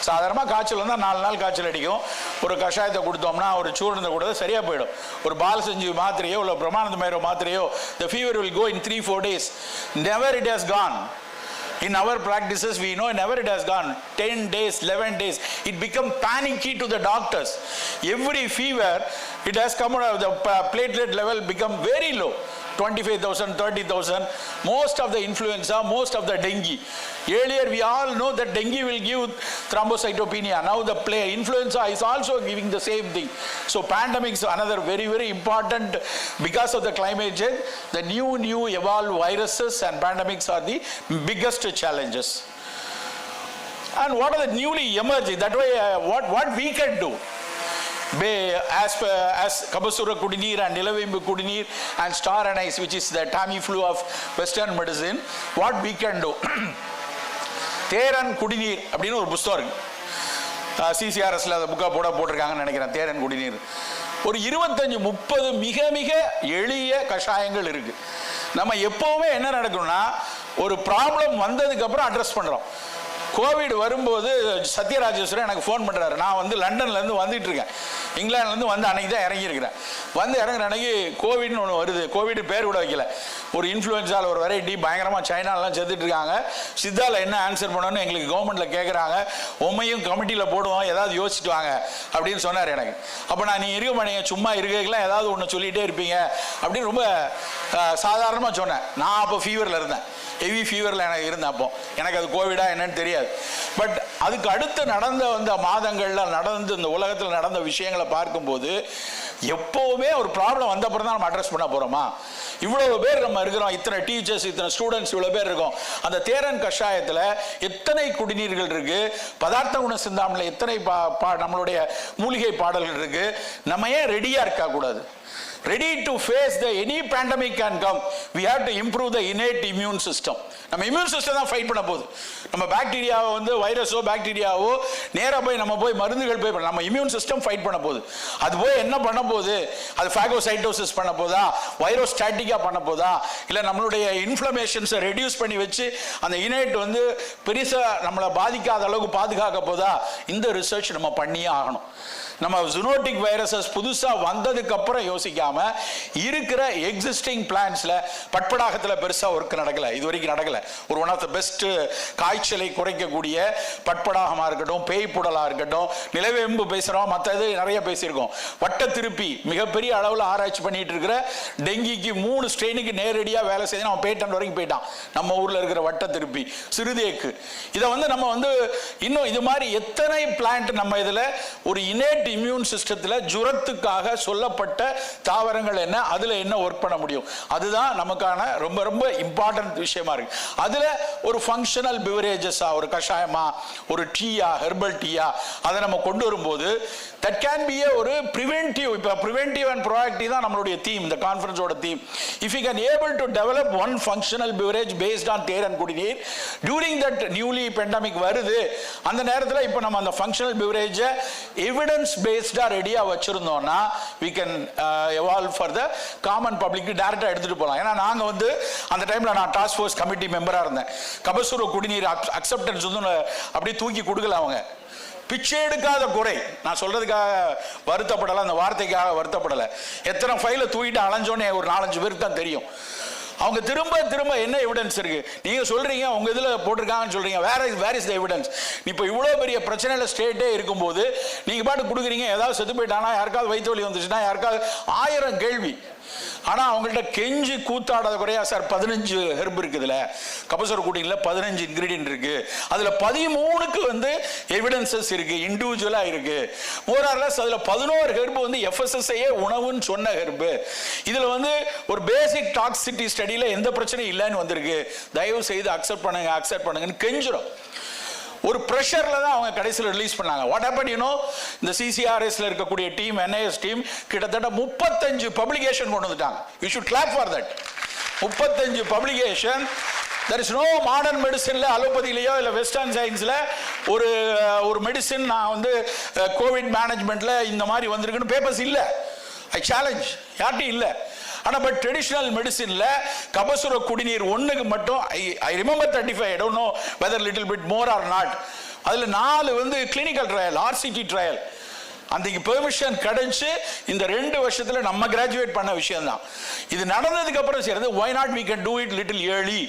சாதாரணமாக காய்ச்சல் வந்தால் 4 நாள் காய்ச்சல் அடிக்கும். ஒரு கஷாயத்தை கொடுத்தோம்னா, ஒரு சூழ்நிலை கொடுத்தா சரியாக போயிடும். ஒரு பாலசஞ்சீவி மாத்திரையோ இல்லை பிரமானந்தமயரோ மாத்திரையோ, the fever will go in 3-4 days. Never it has gone. In our practices, we know never it has gone. 10 days, 11 days. It become panicky to the doctors. Every fever, it has come out, the platelet level become very low. 25,000, 30,000. Most of the influenza, most of the dengue. Earlier, we all know that dengue will give thrombocytopenia. Now, the influenza is also giving the same thing. So, pandemics are another very, very important because of the climate change. The new evolved viruses and pandemics are the biggest challenges. And what are the newly emerging? That way, what we can do? As Kabasura Kudineer and Nilavimbu Kudineer and star anise, which is the Tamiflu of Western medicine, what we can do? Theran குடிநீர் அப்படின்னு ஒரு புஸ்தகம் இருக்கு. CCRSல அந்த புக்கை போட்டிருக்காங்கன்னு நினைக்கிறேன். தேரன் குடிநீர் ஒரு 25-30 மிக மிக எளிய கஷாயங்கள் இருக்கு. நம்ம எப்பவுமே என்ன நடக்கணும்னா, ஒரு ப்ராப்ளம் வந்ததுக்கு அப்புறம் அட்ரஸ் பண்றோம். கோவிட் வரும்போது சத்யராஜேஸ்வரன் எனக்கு ஃபோன் பண்ணுறாரு. நான் வந்து லண்டன்லேருந்து வந்துட்டு இருக்கேன், இங்கிலாந்துலேருந்து வந்து அன்னைக்கு தான் இறங்கியிருக்கிறேன். வந்து இறங்குற அன்னைக்கு கோவிட்னு ஒன்று வருது. கோவிட் பேர் கூட வைக்கல, ஒரு இன்ஃப்ளூயன்ஸால் ஒரு வெரைட்டி பயங்கரமாக சைனாலெலாம் செத்துட்டு இருக்காங்க. சித்தாவில் என்ன ஆன்சர் பண்ணணும்னு எங்களுக்கு கவர்மெண்ட்டில் கேட்குறாங்க. உண்மையும் கமிட்டியில் போடுவோம், ஏதாவது யோசிச்சுட்டு வாங்க அப்படின்னு சொன்னார் எனக்கு. அப்போ நான் நீ இருக்க மாட்டீங்க, சும்மா இருக்கலாம், ஏதாவது ஒன்று சொல்லிகிட்டே இருப்பீங்க அப்படின்னு ரொம்ப சாதாரணமாக சொன்னேன். நான் அப்போ ஃபீவரில் இருந்தேன், ஹெவி ஃபீவரில் எனக்கு இருந்தேன். அப்போ எனக்கு அது கோவிடா என்னன்னு தெரியாது. பட் அதுக்கு அடுத்து நடந்த அந்த மாதங்களில் நடந்து இந்த உலகத்தில் நடந்த விஷயங்களை பார்க்கும்போது, எப்போவுமே ஒரு ப்ராப்ளம் வந்த அப்புறம் தான் நம்ம அட்ரஸ் பண்ண போகிறோமா? இவ்வளவு பேர் நம்ம இருக்கிறோம், இத்தனை டீச்சர்ஸ், இத்தனை ஸ்டூடெண்ட்ஸ், இவ்வளோ பேர் இருக்கோம். அந்த தேரன் கஷாயத்தில் எத்தனை குடிநீர்கள் இருக்கு, பதார்த்த குண சிந்தாமணில் எத்தனை நம்மளுடைய மூலிகை பாடல்கள் இருக்கு. நம்ம ஏன் ரெடியாக இருக்கா கூடாது? Ready to face any pandemic can come. We have to improve the innate immune system. நம்ம இம்யூன் சிஸ்டம் தான் ஃபைட் பண்ண போகுது. நம்ம பாக்டீரியாவோ வந்து வைரஸோ பாக்டீரியாவோ நேராக போய் நம்ம போய் மருந்துகள் போய் நம்ம இம்யூன் சிஸ்டம் ஃபைட் பண்ண போகுது. அது போய் என்ன பண்ண போகுது? அது ஃபேகோசைட்டோசிஸ் பண்ண போதா, வைரோஸ்டாட்டிக்காக பண்ண போதா, இல்லை நம்மளுடைய இன்ஃப்ளமேஷன்ஸை ரெடியூஸ் பண்ணி வச்சு அந்த இனேட் வந்து பெருசாக நம்மளை பாதிக்காத அளவுக்கு பாதுகாக்க போதா? இந்த ரிசர்ச் நம்ம பண்ணியே ஆகணும். நம்ம ஜூனோட்டிக் வைரஸஸ் புதுசாக வந்ததுக்கு அப்புறம் யோசிக்காம இருக்கிற எக்ஸிஸ்டிங் பிளான்ஸ்ல பட்படாகத்தில் பெருசாக ஒர்க் நடக்கல, இது வரைக்கும் நடக்கல. ஒரு ஒன் ஆஃப் த பெஸ்ட் காய்ச்சலை குறைக்கக்கூடிய பட்படாகமாக இருக்கட்டும், பேய்ப்புடலாக இருக்கட்டும், நிலவேம்பு பேசுகிறோம், மற்றது நிறைய பேசியிருக்கோம். வட்ட திருப்பி மிகப்பெரிய அளவில் ஆராய்ச்சி பண்ணிட்டு இருக்கிற டெங்கிக்கு 3 ஸ்ட்ரெயினுக்கு நேரடியாக வேலை செய்து அவன் பேட்டன் வரைக்கும் போயிட்டான். நம்ம ஊரில் இருக்கிற வட்ட திருப்பி, சிறுதேக்கு, இதை வந்து நம்ம வந்து இன்னும் இது மாதிரி எத்தனை பிளான்ட் நம்ம இதில் ஒரு இனேட் இம்யூன் சிஸ்டத்தில் ஜுரத்துக்காக சொல்லப்பட்ட தாவரங்கள் என்ன, அதுல என்ன ஒர்க் பண்ண முடியும், அதுதான் நமக்கான ரொம்ப ரொம்ப இம்பார்ட்டன்ட் விஷயமா இருக்கு. அதுல ஒரு ஃபங்க்ஷனல் பிவரேஜஸா, ஒரு கஷாயமா, ஒரு டீயா, ஹெர்பல் டீயா, அதை நம்ம கொண்டு வரும்போது that can be ஒரு preventive. இப்போ preventive and proactive தான் நம்மளுடைய தீம், இந்த கான்ஃபரன்ஸோட theme. If you can able to develop one functional beverage based on Theran குடிநீர் during that newly pandemic வருது, அந்த நேரத்தில் இப்போ நம்ம அந்த functional beverage evidence based ரெடியா வச்சிருந்தோம்னா we can evolve for the common public டைரக்டா எடுத்துட்டு போகலாம். ஏன்னா நாங்க வந்து அந்த டைம்ல நான் டாஸ்க் ஃபோர்ஸ் கமிட்டி மெம்பரா இருந்தேன். கபசுர குடிநீர் அக்செப்டன்ஸ் வந்து அப்படியே தூக்கி கொடுக்கல. அவங்க பிச்சை எடுக்காத குறை, நான் சொல்றதுக்காக வருத்தப்படலை, அந்த வார்த்தைக்காக வருத்தப்படலை. எத்தனை ஃபைலை தூக்கிட்டு அலைஞ்சோன்னே ஒரு 4-5 பேருக்கு தான் தெரியும். அவங்க திரும்ப திரும்ப என்ன எவிடன்ஸ் இருக்கு, நீங்க சொல்றீங்க உங்க இதுல போட்டிருக்காங்கன்னு சொல்றீங்க, வேர் இஸ் த எவிடன்ஸ்? இப்போ இவ்வளவு பெரிய பிரச்சனையில ஸ்டேட்டே இருக்கும்போது நீங்க பாட்டு கொடுக்குறீங்க, ஏதாவது செத்து போயிட்டானா, யாருக்காவது வயிற்று வலி வந்துச்சுன்னா, யாருக்காவது 1000 கேள்வி. ஆனா அவங்கள்ட்ட கெஞ்சி கூத்தாடாத குறையா, சார் 15 ஹெர்ப் இருக்குதுல, கபசுர குடிநீர்ல 15 இன்கிரீடியன்ட் இருக்கு, அதுல 13க்கு வந்து எவிடன்சஸ் இருக்கு, இண்டிவிஜுவலா இருக்கு. மோரார்லஸ் அதுல 11 ஹெர்ப் வந்து எஃப்எஸ்எஸ்ஐ உணவுன்னு சொன்ன ஹெர்ப். இதுல வந்து ஒரு பேசிக் டாக்ஸிசிட்டி ஸ்டடியில எந்த பிரச்சனையும் இல்லைன்னு வந்திருக்கு, தயவு செய்து அக்செப்ட் பண்ணுங்கன்னு கெஞ்சுறோம். ஒரு பிரஷர்ல தான் அவங்க கடைசியில் ரிலீஸ் பண்ணாங்க. வாட் ஹேப்பன் யூ நோ, இந்த சிசிஆர்எஸ்ல இருக்கக்கூடிய டீம், என்ஐஎஸ் டீம் கிட்டத்தட்ட 35 பப்ளிகேஷன் கொண்டு வந்துட்டாங்க. You should clap for that. 35 publication. there is no modern medicineல, அலோபதியிலையோ இல்லை வெஸ்டர்ன் சயின்ஸ்ல ஒரு மெடிசின் நான் வந்து கோவிட் மேனேஜ்மெண்ட்ல இந்த மாதிரி வந்திருக்குன்னு பேப்பர்ஸ் இல்லை. ஐ சேலஞ்ச், யார்ட்டும் இல்லை. ஆனால் பட் ட்ரெடிஷ்னல் மெடிசினில் கபசுர குடிநீர் ஒன்றுக்கு மட்டும் I remember 35, I don't know whether little bit more or not, அதில் 4 வந்து கிளினிக்கல் ட்ரையல், ஆர்சிடி ட்ரையல், அந்த பெர்மிஷன் கிடைச்சு இந்த 2 வருஷத்துல நம்ம கிராஜுவேட் பண்ண விஷயம் தான். இது நடந்ததுக்கு அப்புறம் செய்யறது, why not we can do it little early.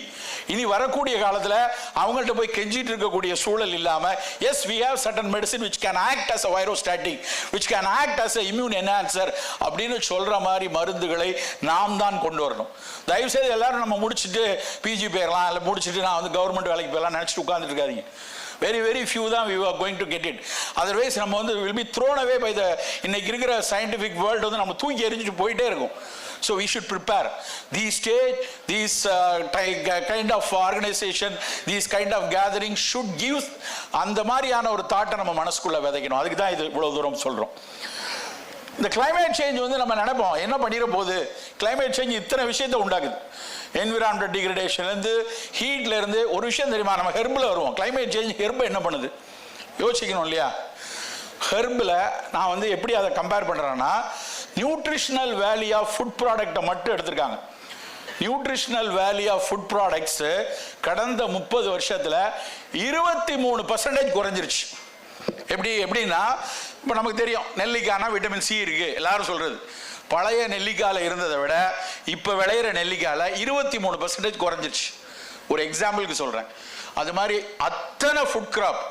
இனி வரக்கூடிய காலத்துல அவங்கள்ட்ட போய் கெஞ்சிட்டு இருக்கக்கூடிய சூழல் இல்லாம, yes we have certain medicine which can act as a virostatic, which can act as a immune enhancer அப்படின்னு சொல்ற மாதிரி மருந்துகளை நாம் தான் கொண்டு வரணும். தயவு செய்து எல்லாரும் நம்ம முடிச்சுட்டு பிஜி போயிடலாம், இல்லை முடிச்சுட்டு நான் வந்து கவர்மெண்ட் வேலைக்கு போயிடலாம் நினைச்சிட்டு உட்கார்ந்துட்டு இருக்காதீங்க. very few தான் we are going to get it. Otherwise நம்ம வந்து will be thrown away by the இன்னைக்கு இருக்கிற scientific world வந்து நம்ம தூக்கி எறிஞ்சிட்டு போயிட்டே இருக்கும். So we should prepare. These stage, these kind of organization, these kind of gathering should give அந்த மாதிரியான ஒரு தாட்டை நம்ம மனசுக்குள்ள விதைக்கணும். அதுக்கு தான் இது இவ்வளவு தூரம் சொல்றோம். இந்த கிளைமேட் சேஞ்ச் வந்து நம்ம நினைப்போம் என்ன பண்ணிட போகுது, கிளைமேட் சேஞ்ச் இத்தனை விஷயத்தை உண்டாக்குது. என்விரான்மெண்டல் டிகிரடேஷன்லேருந்து ஹீட்லேருந்து ஒரு விஷயம் தெரியுமா, நம்ம ஹெர்பில் வருவோம். கிளைமேட் சேஞ்ச் ஹெர்பை என்ன பண்ணுது யோசிக்கணும் இல்லையா? ஹெர்பில் நான் வந்து எப்படி அதை கம்பேர் பண்ணுறேன்னா, நியூட்ரிஷனல் வேல்யூ ஆஃப் ஃபுட் ப்ராடக்டை மட்டும் எடுத்திருக்காங்க. Nutritional value of food products கடந்த 30 வருஷத்தில் 23% குறைஞ்சிருச்சு. எப்படின்னா, இப்போ நமக்கு தெரியும் நெல்லிக்காய்னா விட்டமின் சி இருக்கு, எல்லாரும் சொல்றது. பழைய நெல்லிக்காயில் இருந்ததை விட இப்போ விளையிற நெல்லிக்காயில் 23% குறைஞ்சிருச்சு. ஒரு எக்ஸாம்பிளுக்கு சொல்கிறேன். அது மாதிரி அத்தனை ஃபுட் கிராப்,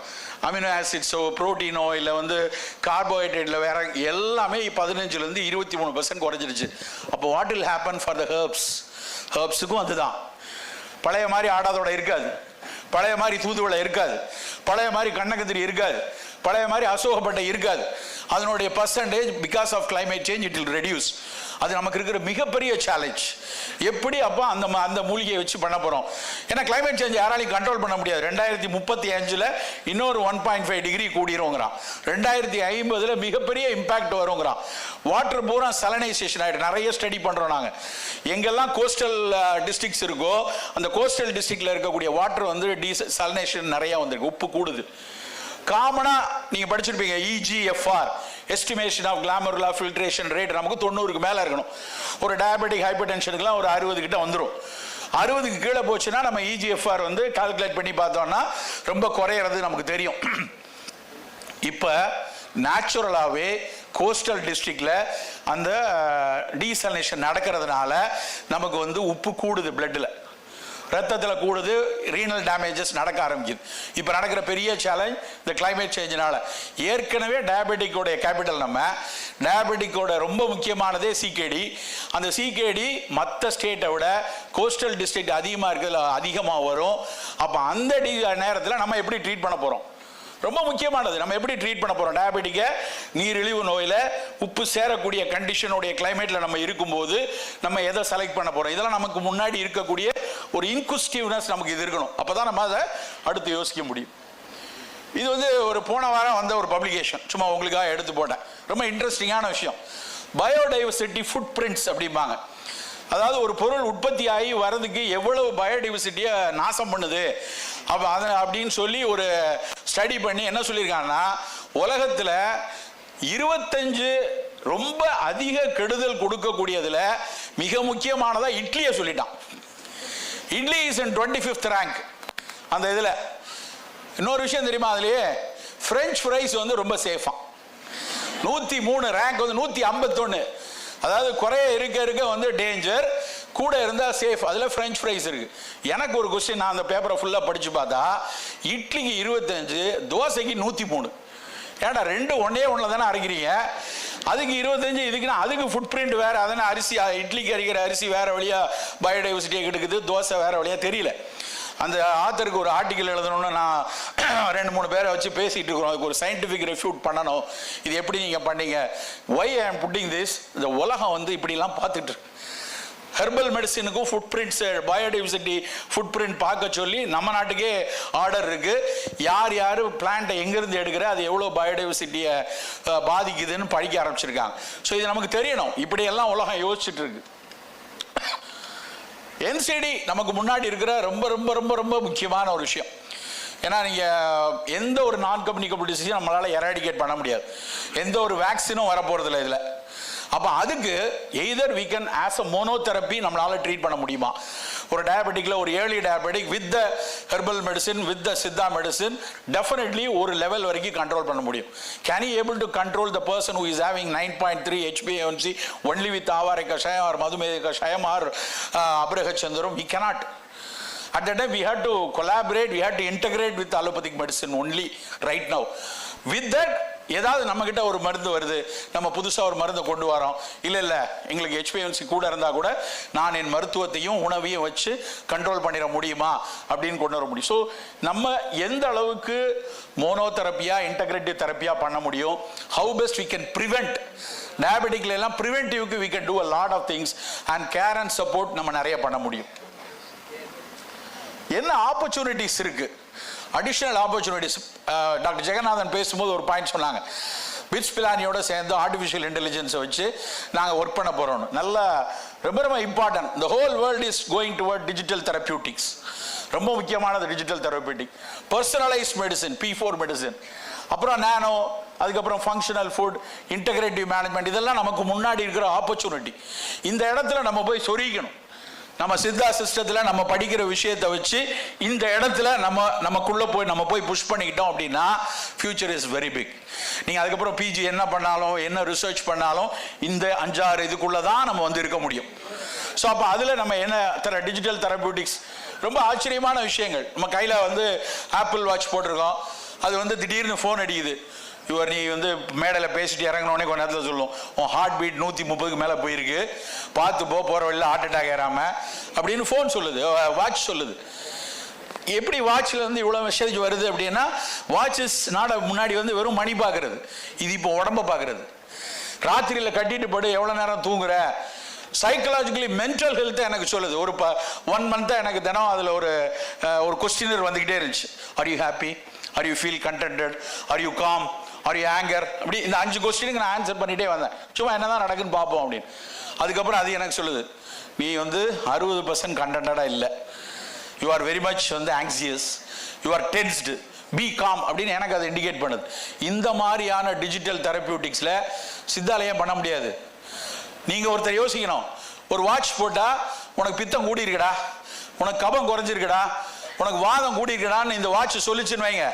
அமினோ ஆசிட்ஸோ ப்ரோட்டீனோ இல்லை வந்து கார்போஹைட்ரேட்டில் வேற எல்லாமே 15லேருந்து 23% குறைஞ்சிருச்சு. அப்போ what will happen for the ஹெர்ப்ஸுக்கும் அதுதான். பழைய மாதிரி ஆடாதோட இருக்காது, பழைய மாதிரி தூதுவளை இருக்காது, பழைய மாதிரி கண்ணகத்திரி இருக்காது, பழைய மாதிரி அசோகப்பட்டை இருக்காது. அதனுடைய percentage because of climate change it will reduce. அது நமக்கு இருக்கிற மிகப்பெரிய சேலஞ்ச். எப்படி அப்போ அந்த மூலிகையை வச்சு பண்ண போகிறோம்? ஏன்னா கிளைமேட் சேஞ்ச் யாராலையும் கண்ட்ரோல் பண்ண முடியாது. 2035 இன்னொரு 1.5 டிகிரி கூடிருங்கிறான். 2050 மிகப்பெரிய இம்பாக்ட் வருங்கிறான். வாட்டர் பூரா சலனைசேஷன் ஆகிட்டு நிறைய ஸ்டடி பண்ணுறோம் நாங்கள். எங்கெல்லாம் கோஸ்டல் டிஸ்ட்ரிக்ட்ஸ் இருக்கோ அந்த கோஸ்டல் டிஸ்ட்ரிக்டில் இருக்கக்கூடிய வாட்டர் வந்து சலனைசேஷன் நிறையா வந்திருக்கு, உப்பு கூடுது. காமனாக நீங்கள் படிச்சிருப்பீங்க EGFR, estimation of glomerular filtration rate நமக்கு 90க்கு மேலே இருக்கணும். ஒரு டயபெட்டிக் ஹைப்பர் டென்ஷனுக்குலாம் ஒரு 60 கிட்ட வந்துடும். 60க்கு கீழே போச்சுன்னா நம்ம EGFR வந்து கால்குலேட் பண்ணி பார்த்தோம்னா ரொம்ப குறையிறது நமக்கு தெரியும். இப்போ நேச்சுரலாகவே கோஸ்டல் டிஸ்ட்ரிக்டில் அந்த டீசலினேஷன் நடக்கிறதுனால நமக்கு வந்து உப்பு கூடுது, பிளட்டில் ரத்தத்தில் கூடுது, ரீனல் டேமேஜஸ் நடக்க ஆரம்பிக்குது. இப்போ நடக்கிற பெரிய சேலஞ்ச் இந்த கிளைமேட் சேஞ்சினால. ஏற்கனவே டயபெட்டிக்கோடைய கேபிட்டல் நம்ம, டயபெட்டிக்கோட ரொம்ப முக்கியமானதே சிகேடி. அந்த சிகேடி மற்ற ஸ்டேட்டை விட கோஸ்டல் டிஸ்ட்ரிக்ட் அதிகமாக இருக்கிறதுல அதிகமாக வரும். அப்போ அந்த நேரத்தில் நம்ம எப்படி ட்ரீட் பண்ண போகிறோம்? ரொம்ப முக்கியமானது. நம்ம எப்படி ட்ரீட் பண்ண போகிறோம்? டயபெட்டிக்கை நீரிழிவு நோயில் உப்பு சேரக்கூடிய கண்டிஷனுடைய கிளைமேட்டில் நம்ம இருக்கும்போது நம்ம எதை செலக்ட் பண்ண போகிறோம்? இதெல்லாம் நமக்கு முன்னாடி இருக்கக்கூடிய ஒரு இன்குஸ்டிவ்னஸ் நமக்கு இது இருக்கணும். அப்போ தான் நம்ம அதை அடுத்து யோசிக்க முடியும். இது வந்து ஒரு போன வாரம் வந்த ஒரு பப்ளிகேஷன், சும்மா உங்களுக்காக எடுத்து போட்டேன். ரொம்ப இன்ட்ரெஸ்டிங்கான விஷயம். பயோடைவர்சிட்டி ஃபுட் பிரிண்ட்ஸ் அப்படிம்பாங்க. அதாவது ஒரு பொருள் உற்பத்தி ஆகி வர்றதுக்கு எவ்வளவு பயோடைவர்சிட்டியை நாசம் பண்ணுது அப்போ அதை அப்படின்னு சொல்லி ஒரு ஸ்டடி பண்ணி என்ன சொல்லியிருக்காங்கன்னா, உலகத்தில் 25 ரொம்ப அதிக கெடுதல் கொடுக்கக்கூடியதில் மிக முக்கியமானதாக இட்லியை சொல்லிட்டான். Idli is in 25th rank அந்த இதில். இன்னொரு விஷயம் தெரியுமா, அதுலேயே ஃப்ரெஞ்ச் ஃப்ரைஸ் வந்து ரொம்ப சேஃபாக 103 ரேங்க் வந்து 151. அதாவது குறைய இருக்க வந்து டேஞ்சர், கூட இருந்தால் சேஃப். அதில் ஃப்ரெஞ்ச் ஃப்ரைஸ் இருக்குது. எனக்கு ஒரு கொஸ்டின், நான் அந்த பேப்பரை ஃபுல்லாக படித்து பார்த்தா இட்லிக்கு 25, தோசைக்கு 103. ஏன்டா ரெண்டு ஒன்றில் தானே அரைக்கிறீங்க, அதுக்கு 25 இதுக்குன்னா அதுக்கு ஃபுட் பிரிண்ட் வேறு. அதனால் அரிசி, இட்லிக்கு அரைக்கிற அரிசி வேறு வழியாக பயோடைவர்சிட்டியை கெடுக்குது, தோசை வேறு வழியாக தெரியல. அந்த ஆத்தருக்கு ஒரு ஆர்டிக்கல் எழுதணும்னு நான் 2-3 பேரை வச்சு பேசிகிட்டு இருக்கிறோம். அதுக்கு ஒரு சயின்டிஃபிக் ரெஃப்யூட் பண்ணணும். இது எப்படி நீங்கள் பண்ணீங்க? ஒய் ஐ ஆம் புட்டிங் திஸ், இந்த உலகம் வந்து இப்படிலாம் பார்த்துட்டு இருக்கு. ஹெர்பல் மெடிசினுக்கும் food prints, biodiversity food print பார்க்க சொல்லி நம்ம நாட்டுக்கே ஆர்டர் இருக்கு. யார் யார் பிளான்ட்டை எங்கேருந்து எடுக்கிற, அது எவ்வளோ பயோடைவர்சிட்டியை பாதிக்குதுன்னு படிக்க ஆரம்பிச்சிருக்காங்க. ஸோ இது நமக்கு தெரியணும். இப்படியெல்லாம் உலகம் யோசிச்சுட்டு இருக்கு. என்சிடி நமக்கு முன்னாடி இருக்கிற ரொம்ப ரொம்ப ரொம்ப ரொம்ப முக்கியமான ஒரு விஷயம். ஏன்னா நீங்கள் எந்த ஒரு நான் கம்யூனிகபிள் டிசீஸையும் நம்மளால் எராடிகேட் பண்ண முடியாது. எந்த ஒரு வேக்சினும் வரப்போகிறதில்ல இதில். அப்போ அதுக்கு either we can as a monotherapy நம்மளால ட்ரீட் பண்ண முடியுமா? ஒரு டயபெட்டிக்ல ஒரு early diabetic with the herbal medicine with the Siddha medicine definitely ஒரு லெவல் வரைக்கும் கண்ட்ரோல் பண்ண முடியும். Can you able to control the person who is having 9.3 HbA1c only with avarai kashayam or madhumega kashayam or abhrakachandiram? we cannot. At that time we had to collaborate, we had to integrate with allopathic medicine only right now. With that ஏதாவது நம்மக்கிட்ட ஒரு மருந்து வருது, நம்ம புதுசாக ஒரு மருந்து கொண்டு வரோம், இல்லை எங்களுக்கு HbA1c கூட இருந்தால் கூட நான் என் மருத்துவத்தையும் உணவையும் வச்சு கண்ட்ரோல் பண்ணிட முடியுமா அப்படின்னு கொண்டு வர முடியும். ஸோ நம்ம எந்த அளவுக்கு மோனோதெரப்பியா இன்டகிரேட்டிவ் தெரப்பியா பண்ண முடியும், how best we can prevent. டயபெட்டிக்ல எல்லாம் ப்ரிவென்டிவ்க்கு we can do a lot of things and care and support நம்ம நிறைய பண்ண முடியும். என்ன ஆப்பர்ச்சுனிட்டிஸ் இருக்கு, அடிஷனல் ஆப்பர்ச்சுனிட்டிஸ்? டாக்டர் ஜெகநாதன் பேசும்போது ஒரு பாயிண்ட் சொன்னாங்க, பிட்ஸ் பிலானியோட சேர்ந்து ஆர்டிஃபிஷியல் இன்டெலிஜென்ஸை வச்சு நாங்கள் ஒர்க் பண்ண போகிறோம். நல்லா ரொம்ப ரொம்ப important. The whole world is going toward digital therapeutics. ரொம்ப முக்கியமானது digital therapeutic. Personalised medicine, P4 medicine, அப்புறம் நானோ, அதுக்கப்புறம் ஃபங்க்ஷனல் ஃபுட், இன்டகிரேட்டிவ் மேனேஜ்மெண்ட், இதெல்லாம் நமக்கு முன்னாடி இருக்கிற ஆப்பர்ச்சுனிட்டி. இந்த இடத்துல நம்ம போய் சொருகிக்கணும். நம்ம சித்தா சிஸ்டத்தில் நம்ம படிக்கிற விஷயத்தை வச்சு இந்த இடத்துல நமக்குள்ள நம்ம போய் புஷ் பண்ணிக்கிட்டோம் அப்படின்னா ஃபியூச்சர் இஸ் வெரி பிக். நீங்கள் அதுக்கப்புறம் பிஜி என்ன பண்ணாலும் என்ன ரிசர்ச் பண்ணாலும் இந்த 5-6 இதுக்குள்ளே தான் நம்ம வந்து இருக்க முடியும். ஸோ அப்போ அதில் நம்ம என்ன டிஜிட்டல் தெரப்பியூட்டிக்ஸ் ரொம்ப ஆச்சரியமான விஷயங்கள். நம்ம கையில் வந்து ஆப்பிள் வாட்ச் போட்டிருக்கோம், அது வந்து திடீர்னு ஃபோன் அடிக்குது. நீ வந்து மேடையில் பேசிட்டு இறங்கினோடனே கொஞ்ச நேரத்தில் சொல்லும், உன் ஹார்ட் பீட் 130க்கு மேலே போயிருக்கு, பார்த்து போகிற வழியில் ஹார்ட் அட்டாக் ஏறாம அப்படின்னு ஃபோன் சொல்லுது, வாட்ச் சொல்லுது. எப்படி வாட்சில் வந்து இவ்வளோ மெசேஜ் வருது அப்படின்னா, வாட்சஸ் முன்னாடி வந்து வெறும் மணி பார்க்கறது, இது இப்போ உடம்ப பார்க்கறது. ராத்திரியில் கட்டிட்டு படு, எவ்வளோ நேரம் தூங்குற, சைக்கலாஜிக்கலி மென்டல் ஹெல்த்தை எனக்கு சொல்லுது. ஒரு 1 மந்த்தாக எனக்கு தினம் அதில் ஒரு கொஸ்டினர் வந்துக்கிட்டே இருந்துச்சு. Are you happy, are you feel contented, are you calm, are you anger, அப்படி இந்த 5 கொஸ்டினுக்கு நான் ஆன்சர் பண்ணிகிட்டே வந்தேன். சும்மா என்ன தான் நடக்குன்னு பார்ப்போம் அப்படின்னு. அதுக்கப்புறம் அது எனக்கு சொல்லுது, நீ வந்து 60% கண்டென்டடாக இல்லை, யூ ஆர் வெரி மச் வந்து anxious, you are tensed, be calm அப்படின்னு எனக்கு அதை இண்டிகேட் பண்ணுது. இந்த மாதிரியான டிஜிட்டல் தெரப்பியூட்டிக்ஸில் சித்தாலயம் பண்ண முடியாது. நீங்கள் ஒருத்தர் யோசிக்கணும், ஒரு வாட்ச் போட்டால் உனக்கு பித்தம் கூடி இருக்குடா, உனக்கு கபம் குறைஞ்சிருக்குடா, உனக்கு வாதம் கூடி இருக்கடான்னு இந்த வாட்ச் சொல்லிச்சுன்னு வைங்க.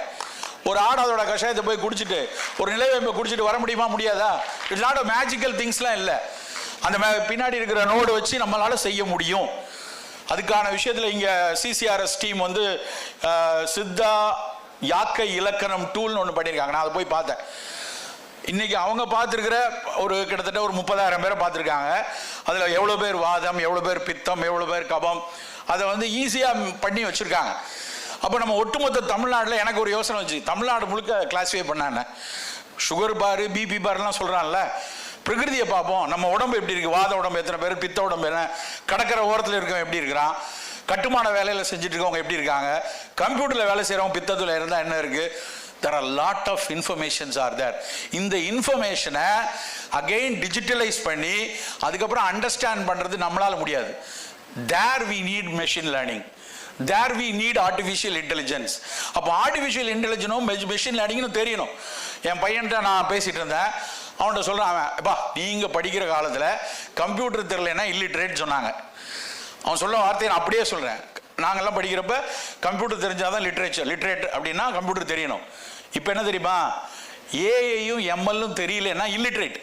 ஒரு ஆடாதோட கஷாயத்தை போய் குடிச்சிட்டு ஒரு நிலைவேம்பை குடிச்சிட்டு வர முடியுமா? முடியாதா? இட்ஸ் நாட் அ மேஜிக்கல் திங்ஸ்லாம் இல்லை. அந்த பின்னாடி இருக்கிற நோடு வச்சு நம்மளால செய்ய முடியும். அதுக்கான விஷயத்தில் இங்கே சிசிஆர்எஸ் டீம் வந்து சித்தா யாக்கை இலக்கணம் டூல்னு ஒன்று பண்ணியிருக்காங்க. நான் அதை போய் பார்த்தேன். இன்னைக்கு அவங்க பார்த்துருக்கிற கிட்டத்தட்ட ஒரு 30,000 பேரை பார்த்துருக்காங்க. அதில் எவ்வளோ பேர் வாதம், எவ்வளோ பேர் பித்தம், எவ்வளோ பேர் கபம், அதை வந்து ஈஸியாக பண்ணி வச்சுருக்காங்க. அப்போ நம்ம ஒட்டுமொத்த தமிழ்நாட்டில் எனக்கு ஒரு யோசனை வச்சு, தமிழ்நாடு முழுக்க கிளாஸிஃபை பண்ணானே, சுகர் பாரு, பிபி பாருலாம் சொல்கிறான்ல, பிரகிருதியை பார்ப்போம். நம்ம உடம்பு எப்படி இருக்குது, வாத உடம்பு எத்தனை பேர், பித்த உடம்பு என்ன, கடற்கரை ஓரத்தில் இருக்கவங்க எப்படி இருக்கிறான், கட்டுமான வேலையில் செஞ்சுட்டு இருக்கவங்க எப்படி இருக்காங்க, கம்ப்யூட்டரில் வேலை செய்கிறவங்க பித்தத்தில் இருந்தால் என்ன இருக்குது. There are a lot of informations are there. இந்த இன்ஃபர்மேஷனை அகெயின் டிஜிட்டலைஸ் பண்ணி அதுக்கப்புறம் அண்டர்ஸ்டாண்ட் பண்ணுறது நம்மளால முடியாது. There we need machine learning. There we need artificial intelligence. அப்போ ஆர்டிஃபிஷியல் இன்டெலிஜென்ஸும் மெஷின் லேர்னிங்னு தெரியணும். என் பையன்கிட்ட நான் பேசிகிட்டு இருந்தேன், அவன்கிட்ட சொல்கிறான், அவன் நீங்கள் படிக்கிற காலத்தில் கம்ப்யூட்டர் தெரியலன்னா இல்லிட்ரேட் சொன்னாங்க. அவன் சொல்ல வார்த்தையை நான் அப்படியே சொல்கிறேன். நாங்கள்லாம் படிக்கிறப்ப கம்ப்யூட்டர் தெரிஞ்சால் தான் லிட்ரேட் அப்படின்னா கம்ப்யூட்டர் தெரியணும். இப்போ என்ன தெரியுமா, ஏஐயும் எம்எல்லும் தெரியலன்னா illiterate.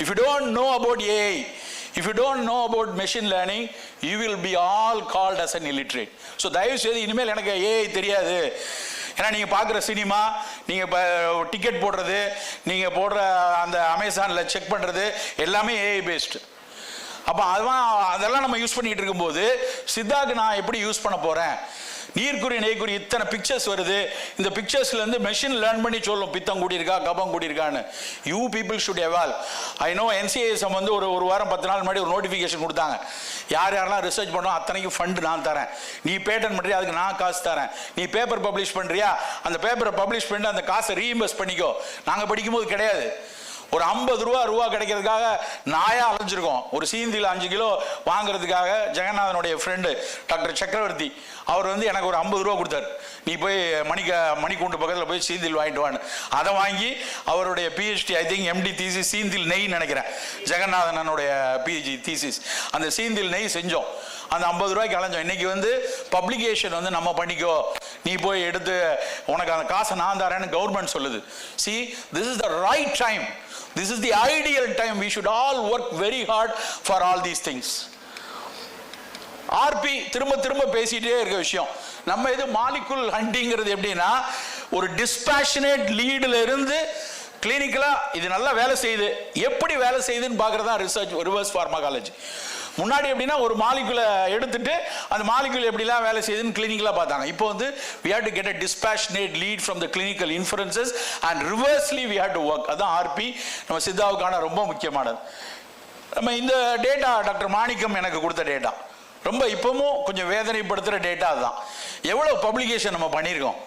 If you don't know about AI, if you don't know about machine learning, you will be all called as an illiterate. So தயவு செய்து இனிமேல் எனக்கு ஏஐ தெரியாது. ஏன்னா நீங்கள் பார்க்குற சினிமா, நீங்கள் இப்போ டிக்கெட் போடுறது, நீங்கள் போடுற அந்த அமேசானில் செக் பண்ணுறது எல்லாமே ஏஐ பேஸ்டு. அப்போ அதெல்லாம் நம்ம யூஸ் பண்ணிகிட்டு இருக்கும்போது சித்தாக்கு நான் எப்படி யூஸ் பண்ண போகிறேன்? நீர்க்குறி நெய்க்குறி இத்தனை பிக்சர்ஸ் வருது, இந்த பிக்சர்ஸ்லேருந்து மெஷின் லேர்ன் பண்ணி சொல்லும் பித்தம் கூடியிருக்கா, கபம் கூடியிருக்கான்னு. You people should evolve. I know NCISM வந்து ஒரு வாரம் 10 நாள் முன்னாடி ஒரு நோட்டிஃபிகேஷன் கொடுத்தாங்க. யாரெல்லாம் ரிசர்ச் பண்ணோம் அத்தனைக்கும் ஃபண்டு நான் தரேன், நீ பேட்டன் பண்ணுறியா அதுக்கு நான் காசு தரேன், நீ பேப்பர் பப்ளிஷ் பண்ணுறியா அந்த பேப்பரை பப்ளிஷ் பண்ணி அந்த காசை ரீஇம்பர்ஸ் பண்ணிக்கோ. நாங்கள் படிக்கும்போது கிடையாது. ஒரு 50 ரூபா கிடைக்கிறதுக்காக நாயா அலைஞ்சிருக்கோம். ஒரு சீந்தியில் 5 கிலோ வாங்குறதுக்காக ஜெகநாதனுடைய ஃப்ரெண்டு டாக்டர் சக்கரவர்த்தி அவர் வந்து எனக்கு ஒரு 50 ரூபா கொடுத்தாரு. நீ போய் மணிக்கூண்டு பக்கத்தில் போய் சீந்தில் வாங்கிட்டு வான்னு. அதை வாங்கி அவருடைய PhD I think MD thesis சீந்தில் நெய் நினைக்கிறேன், ஜெகநாதனுடைய பிஹெச்டி தீசிஸ், அந்த சீந்தில் நெய் செஞ்சோம். அந்த 50 ரூபாய்க்கு அலைஞ்சோம். இன்னைக்கு வந்து பப்ளிகேஷன் வந்து நம்ம பண்ணிக்கோ, நீ போய் எடுத்து உனக்கு அந்த காசை நான் தரேன்னு கவர்மெண்ட் சொல்லுது. See, this is the right time. This is the ideal time. We should all work very hard for all these things. ஆர்பி திரும்ப பேசிட்டே இருக்க விஷயம். நம்ம இது மாலிகுல் ஹண்டிங்கிறது எப்படின்னா, ஒரு டிஸ்பாஷனேட் லீடுல இருந்து கிளினிக்கலா இது நல்லா வேலை செய்யுது, எப்படி வேலை செய்யுதுன்னு பார்க்கறது தான் ரிசர்ச், ரிவர்ஸ் ஃபார்மகாலஜி. முன்னாடி எப்படின்னா ஒரு மாலிகுலை எடுத்துட்டு அந்த மாலிகுல் எப்படிலாம் வேலை செய்யுதுன்னு கிளினிக்கலாக பார்த்தாங்க. இப்போ வந்து we have to get a dispassionate lead from the clinical inferences and reversely we have to work. அதான் ஆர்பி நம்ம சித்தாவுக்கான ரொம்ப முக்கியமானது. நம்ம இந்த டேட்டா டாக்டர் மாணிக்கம் எனக்கு கொடுத்த டேட்டா ரொம்ப இப்பவும் கொஞ்சம் வேதனைப்படுத்துகிற டேட்டா அதுதான். எவ்வளோ பப்ளிகேஷன் நம்ம பண்ணியிருக்கோம்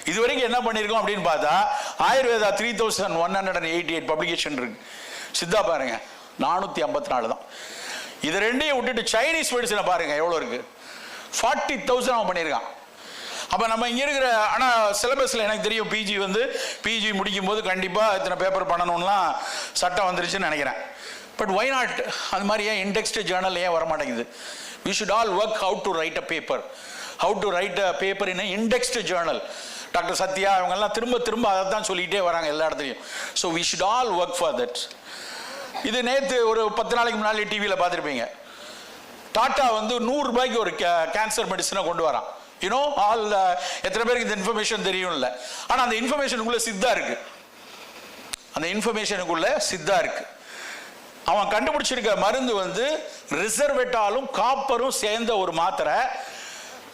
இது வரைக்கும், என்ன பண்ணியிருக்கோம் அப்படின்னு பார்த்தா ஆயுர்வேதா 3188 பப்ளிகேஷன் இருக்கு. சித்தா பாருங்க 454 தான். இது ரெண்டையும் விட்டுட்டு சைனீஸ் மெடிசனை பாருங்க எவ்வளோ இருக்கு, 40,000 அவன் பண்ணியிருக்கான். அப்போ நம்ம இங்கே இருக்கிற, ஆனால் சிலபஸில் எனக்கு தெரியும் பிஜி முடிக்கும் போது கண்டிப்பாக இத்தனை பேப்பர் பண்ணணும்லாம் சட்டம் வந்துருச்சுன்னு நினைக்கிறேன். பட் ஒய் நாட் அது மாதிரி ஏன் இண்டெக்ஸ்டு ஜேர்னல் ஏன் வரமாட்டேங்குது? We should all work how to write a paper, how to write a paper in an indexed journal. Doctor Sathya இவங்கெல்லாம் திரும்ப அதை தான் சொல்லிகிட்டே வராங்க எல்லா இடத்துலையும். So we should all work for that. இது நேற்று ஒரு 10 நாளைக்கு முன்னாடி டிவியில் பார்த்துருப்பீங்க. டாட்டா வந்து 100 ரூபாய்க்கு ஒரு கேன்சர் மெடிசனை கொண்டு வரான். யூனோ ஆல் எத்தனை பேருக்கு இந்த இன்ஃபர்மேஷன் தெரியும் இல்லை, ஆனால் அந்த இன்ஃபர்மேஷனுக்குள்ள சித்தா இருக்கு. அந்த இன்ஃபர்மேஷனுக்குள்ள சித்தா இருக்கு. அவன் கண்டுபிடிச்சிருக்க மருந்து வந்து ரிசர்வேட்டாலும் காப்பரும் சேர்ந்த ஒரு மாத்திரை,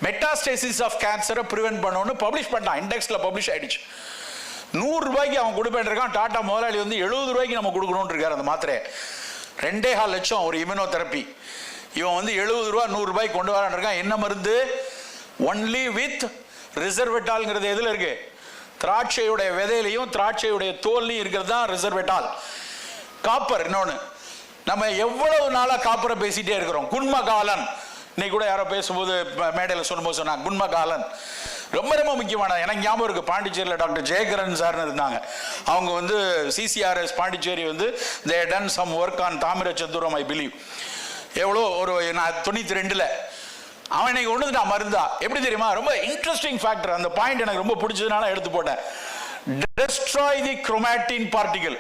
மெட்டாஸ்டேசிஸ் ஆஃப் கேன்சரை ப்ரிவென்ட் பண்ணணும்னு பப்ளிஷ் பண்ணான். இண்டெக்ஸில் பப்ளிஷ் ஆயிடுச்சு. 100 ரூபாய்க்கு அவன் கொடுப்பேன் இருக்கான். டாட்டா முதலாளி வந்து 70 ரூபாய்க்கு நம்ம கொடுக்கணும்னு இருக்காரு அந்த மாத்திரையை. 2.5 லட்சம் ஒரு இம்யூனோதெரப்பி. இவன் வந்து 70 ரூபா 100 ரூபாய்க்கு கொண்டு வரான் இருக்கான். என்ன மருந்து? ஒன்லி வித் ரிசர்வேட்டால்ங்கிறது எதில் இருக்கு? திராட்சையுடைய விதையிலையும் திராட்சையுடைய தோல்லையும் இருக்கிறது தான் ரிசர்வேட்டால். காப்பர் இன்னொன்று. நம்ம எவ்வளவு நாளாக காப்பரை பேசிட்டே இருக்கிறோம். குன்மகாலன் இன்னைக்கு கூட யாரோ பேசும்போது மேடையில் சொல்லும்போது சொன்னாங்க குன்மகாலன் ரொம்ப ரொம்ப முக்கியமான. எனக்கு ஞாபகம் இருக்கு, பாண்டிச்சேரியில் டாக்டர் ஜெயகரன் சார்னு இருந்தாங்க. அவங்க வந்து சிசிஆர்எஸ் பாண்டிச்சேரி வந்து they done some work on தாமிர சந்துரம் ஐ பிலீவ். எவ்வளோ ஒரு 92 அவன் இன்னைக்கு ஒன்று நான் மருந்தா எப்படி தெரியுமா? ரொம்ப இன்ட்ரெஸ்டிங் ஃபேக்டர். அந்த பாயிண்ட் எனக்கு ரொம்ப பிடிச்சதுனால எடுத்து போட்டேன். Destroy the chromatin particle.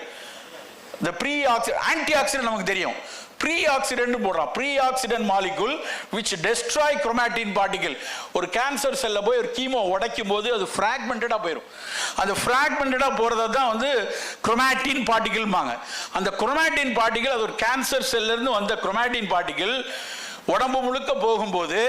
இந்த ஆன்டிஆக்சிடென்ட் நமக்கு தெரியும். ப்ரீஆக்சிடென்ட் போடுறான். Prooxidant molecule which destroy chromatin particle. ஒரு கேன்சர் செல்ல போய் ஒரு கீமோ உடைக்கும் போது அது ஃப்ராக்மெண்டடா போயிடும். அந்த ஃப்ராக்மெண்டடா போறத தான் வந்து குரோமாட்டின் பார்ட்டிகிள்பாங்க. அந்த குரோமாட்டின் பார்ட்டிகிள் அது ஒரு கேன்சர் செல்ல இருந்து வந்த குரோமாட்டின் பார்ட்டிகிள் உடம்பு முழுக்க போகும்போது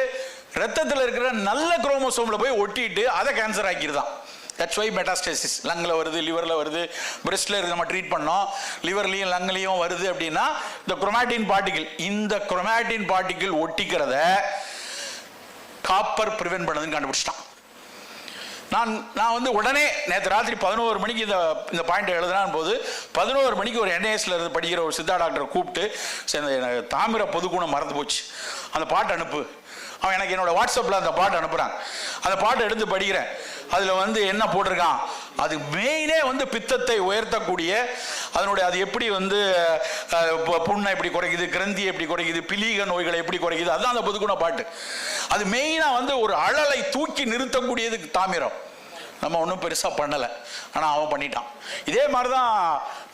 ரத்தத்தில் இருக்கிற நல்ல குரோமோசோம்ல போய் ஒட்டிட்டு அதை கேன்சர் ஆக்கிடுதான். தட்ஸ் வை மெட்டாஸ்டேசிஸ் லங்கில் வருது, லிவரில் வருது, பிரெஸ்ட்ல இருக்கு. நம்ம ட்ரீட் பண்ணோம், லிவர்லையும் லங்லையும் வருது அப்படின்னா இந்த குரோமாட்டின் பார்ட்டிகிள். இந்த குரோமாட்டின் பார்ட்டிகிள் ஒட்டிக்கிறத காப்பர் ப்ரிவென்ட் பண்ணதுன்னு கண்டுபிடிச்சிட்டான். நான் வந்து உடனே நேற்று ராத்திரி 11 மணிக்கு இந்த பாயிண்ட் எழுதுனான் போது 11 மணிக்கு ஒரு NISல இருந்து படிக்கிற ஒரு சித்தா டாக்டரை கூப்பிட்டு தாமிர பொதுக்குணம் மறந்து போச்சு, அந்த பாட்டு அனுப்பு. அவன் எனக்கு என்னோட வாட்ஸ்அப்பில் அந்த பாட்டு அனுப்புகிறான். அந்த பாட்டை எடுத்து படிக்கிறேன். அதில் வந்து என்ன போட்டிருக்கான், அது மெயினே வந்து பித்தத்தை உயர்த்தக்கூடிய அதனுடைய அது எப்படி வந்து புண்ணை எப்படி குறைக்குது, கிரந்தி எப்படி குறைக்குது, பிலீக நோய்களை எப்படி குறைக்குது, அதுதான் அந்த பொதுக்குண பாட்டு. அது மெயினாக வந்து ஒரு அழலை தூக்கி நிறுத்தக்கூடியதுக்கு தாமிரம். நம்ம ஒன்றும் பெருசாக பண்ணலை, ஆனால் அவன் பண்ணிட்டான். இதே மாதிரி தான்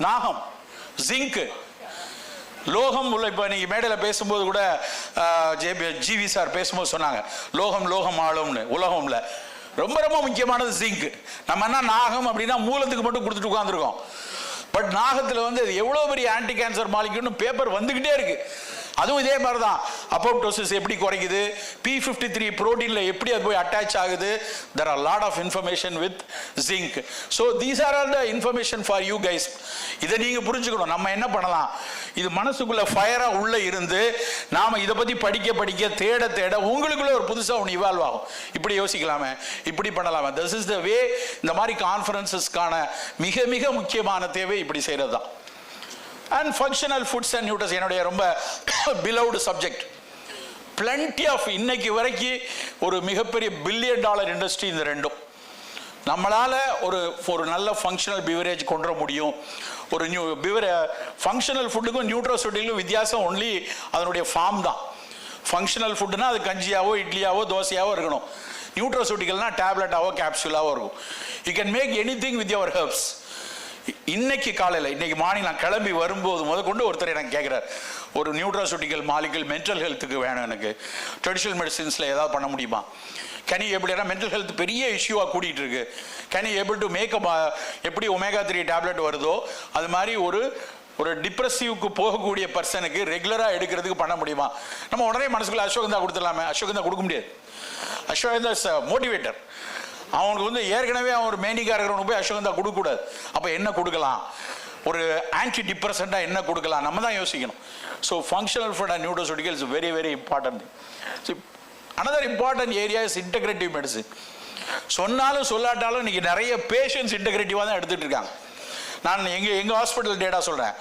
நாகம், ஜிங்கு, லோகம் உள்ள. இப்போ நீங்கள் மேடையில் பேசும்போது கூட ஜிவி சார் பேசும்போது சொன்னாங்க லோகம் ஆளும்னு. உலகம்ல ரொம்ப ரொம்ப முக்கியமானது ஜிங்க். நம்ம என்ன நாகம் அப்படின்னா மூலத்துக்கு மட்டும் கொடுத்துட்டு உட்காந்துருக்கோம். பட் நாகத்தில் வந்து அது எவ்வளோ பெரிய ஆன்டி கேன்சர் மாலிக்யூல்னு பேப்பர் வந்துக்கிட்டே இருக்கு. அதுவும் இதே மாதிரி தான். அப்போப்டோசிஸ் எப்படி குறைக்குது, P53 புரோட்டீன்ல எப்படி அது போய் அட்டாச் ஆகுது. there are lot of information with zinc. so these are all the information for you guys. இதை நீங்க புரிஞ்சுக்கணும். நம்ம என்ன பண்ணலாம், இது மனசுக்குள்ள ஃபயரா உள்ள இருந்து நாம இதை பத்தி படிக்க தேட உங்களுக்குள்ள ஒரு புதுசா ஒன்று இவால்வ் ஆகும். இப்படி யோசிக்கலாமே, இப்படி பண்ணலாமே. this is the way. இந்த மாதிரி கான்ஃபரன்சஸ்க்கான மிக மிக முக்கியமான தேவை இப்படி செய்யறது தான். And functional foods and nutrition என்னுடைய ரொம்ப பிலவ்டு சப்ஜெக்ட். பிளண்டி ஆஃப் இன்னைக்கு வரைக்கும் ஒரு மிகப்பெரிய $1 பில்லியன் இண்டஸ்ட்ரி இந்த ரெண்டும். நம்மளால் ஒரு நல்ல ஃபங்க்ஷனல் பிவரேஜ் கொண்டு வர முடியும். ஒரு ஃபங்க்ஷனல் ஃபுட்டுக்கும் நியூட்ரோசூட்டிக்கும் வித்தியாசம் ஒன்லி அதனுடைய ஃபார்ம் தான். ஃபங்க்ஷனல் ஃபுட்டுனா அது கஞ்சியாவோ இட்லியாவோ தோசையாவோ இருக்கணும். நியூட்ரோசூட்டிக்கல்னா டேப்லெட்டாவோ கேப்சூலாவோ இருக்கும். You can make anything with your herbs. இன்னைக்கு காலையில் இன்னைக்கு மார்னிங் நான் கிளம்பி வரும்போது முதற்கொண்டு ஒருத்தர் எனக்கு கேட்குறார், ஒரு நியூட்ரோசூட்டிக்கல் மாலிகுல் மென்டல் ஹெல்த்துக்கு வேணும், எனக்கு ட்ரெடிஷ்னல் மெடிசின்ஸில் ஏதாவது பண்ண முடியுமா? கேன் யூ எப்படி, ஏன்னா மென்டல் ஹெல்த் பெரிய இஷ்யூவாக கூட்டிகிட்டு இருக்கு. Can you able to make எப்படி ஒமேகா 3 டேப்லெட் வருதோ அது மாதிரி ஒரு டிப்ரெசிவ்க்கு போகக்கூடிய பர்சனுக்கு ரெகுலராக எடுக்கிறதுக்கு பண்ண முடியுமா? நம்ம உடனே மனசுக்குள்ள அஸ்வகந்தா கொடுத்துடலாமே. அஸ்வகந்தா கொடுக்க முடியாது. Ashwagandha is motivator. அவனுக்கு ஏற்கனவே அவன் ஒரு மேனிக்காக இருக்கிறவனுக்கு போய் அஸ்வகந்தா கொடுக்கக்கூடாது. அப்போ என்ன கொடுக்கலாம், ஒரு ஆன்டி டிப்ரெசண்டாக என்ன கொடுக்கலாம், நம்ம தான் யோசிக்கணும். So functional food and nutraceutical is very very important. So another important area is integrative medicine. சொன்னாலும் சொல்லாட்டாலும் இன்னைக்கு நிறைய பேஷண்ட்ஸ் இன்டெகிரேட்டிவாக தான் எடுத்துகிட்டு இருக்காங்க. நான் எங்கள் ஹாஸ்பிட்டல் டேட்டா சொல்கிறேன்.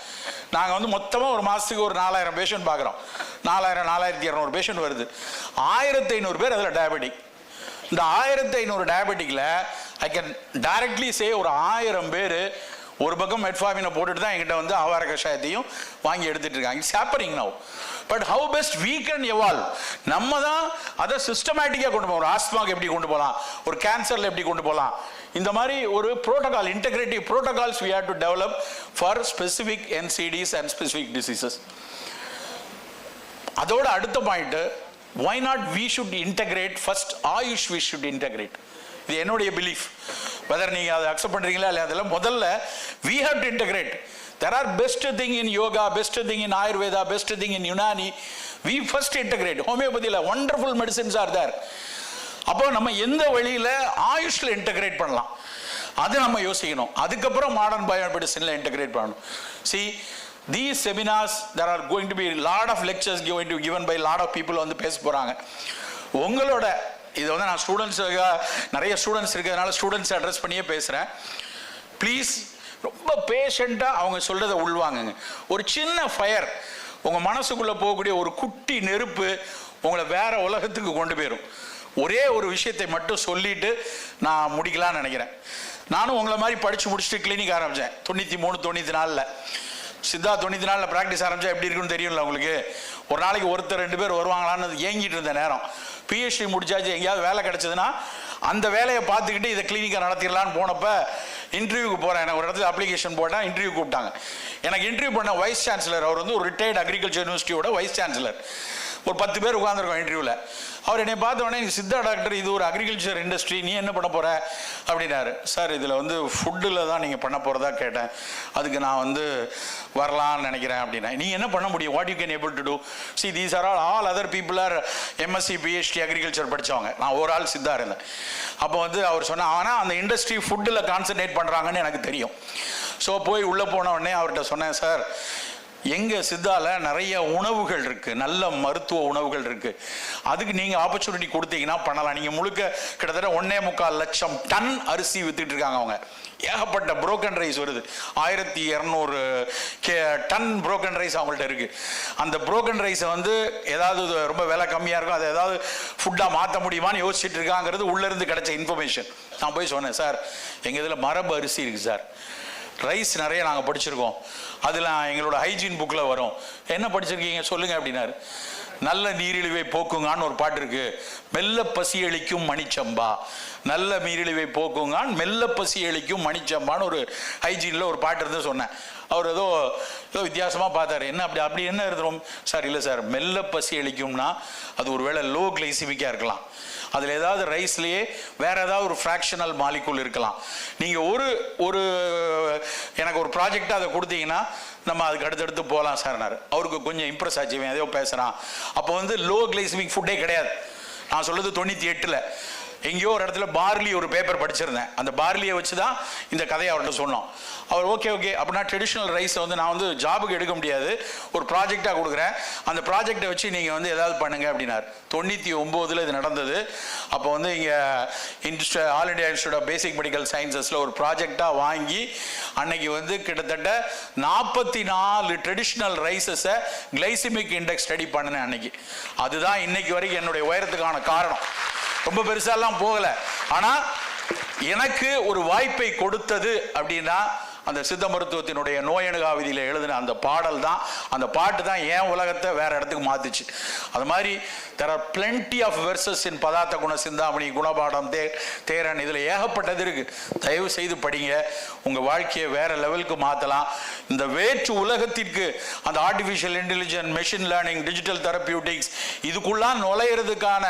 நாங்கள் மொத்தமாக ஒரு மாதத்துக்கு ஒரு 4000 பேஷண்ட் பார்க்குறோம். 4200 பேஷண்ட் வருது. 1500 பேர் அதில் டயபெட்டிக். இந்த 1500 டயபெட்டிக்கில் ஐ கேன் டைரக்ட்லி சே ஒரு 1000 பேர் ஒரு பக்கம் மெட்ஃபார்மினை போட்டுட்டு தான் எங்கிட்ட ஆவார கஷாயத்தையும் வாங்கி எடுத்துட்டு இருக்காங்க. It's happening now. But how best we can evolve, நம்ம தான் அதை சிஸ்டமேட்டிக்காக கொண்டு போகணும். ஒரு ஆஸ்மாக்கு எப்படி கொண்டு போகலாம், ஒரு கேன்சரில் எப்படி கொண்டு போகலாம், இந்த மாதிரி ஒரு protocol, integrative protocols we have to develop for specific NCDs and specific diseases. அதோட அடுத்த point, why not we should integrate first AYUSH, we should integrate. இது என்னுடைய பிலீஃப். வெதர் நீங்கள் அதை அக்செப்ட் பண்ணுறீங்களா இல்லை, அதில் முதல்ல we have to integrate. There are best thing in yoga, best thing in Ayurveda, best thing in Unani. We first integrate. ஹோமியோபதியில் wonderful medicines are there. அப்போ நம்ம எந்த வழியில் ஆயுஷில் இன்டெகிரேட் பண்ணலாம் அது நம்ம யோசிக்கணும். அதுக்கப்புறம் மாடர்ன் பயோ மெடிசனில் இன்டெகிரேட் பண்ணணும். See, these seminars, there are going to be lot of lectures going to given by lot of people பேச போகிறாங்க. உங்களோட இது நான் ஸ்டூடெண்ட்ஸுக்கு நிறைய ஸ்டூடெண்ட்ஸ் இருக்கிறதுனால ஸ்டூடெண்ட்ஸ் அட்ரஸ் பண்ணியே பேசுகிறேன். ப்ளீஸ் ரொம்ப பேஷண்ட்டாக அவங்க சொல்கிறத உள்வாங்குங்க. ஒரு சின்ன ஃபயர் உங்கள் மனசுக்குள்ளே போகக்கூடிய ஒரு குட்டி நெருப்பு உங்களை வேற உலகத்துக்கு கொண்டு போயிடும். ஒரே ஒரு விஷயத்தை மட்டும் சொல்லிட்டு நான் முடிக்கலான்னு நினைக்கிறேன். நானும் உங்களை மாதிரி படித்து முடிச்சுட்டு கிளினிக் ஆரம்பித்தேன் 93-94. சித்தா 94 ப்ராக்டிஸ் ஆரம்பித்தா எப்படி இருக்குன்னு தெரியும்ல உங்களுக்கு. ஒரு நாளைக்கு ஒருத்தர் 2 பேர் வருவாங்களான்னு ஏங்கிட்டு இருந்த நேரம். பிஹெச்டி முடிச்சாச்சு, எங்கேயாவது வேலை கிடச்சதுன்னா அந்த வேலையை பார்த்துக்கிட்டு இதை கிளினிக்கை நடத்திடலான்னு போனப்போ இன்டர்வியூக்கு போகிறேன். எனக்கு ஒரு இடத்துல அப்ளிகேஷன் போட்டேன், இன்டர்வியூ கூப்பிட்டாங்க. எனக்கு இன்டர்வியூ பண்ண வைஸ் சான்சலர், அவர் ஒரு ரிட்டையர்டு அக்ரிகல்ச்சர் யூனிவர்சிட்டியோட வைஸ் சான்சலர். ஒரு 10 பேர் உட்காந்துருக்கோம் இன்டர்வியூவில். அவர் என்னை பார்த்த உடனே, சித்தா டாக்டர், இது ஒரு அக்ரிகல்ச்சர் இண்டஸ்ட்ரி, நீ என்ன பண்ண போகிற அப்படின்னாரு. சார், இதில் ஃபுட்டில் தான் நீங்கள் பண்ண போகிறதா கேட்டேன், அதுக்கு நான் வரலான்னு நினைக்கிறேன் அப்படின்னா. நீங்கள் என்ன பண்ண முடியும், what you can able to do? See, these are all other people are MSc PhD agriculture படித்தவங்க. நான் ஒரு ஆள் சித்தா இருந்தேன். அப்போ அவர் சொன்ன, ஆனால் அந்த இண்டஸ்ட்ரி ஃபுட்டில் கான்சன்ட்ரேட் பண்ணுறாங்கன்னு எனக்கு தெரியும். ஸோ போய் உள்ளே போன உடனே அவர்கிட்ட சொன்னேன், சார், எங்கள் சித்தாவில் நிறைய உணவுகள் இருக்குது, நல்ல மருத்துவ உணவுகள் இருக்குது, அதுக்கு நீங்கள் ஆப்பர்ச்சுனிட்டி கொடுத்தீங்கன்னா பண்ணலாம். நீங்கள் முழுக்க கிட்டத்தட்ட 1.25 லட்சம் டன் அரிசி வித்துட்டு இருக்காங்க அவங்க. ஏகப்பட்ட புரோக்கன் ரைஸ் வருது, 1200 டன் புரோக்கன் ரைஸ் அவங்கள்ட்ட இருக்குது. அந்த புரோக்கன் ரைஸை ஏதாவது ரொம்ப விலை கம்மியாக இருக்கும், அதை ஏதாவது ஃபுட்டாக மாற்ற முடியுமான்னு யோசிச்சுட்டு இருக்காங்கிறது உள்ளேருந்து கிடைச்ச இன்ஃபர்மேஷன். நான் போய் சொன்னேன், சார், எங்கள் இதில் மரபு அரிசி இருக்குது சார், ரைஸ் நிறைய நாங்கள் படிச்சிருக்கோம், அதில் எங்களோட ஹைஜீன் புக்கில் வரும். என்ன படிச்சிருக்கீங்க சொல்லுங்கள் அப்படின்னாரு. நல்ல நீரிழிவை போக்குங்கான்னு ஒரு பாட்டு இருக்குது, மெல்ல பசி அளிக்கும் மணிச்சம்பா, நல்ல நீரிழிவை போக்குங்கான் மெல்ல பசி அளிக்கும் மணிச்சம்பான்னு ஒரு ஹைஜீனில் ஒரு பாட்டு இருந்து சொன்னேன். அவர் ஏதோ வித்தியாசமாக பார்த்தாரு. என்ன அப்படி என்ன இருந்துரும் சார்? இல்லை சார், மெல்ல பசி அளிக்கும்னா அது ஒரு வேளை லோ கிளைசிமிக்காக இருக்கலாம், அதில் ஏதாவது ரைஸ்லேயே வேறு ஏதாவது ஒரு ஃப்ராக்ஷனல் மாலிகுல் இருக்கலாம். நீங்கள் ஒரு எனக்கு ஒரு ப்ராஜெக்டாக அதை கொடுத்தீங்கன்னா நம்ம அதுக்கு அடுத்தடுத்து போகலாம் சார்னார். அவருக்கு கொஞ்சம் இம்ப்ரெஸ் ஆச்சு, ஏதோ பேசுகிறான். அப்போ லோ கிளைசிமிக் ஃபுட்டே கிடையாது. நான் சொல்கிறது 98. எங்கேயோ ஒரு இடத்துல பார்லி ஒரு பேப்பர் படிச்சிருந்தேன். அந்த பார்லியை வச்சு தான் இந்த கதையை அவர்கிட்ட சொன்னோம். அவர் ஓகே அப்படின்னா ட்ரெடிஷ்னல் ரைஸை வந்து நான் வந்து ஜாபுக்கு எடுக்க முடியாது, ஒரு ப்ராஜெக்டாக கொடுக்குறேன், அந்த ப்ராஜெக்டை வச்சு நீங்கள் வந்து ஏதாவது பண்ணுங்க அப்படின்னார். 99 இது நடந்தது. அப்போ வந்து இங்கே all India institute of basic medical சயின்சஸில் ஒரு ப்ராஜெக்டாக வாங்கி அன்னைக்கு வந்து கிட்டத்தட்ட 44 ட்ரெடிஷ்னல் ரைஸஸை கிளைசிமிக் இண்டெக்ஸ் ஸ்டடி பண்ணினேன் அன்னைக்கு. அதுதான் இன்னைக்கு வரைக்கும் என்னுடைய உயரத்துக்கான காரணம். ரொம்ப பெருசாலாம் போகலை, ஆனால் எனக்கு ஒரு வாய்ப்பை கொடுத்தது அப்படின்னா அந்த சித்த மருத்துவத்தினுடைய நோயணுகாவிதியில் எழுதின அந்த பாடல் தான், அந்த பாட்டு தான் என் உலகத்தை வேற இடத்துக்கு மாத்துச்சு. அது மாதிரி there are plenty of verses in பதார்த்த குண சிந்தாமணி, குணபாடம், தேரன், இதில் ஏகப்பட்டது இருக்கு. தயவு செய்து படிங்க, உங்க வாழ்க்கையை வேற லெவலுக்கு மாற்றலாம். இந்த வேற்று உலகத்திற்கு அந்த artificial intelligence, machine learning, digital therapeutics இதுக்குள்ளாம் நுழையிறதுக்கான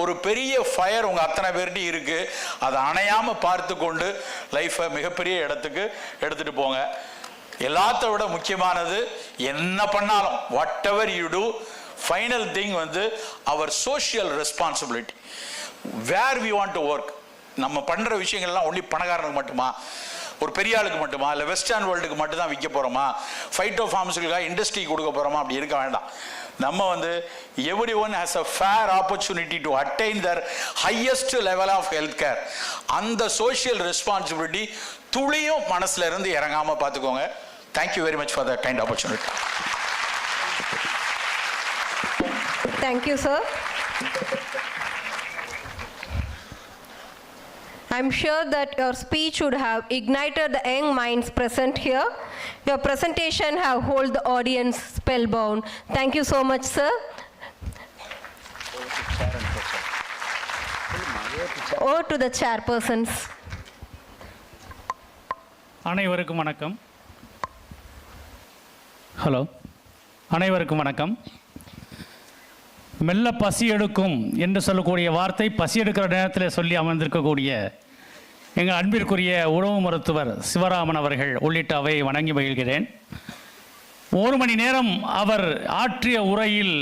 ஒரு பெரிய ஃபயர் உங்க அத்தனை பேர்கிட்டையும் இருக்கு. அதை அணையாம பார்த்து கொண்டு லைஃபை மிகப்பெரிய இடத்துக்கு எடுத்துட்டு போங்க. எல்லாத்த விட முக்கியமானது, என்ன பண்ணாலும் whatever you do, final thing வந்து our social responsibility. Where we want to work. நம்ம பண்ற விஷயங்கள்லாம் ஒன்லி பணக்காரனுக்கு மட்டுமா, ஒரு பெரிய ஆளுக்கு மட்டுமா, இல்லை வெஸ்டர்ன் வேர்ல்டுக்கு மட்டும் தான் விற்க போறோமா, ஃபைட்டோ ஃபார்மசூட்டிக்கல் இண்டஸ்ட்ரி கொடுக்க போறோமா, அப்படி இருக்க வேண்டாம். நம்ம வந்து everyone has a fair opportunity to attain their highest level of health care. அந்த social responsibility துளியும் மனசுல இருந்து இறங்காம பார்த்துக்கோங்க. Thank you very much for that kind opportunity. Thank you, sir. I'm sure that your speech would have ignited the young minds present here. Your presentation have held the audience spellbound. Thank you so much, sir. Over to the chairpersons. அனைவருக்கும் வணக்கம். Hello, அனைவருக்கும் வணக்கம். மெல்ல பசி எடுக்கும் என்று சொல்லக்கூடிய வார்த்தை பசி எடுக்கிற நேரத்தில் சொல்லி அமர்ந்திருக்கக்கூடிய எங்கள் அன்பிற்குரிய உணவு மருத்துவர் சிவராமன் அவர்கள் உள்ளிட்ட அவை வணங்கி மகிழ்கிறேன். 1 மணி நேரம் அவர் ஆற்றிய உரையில்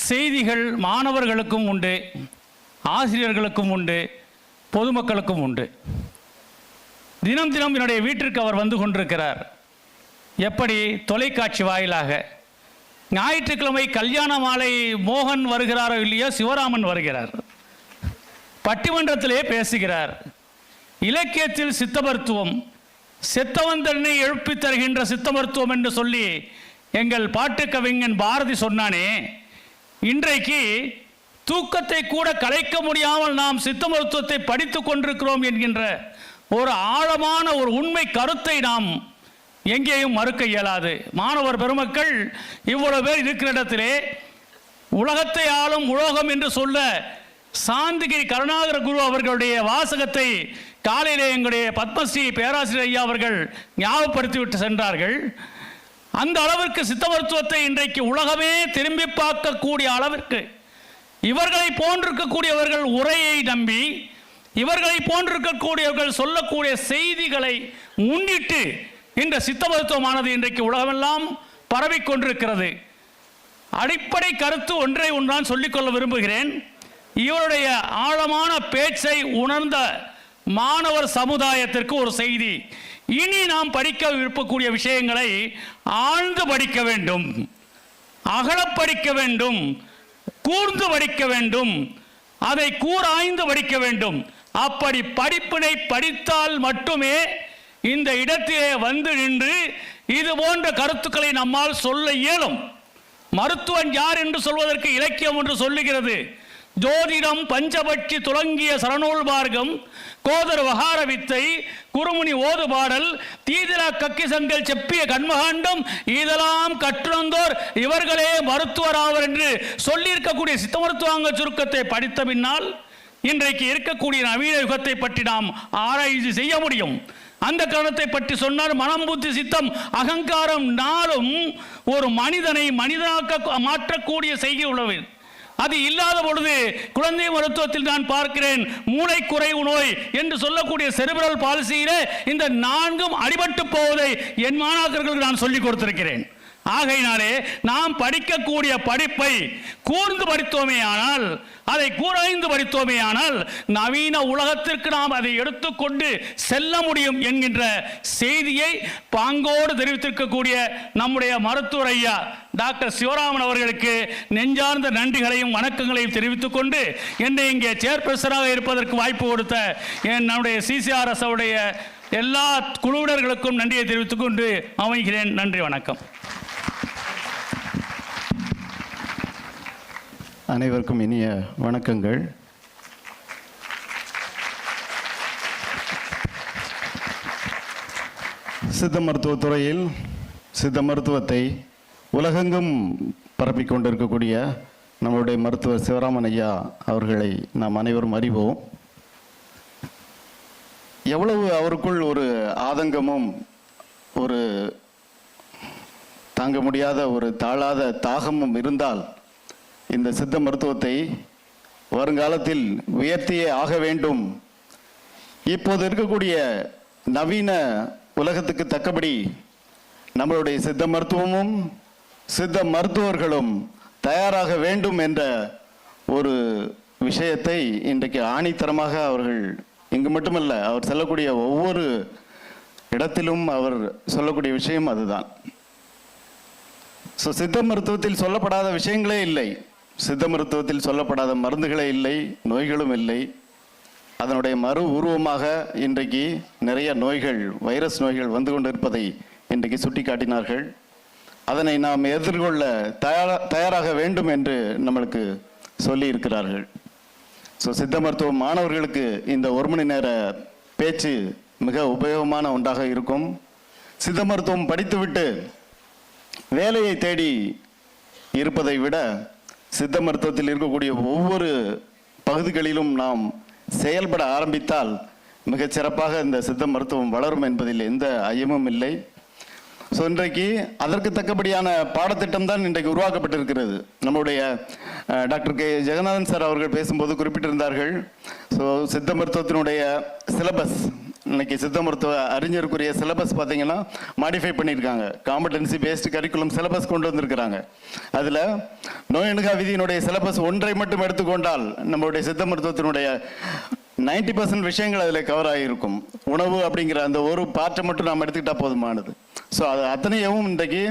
செய்திகள் மாணவர்களுக்கும் உண்டு, ஆசிரியர்களுக்கும் உண்டு, பொதுமக்களுக்கும் உண்டு. தினம் தினம் என்னுடைய வீட்டிற்கு அவர் வந்து கொண்டிருக்கிறார். எப்படி? தொலைக்காட்சி வாயிலாக. ஞாயிற்றுக்கிழமை கல்யாண மாலை மோகன் வருகிறாரோ இல்லையோ, சிவராமன் வருகிறார், பட்டிமன்றத்திலே பேசுகிறார். இலக்கியத்தில் சித்த மருத்துவம், செத்தவந்தனை எழுப்பி தருகின்ற சித்த மருத்துவம் என்று சொல்லி எங்கள் பாட்டு கவிஞன் பாரதி சொன்னானே, இன்றைக்கு தூக்கத்தை கூட கலைக்க முடியாமல் நாம் சித்த மருத்துவத்தை படித்து கொண்டிருக்கிறோம் என்கின்ற ஒரு ஆழமான ஒரு உண்மை கருத்தை நாம் எங்கேயும் மறுக்க இயலாது. மாணவர் பெருமக்கள் இவ்வளவு பேர் இருக்கிற இடத்திலே உலகத்தை ஆளும் உலோகம் என்று சொல்ல சாந்திகிரி கருணாகர குரு அவர்களுடைய வாசகத்தை காலையிலே எங்களுடைய பத்மஸ்ரீ பேராசிரியர் ஐயா அவர்கள் ஞாபகப்படுத்திவிட்டு சென்றார்கள். அந்த அளவிற்கு சித்த மருத்துவத்தை இன்றைக்கு உலகமே திரும்பி பார்க்கக்கூடிய அளவிற்கு இவர்களை போன்றிருக்கக்கூடியவர்கள் உரையை நம்பி, இவர்களை போன்றிருக்கக்கூடியவர்கள் சொல்லக்கூடிய செய்திகளை முன்னிட்டு இந்த சித்த மருத்துவமானது இன்றைக்கு உலகமெல்லாம் பரவிக்கொண்டிருக்கிறது. அடிப்படை கருத்து ஒன்றை நான் சொல்லிக்கொள்ள விரும்புகிறேன். இவருடைய ஆழமான பேச்சை உணர்ந்த மாணவர் சமுதாயத்திற்கு ஒரு செய்தி. இனி நாம் படிக்க விரும்பக்கூடிய விஷயங்களை ஆழ்ந்து படிக்க வேண்டும், அகல படிக்க வேண்டும், கூர்ந்து படிக்க வேண்டும், அதை கூராய்ந்து படிக்க வேண்டும். அப்படி படிப்பினை படித்தால் மட்டுமே இந்த இடத்திலே வந்து நின்று இது போன்ற கருத்துக்களை நம்மால் சொல்ல இயலும். மருத்துவன் யார் என்று சொல்வதற்கு இலக்கியம் ஒன்று சொல்லுகிறது. ஜோதிடம் பஞ்சபட்சி துலங்கிய சரணூல் மார்க்கம், கோதர் வகார வித்தை, குருமுனி ஓது பாடல், தீதிரா கக்கி சங்கல் செப்பிய கண்மகாண்டம், இதெல்லாம் கற்றுணர்ந்தோர் இவர்களே மருத்துவர் ஆவர் என்று சொல்லியிருக்கக்கூடிய சித்த மருத்துவாங்க சுருக்கத்தை படித்த பின்னால் இன்றைக்கு இருக்கக்கூடிய நவீன யுகத்தை பற்றி நாம் ஆராய்ச்சி செய்ய முடியும். அந்த காரணத்தை பற்றி சொன்னார். மனம் புத்தி சித்தம் அகங்காரம் நாளும் ஒரு மனிதனை மனிதனாக்க மாற்றக்கூடிய செய்கை உள்ளது. அது இல்லாத பொழுது குழந்தை மருத்துவத்தில் நான் பார்க்கிறேன், மூளை குறைவு நோய் என்று சொல்லக்கூடிய செரிப்ரல் பாலிசியிலே இந்த 4ம் அடிபட்டு போவதை என் மாணாக்கர்களுக்கு நான் சொல்லிக் கொடுத்திருக்கிறேன். ஆகையினாலே நாம் படிக்கக்கூடிய படிப்பை கூர்ந்து படித்தோமே ஆனால், அதை கூராய்ந்து படித்தோமே ஆனால் நவீன உலகத்திற்கு நாம் அதை எடுத்துக்கொண்டு செல்ல முடியும் என்கின்ற செய்தியை பாங்கோடு தெரிவித்திருக்கக்கூடிய நம்முடைய மருத்துவர் ஐயா டாக்டர் சிவராமன் அவர்களுக்கு நெஞ்சார்ந்த நன்றிகளையும் வணக்கங்களையும் தெரிவித்துக் கொண்டு என்னை இங்கே சேர்பர்சனாக இருப்பதற்கு வாய்ப்பு கொடுத்த நம்முடைய CCRS உடைய எல்லா குழுவினர்களுக்கும் நன்றியை தெரிவித்துக் கொண்டு அமைகிறேன். நன்றி, வணக்கம். அனைவருக்கும் இனிய வணக்கங்கள். சித்த மருத்துவத்துறையில் சித்த மருத்துவத்தை உலகெங்கும் பரப்பிக் கொண்டிருக்கக்கூடிய நம்முடைய மருத்துவர் சிவராமன் ஐயா அவர்களை நாம் அனைவரும் அறிவோம். எவ்வளவு அவருக்குள் ஒரு ஆதங்கமும் ஒரு தாங்க முடியாத ஒரு தாழாத தாகமும் இருந்தால் இந்த சித்த மருத்துவத்தை வருங்காலத்தில் உயர்த்தியே ஆக வேண்டும், இப்போது இருக்கக்கூடிய நவீன உலகத்துக்கு தக்கபடி நம்மளுடைய சித்த மருத்துவமும் சித்த மருத்துவர்களும் தயாராக வேண்டும் என்ற ஒரு விஷயத்தை இன்றைக்கு ஆணித்தரமாக அவர்கள் இங்கு மட்டுமல்ல, அவர் செல்லக்கூடிய ஒவ்வொரு இடத்திலும் அவர் சொல்லக்கூடிய விஷயம் அதுதான். ஸோ சித்த மருத்துவத்தில் சொல்லப்படாத விஷயங்களே இல்லை, சித்த மருத்துவத்தில் சொல்லப்படாத மருந்துகளே இல்லை, நோய்களும் இல்லை. அதனுடைய மறு உருவமாக இன்றைக்கு நிறைய நோய்கள், வைரஸ் நோய்கள் வந்து கொண்டிருப்பதை இன்றைக்கு சுட்டி காட்டினார்கள். அதனை நாம் எதிர்கொள்ள தயாராக வேண்டும் என்று நம்மளுக்கு சொல்லி இருக்கிறார்கள். ஸோ சித்த மருத்துவ மாணவர்களுக்கு இந்த 1 மணி நேர பேச்சு மிக உபயோகமான ஒன்றாக இருக்கும். சித்த மருத்துவம் படித்துவிட்டு வேலையை தேடி இருப்பதை விட சித்த மருத்துவத்தில் இருக்கக்கூடிய ஒவ்வொரு பகுதிகளிலும் நாம் செயல்பட ஆரம்பித்தால் மிகச் சிறப்பாக இந்த சித்த மருத்துவம் வளரும் என்பதில் எந்த ஐயமும் இல்லை. ஸோ இன்றைக்கு அதற்கு தக்கபடியான பாடத்திட்டம் தான் இன்றைக்கு உருவாக்கப்பட்டிருக்கிறது. நம்முடைய டாக்டர் ஜெகநாதன் சார் அவர்கள் பேசும்போது குறிப்பிட்டிருந்தார்கள். ஸோ சித்த மருத்துவத்தினுடைய சிலபஸ், இன்னைக்கு சித்த மருத்துவ அறிஞருக்குரிய சிலபஸ் பார்த்தீங்கன்னா மாடிஃபை பண்ணியிருக்காங்க. காம்படன்சி பேஸ்டு கரிக்குலம் சிலபஸ் கொண்டு வந்திருக்கிறாங்க. அதில் நோய் அணுகா விதியினுடைய சிலபஸ் ஒன்றை மட்டும் எடுத்துக்கொண்டால் நம்மளுடைய சித்த மருத்துவத்தினுடைய 90% விஷயங்கள் அதில் கவர் ஆகியிருக்கும். உணவு அப்படிங்கிற அந்த ஒரு பார்ட்டை மட்டும் நாம் எடுத்துக்கிட்டால் போதுமானது. ஸோ அது அத்தனையும் இன்றைக்கு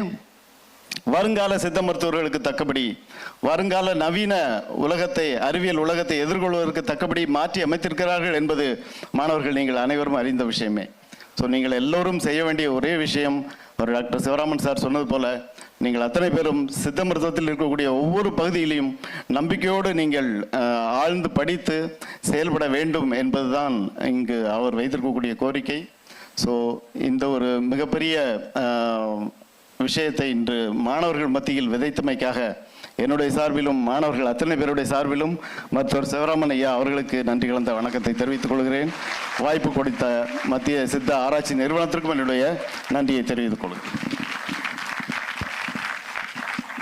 வருங்கால சித்த மருத்துவர்களுக்கு தக்கபடி, வருங்கால நவீன உலகத்தை, அறிவியல் உலகத்தை எதிர்கொள்வதற்கு தக்கபடி மாற்றி அமைத்திருக்கிறார்கள் என்பது மாணவர்கள் நீங்கள் அனைவரும் அறிந்த விஷயமே. ஸோ நீங்கள் எல்லோரும் செய்ய வேண்டிய ஒரே விஷயம், ஒரு டாக்டர் சிவராமன் சார் சொன்னது போல, நீங்கள் அத்தனை பேரும் சித்த மருத்துவத்தில் இருக்கக்கூடிய ஒவ்வொரு பகுதியிலையும் நம்பிக்கையோடு நீங்கள் ஆழ்ந்து படித்து செயல்பட வேண்டும் என்பதுதான் இங்கு அவர் வைத்திருக்கக்கூடிய கோரிக்கை. ஸோ இந்த ஒரு மிகப்பெரிய விஷயத்தை இன்று மாணவர்கள் மத்தியில் விதைத்தமைக்காக என்னுடைய சார்பிலும் மாணவர்கள் அத்தனை பேருடைய சார்பிலும் மருத்துவர் சிவராமன் ஐயா அவர்களுக்கு நன்றி கலந்த வணக்கத்தை தெரிவித்துக் கொள்கிறேன். வாய்ப்பு கொடுத்த மத்திய சித்த ஆராய்ச்சி நிறுவனத்திற்கும் என்னுடைய நன்றியை தெரிவித்துக் கொள்கிறேன்.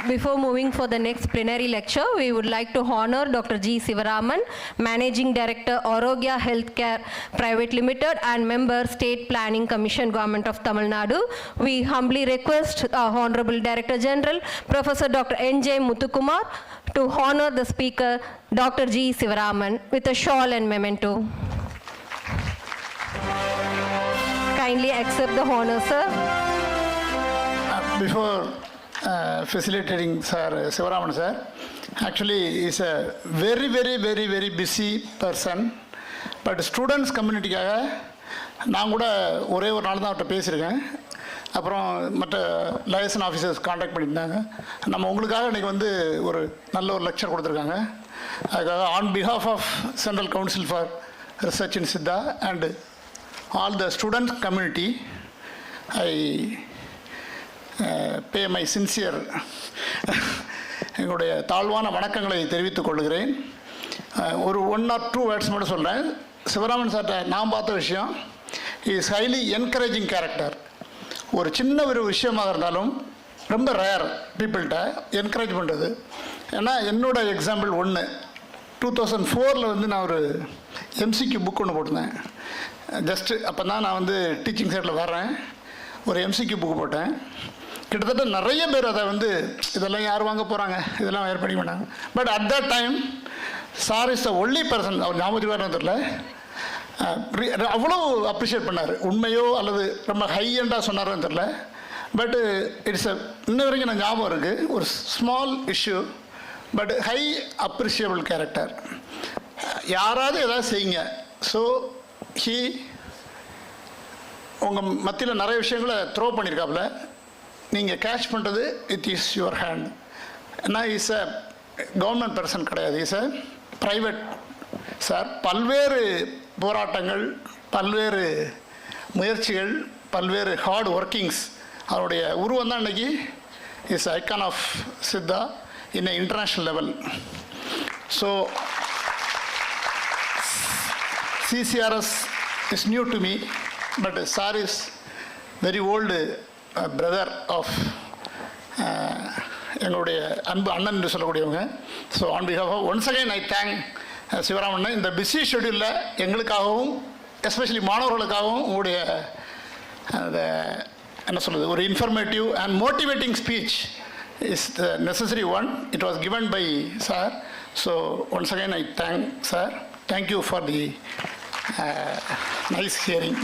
Before moving for the next plenary lecture, we would like to honor Dr. G. Sivaraman, Managing Director, Arogya Healthcare Private Limited and Member, State Planning Commission, Government of Tamil Nadu. We humbly request our Honorable Director General, Professor Dr. N.J. Muthukumar, to honor the speaker, Dr. G. Sivaraman, with a shawl and memento. Kindly accept the honor, sir. Before facilitating Sir Sivaraman sir, actually is a very busy person, but students community-க்காக நான் கூட ஒரே ஒரு நாள் தான் அவர்கிட்ட பேசியிருக்கேன். அப்புறம் மற்ற லைசன் ஆஃபீஸர்ஸ் காண்டாக்ட் பண்ணியிருந்தாங்க. நம்ம உங்களுக்காக இன்றைக்கி வந்து ஒரு நல்ல ஒரு லெக்சர் கொடுத்துருக்காங்க. அதுக்காக on behalf of central council for research in Siddha and all the student community, I pay my sincere எங்களுடைய தாழ்வான வணக்கங்களை தெரிவித்துக் கொள்கிறேன். ஒரு 1 or 2 வேர்ட்ஸ் மட்டும் சொல்கிறேன். சிவராமன் சார்ட்ட நான் பார்த்த விஷயம், இஸ் ஹைலி என்கரேஜிங் கேரக்டர். ஒரு சின்ன ஒரு விஷயமாக இருந்தாலும் ரொம்ப ரேர் பீப்புள்கிட்ட என்கரேஜ் பண்ணுறது. ஏன்னா என்னோட எக்ஸாம்பிள் 2004 வந்து நான் ஒரு எம்சிக்யூ புக் ஒன்று போட்டிருந்தேன். ஜஸ்ட்டு அப்போ தான் நான் வந்து டீச்சிங் சைடில் வர்றேன். ஒரு எம்சிக்யூ புக்கு போட்டேன். கிட்டத்தட்ட நிறைய பேர் அதை வந்து இதெல்லாம் யார் வாங்க போகிறாங்க, இதெல்லாம் யார் படிக்க மாட்டாங்க. But at that time sir is the only person, அவர் ஞாபகம் தெரியல, அவ்வளோ அப்ரிஷியேட் பண்ணார். உண்மையோ அல்லது ரொம்ப ஹை எண்டாக சொன்னாரோன்னு தெரில. பட் இட்ஸ் இன்ன வரைக்கும் நான் ஞாபகம் இருக்குது, ஒரு small issue but high appreciable character. யாராவது எதாவது செய்யுங்க. ஸோ உங்கள் மத்தியில் நிறைய விஷயங்களை த்ரோ பண்ணியிருக்காப்புல, நீங்கள் கேட்ச் பண்ணுறது இட் இஸ் யுவர் ஹேண்ட். ஏன்னா இஸ் அ கவர்மெண்ட் பர்சன் கிடையாது, இஸ் அ ப்ரைவேட் சார். பல்வேறு போராட்டங்கள், பல்வேறு முயற்சிகள், பல்வேறு ஹார்ட் ஒர்க்கிங்ஸ், அவருடைய உருவம் தான் இன்றைக்கி is icon of Siddha in a international level. So CCRS is new to me, but sir is very old brother of எங்களுடைய அன்பு அண்ணன் என்று சொல்லக்கூடியவங்க. So on behalf of once again I thank சிவராமண்ணன். இந்த பிஸி ஷெடியூலில் எங்களுக்காகவும் எஸ்பெஷலி மாணவர்களுக்காகவும் உங்களுடைய அந்த என்ன சொல்கிறது, ஒரு informative and motivating speech is the necessary one. It was given by sir. So once again I thank sir. Thank you for the nice hearing.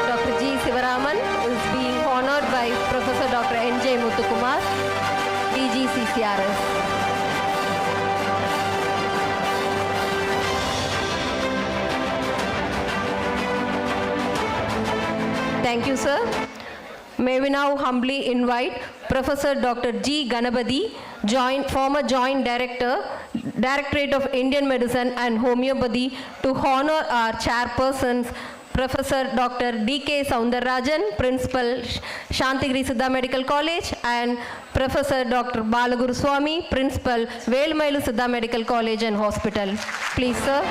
Dr. G. Sivaraman is being honored by Professor Dr. N.J. Muthukumar, DG CCRS. Thank you, sir. May we now humbly invite Professor Dr. G. Ganapathy, former Joint Director, Directorate of Indian Medicine and Homeopathy, to honor our chairpersons, Professor Dr. D.K. Soundarajan, Principal, Shantigiri Siddha Medical College, and Professor Dr. Balaguru Swami, Principal, Velmailu Siddha Medical College and Hospital. Please, sir.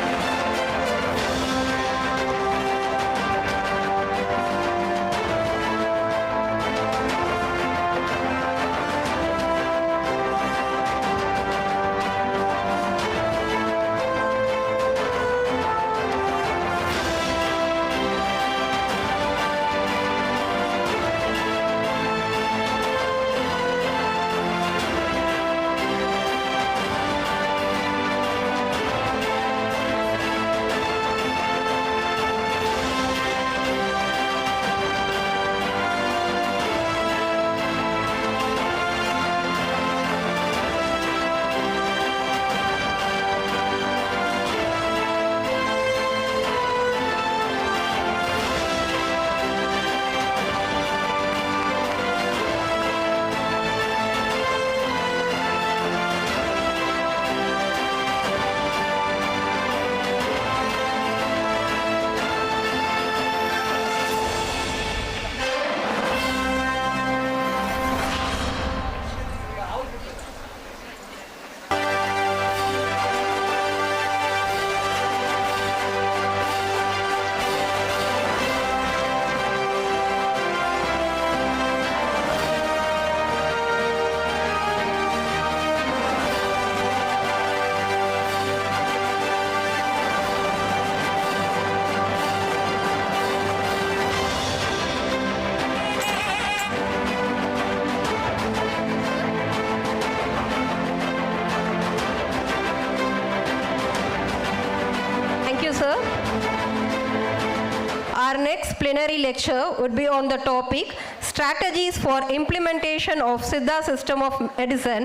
Our next plenary lecture would be on the topic Strategies for Implementation of Siddha System of Medicine,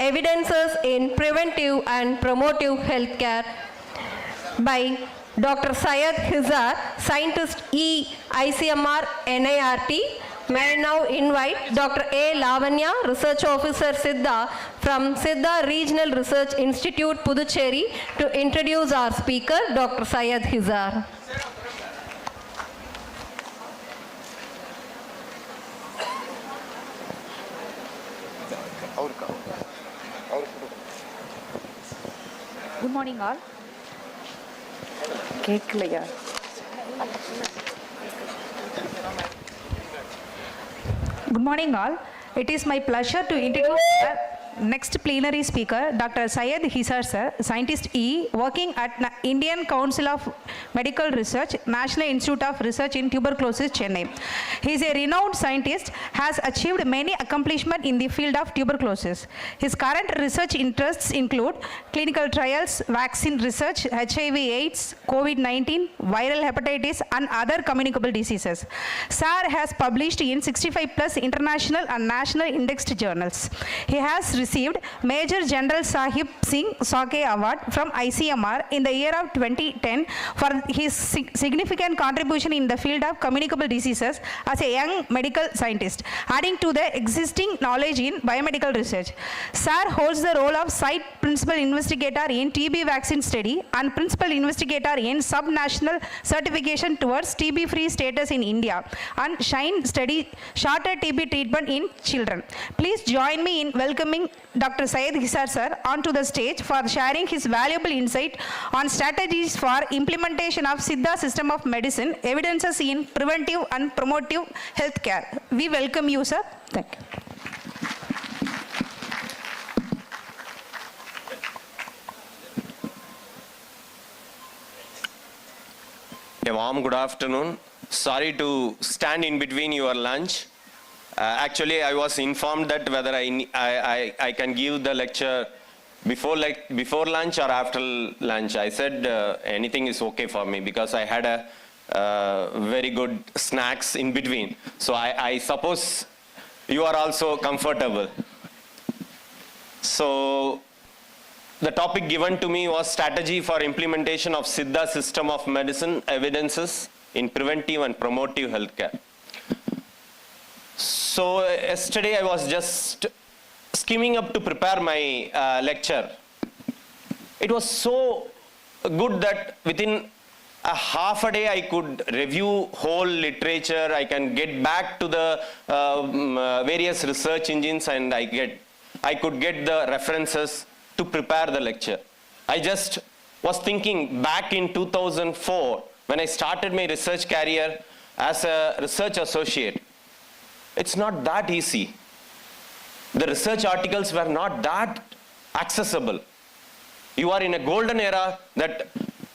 Evidences in Preventive and Promotive Healthcare by Dr. Syed Hizar, Scientist E, ICMR, NIRT. May I now invite Dr. A. Lavanya, Research Officer Siddha from Siddha Regional Research Institute, Puducherry, to introduce our speaker, Dr. Syed Hizar. Good morning, all. கேட்கலையா? Good morning, all. It is my pleasure to introduce next plenary speaker, Dr. Siddha sir, Scientist E, working at Indian Council of Medical Research, National Institute of Research in Tuberculosis, Chennai. He is a renowned scientist, has achieved many accomplishments in the field of tuberculosis. His current research interests include clinical trials, vaccine research, HIV/AIDS, COVID-19, viral hepatitis, and other communicable diseases. Sir has published in 65 plus international and national indexed journals. He has received Major General Sahib Singh Sake Award from ICMR in the year of 2010 for his significant contribution in the field of communicable diseases as a young medical scientist, adding to the existing knowledge in biomedical research. Sir holds the role of Site Principal Investigator in TB vaccine study and Principal Investigator in Sub-National Certification towards TB-free status in India and SHINE study shorter TB treatment in children. Please join me in welcoming Dr. Siddha sir onto the stage for sharing his valuable insight on strategies for implementation of Siddha system of medicine, evidences in preventive and promotive healthcare. We welcome you, sir. Thank you. A warm good afternoon. Sorry to stand in between your lunch. Actually, I was informed that whether I can give the lecture before lunch or after lunch. I said anything is okay for me because I had a very good snacks in between. So I suppose you are also comfortable. So the topic given to me was strategy for implementation of Siddha system of medicine, evidences in preventive and promotive healthcare. So yesterday I was just skimming up to prepare my lecture. It was so good that within a half a day I could review whole literature. I can get back to the various research engines and I could get the references to prepare the lecture. I just was thinking back in 2004 when I started my research career as a research associate. It's not that easy. The research articles were not that accessible. You are in a golden era that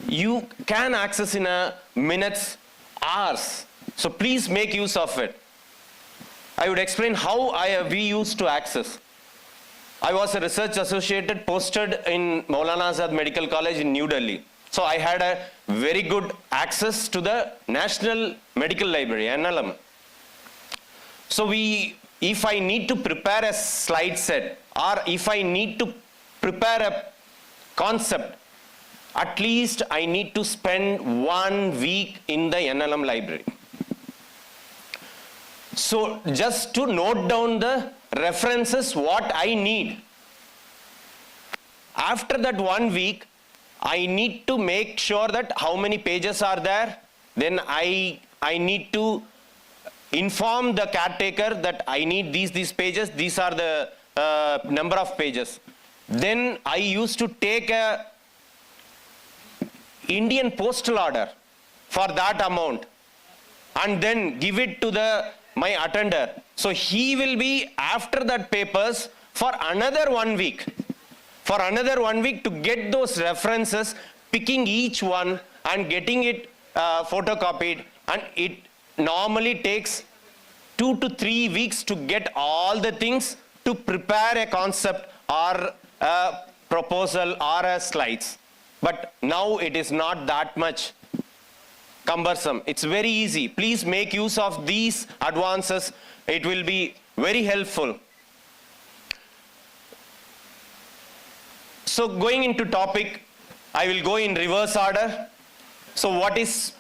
you can access in a minutes, hours. So please make use of it. I would explain how we used to access. I was a research associate posted in Maulana Azad Medical College in New Delhi. So I had a very good access to the National Medical Library, NLM. So if I need to prepare a slide set or if I need to prepare a concept, at least I need to spend 1 week in the NLM library. So just to note down the references, what I need. After that 1 week, I need to make sure that how many pages are there. Then I need to inform the caretaker that I need these pages. These are the number of pages. Then I used to take a Indian postal order for that amount and then give it to my attender. So he will be after that papers for another 1 week. For another 1 week to get those references, picking each one and getting it photocopied, and it normally takes 2 to 3 weeks to get all the things to prepare a concept or a proposal or a slides. But now it is not that much cumbersome. It's very easy. Please make use of these advances. It will be very helpful. So going into topic, I will go in reverse order. So what is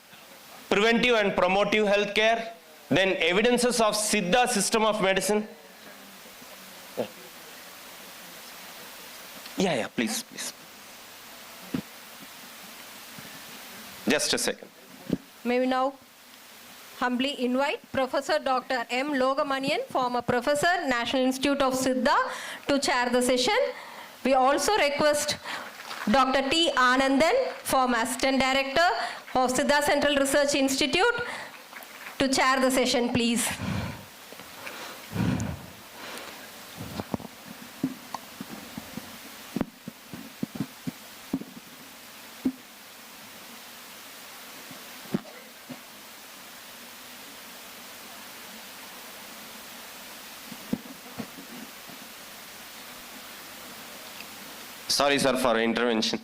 preventive and promotive healthcare? Then evidences of Siddha system of medicine. Yeah, please. Just a second. May we now humbly invite Professor Dr. M. Logamanian, former professor, National Institute of Siddha, to chair the session. We also request Dr. T. Anandan, former Assistant Director of Siddha Central Research Institute, to chair the session, please. Sorry, sir, for intervention.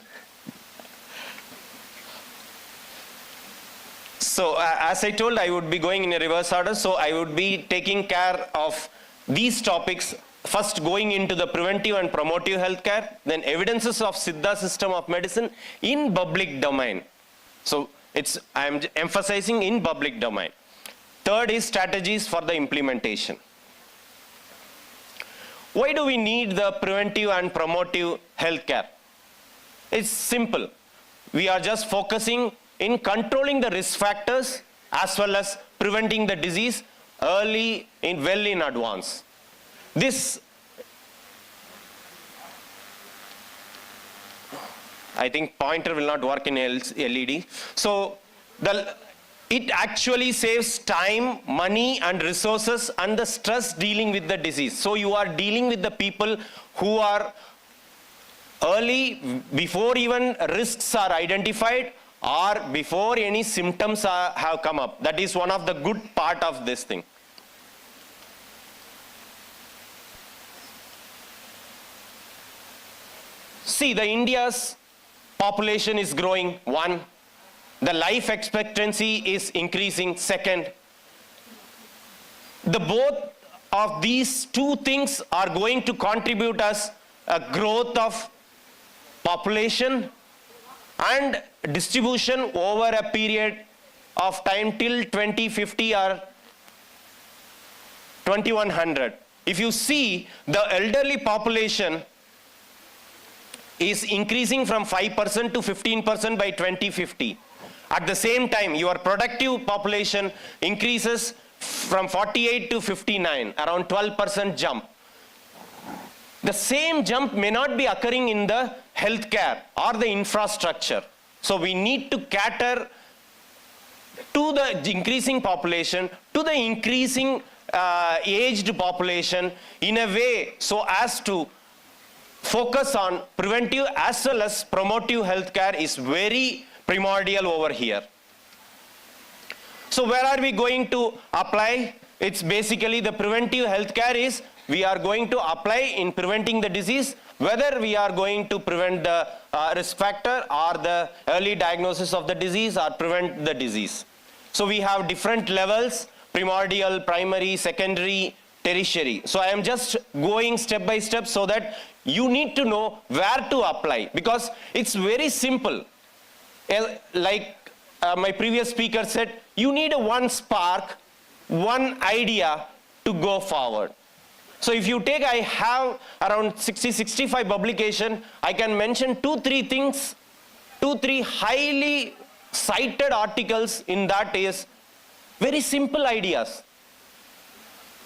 So, as I told, I would be going in a reverse order. So, I would be taking care of these topics. First, going into the preventive and promotive healthcare, then evidences of Siddha system of medicine in public domain. So, I am emphasizing in public domain. Third is strategies for the implementation. Why do we need the preventive and promotive healthcare? It's simple. We are just focusing in controlling the risk factors as well as preventing the disease early, well in advance. This, I think pointer will not work in LED. So it actually saves time, money and resources and the stress dealing with the disease. So you are dealing with the people who are early, before even risks are identified or before any symptoms have come up. That is one of the good part of this thing. See, the India's population is growing, one. The life expectancy is increasing, second. The both of these two things are going to contribute as a growth of population and distribution over a period of time till 2050 or 2100. If you see, the elderly population is increasing from 5% to 15% by 2050. At the same time, your productive population increases from 48 to 59, around 12% jump. The same jump may not be occurring in the healthcare or the infrastructure. So we need to cater to the increasing population, to the increasing aged population in a way so as to focus on preventive as well as promotive healthcare is very primordial over here. So where are we going to apply? It's basically the preventive healthcare is we are going to apply in preventing the disease, whether we are going to prevent the risk factor or the early diagnosis of the disease or prevent the disease. So we have different levels, primordial, primary, secondary, tertiary. So I am just going step by step so that you need to know where to apply, because it's very simple. Like my previous speaker said, you need one spark, one idea to go forward. So if you take, I have around 60-65 publication, I can mention 2-3 things, 2-3 highly cited articles in that is very simple ideas.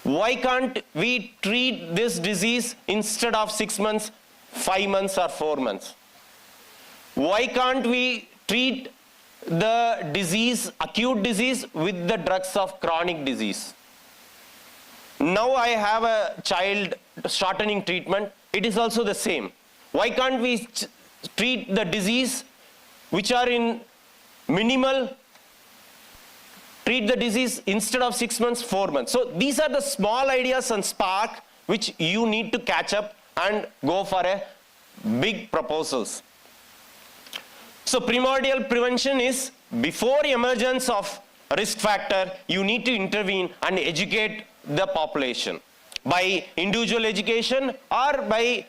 Why can't we treat this disease instead of 6 months, 5 months or 4 months? Why can't we treat the disease, acute disease, with the drugs of chronic disease? Now I have a child shortening treatment, it is also the same. Why can't we treat the disease which are in minimal, treat the disease instead of 6 months, 4 months. So these are the small ideas and spark which you need to catch up and go for a big proposals. So primordial prevention is before emergence of risk factor, you need to intervene and educate the population by individual education or by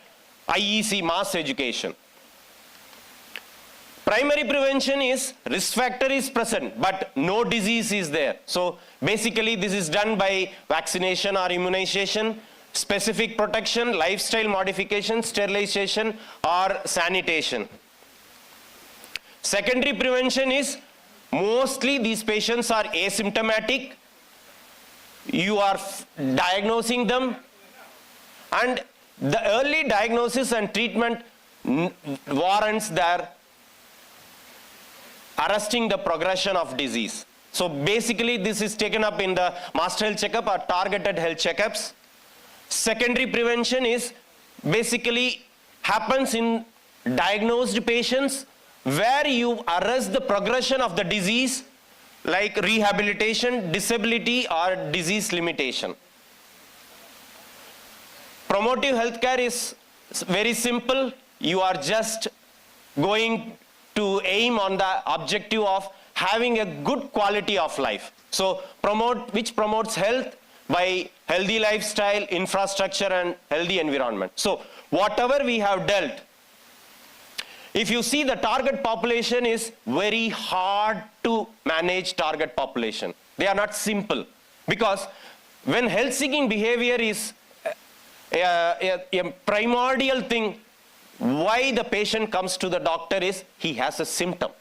IEC mass education. Primary prevention is risk factor is present but no disease is there. So basically this is done by vaccination or immunization, specific protection, lifestyle modification, sterilization or sanitation. Secondary prevention is mostly these patients are asymptomatic. You are diagnosing them and the early diagnosis and treatment warrants their arresting the progression of disease. So basically this is taken up in the master health checkup or targeted health checkups. Secondary prevention is basically happens in diagnosed patients where you arrest the progression of the disease like rehabilitation, disability or disease limitation. Promotive healthcare is very simple. you are just going to aim on the objective of having a good quality of life. So which promotes health by healthy lifestyle, infrastructure, and healthy environment. So whatever we have dealt, if you see the target population is very hard to manage target population. They are not simple, because when health seeking behavior is a primordial thing, why the patient comes to the doctor is he has a symptom.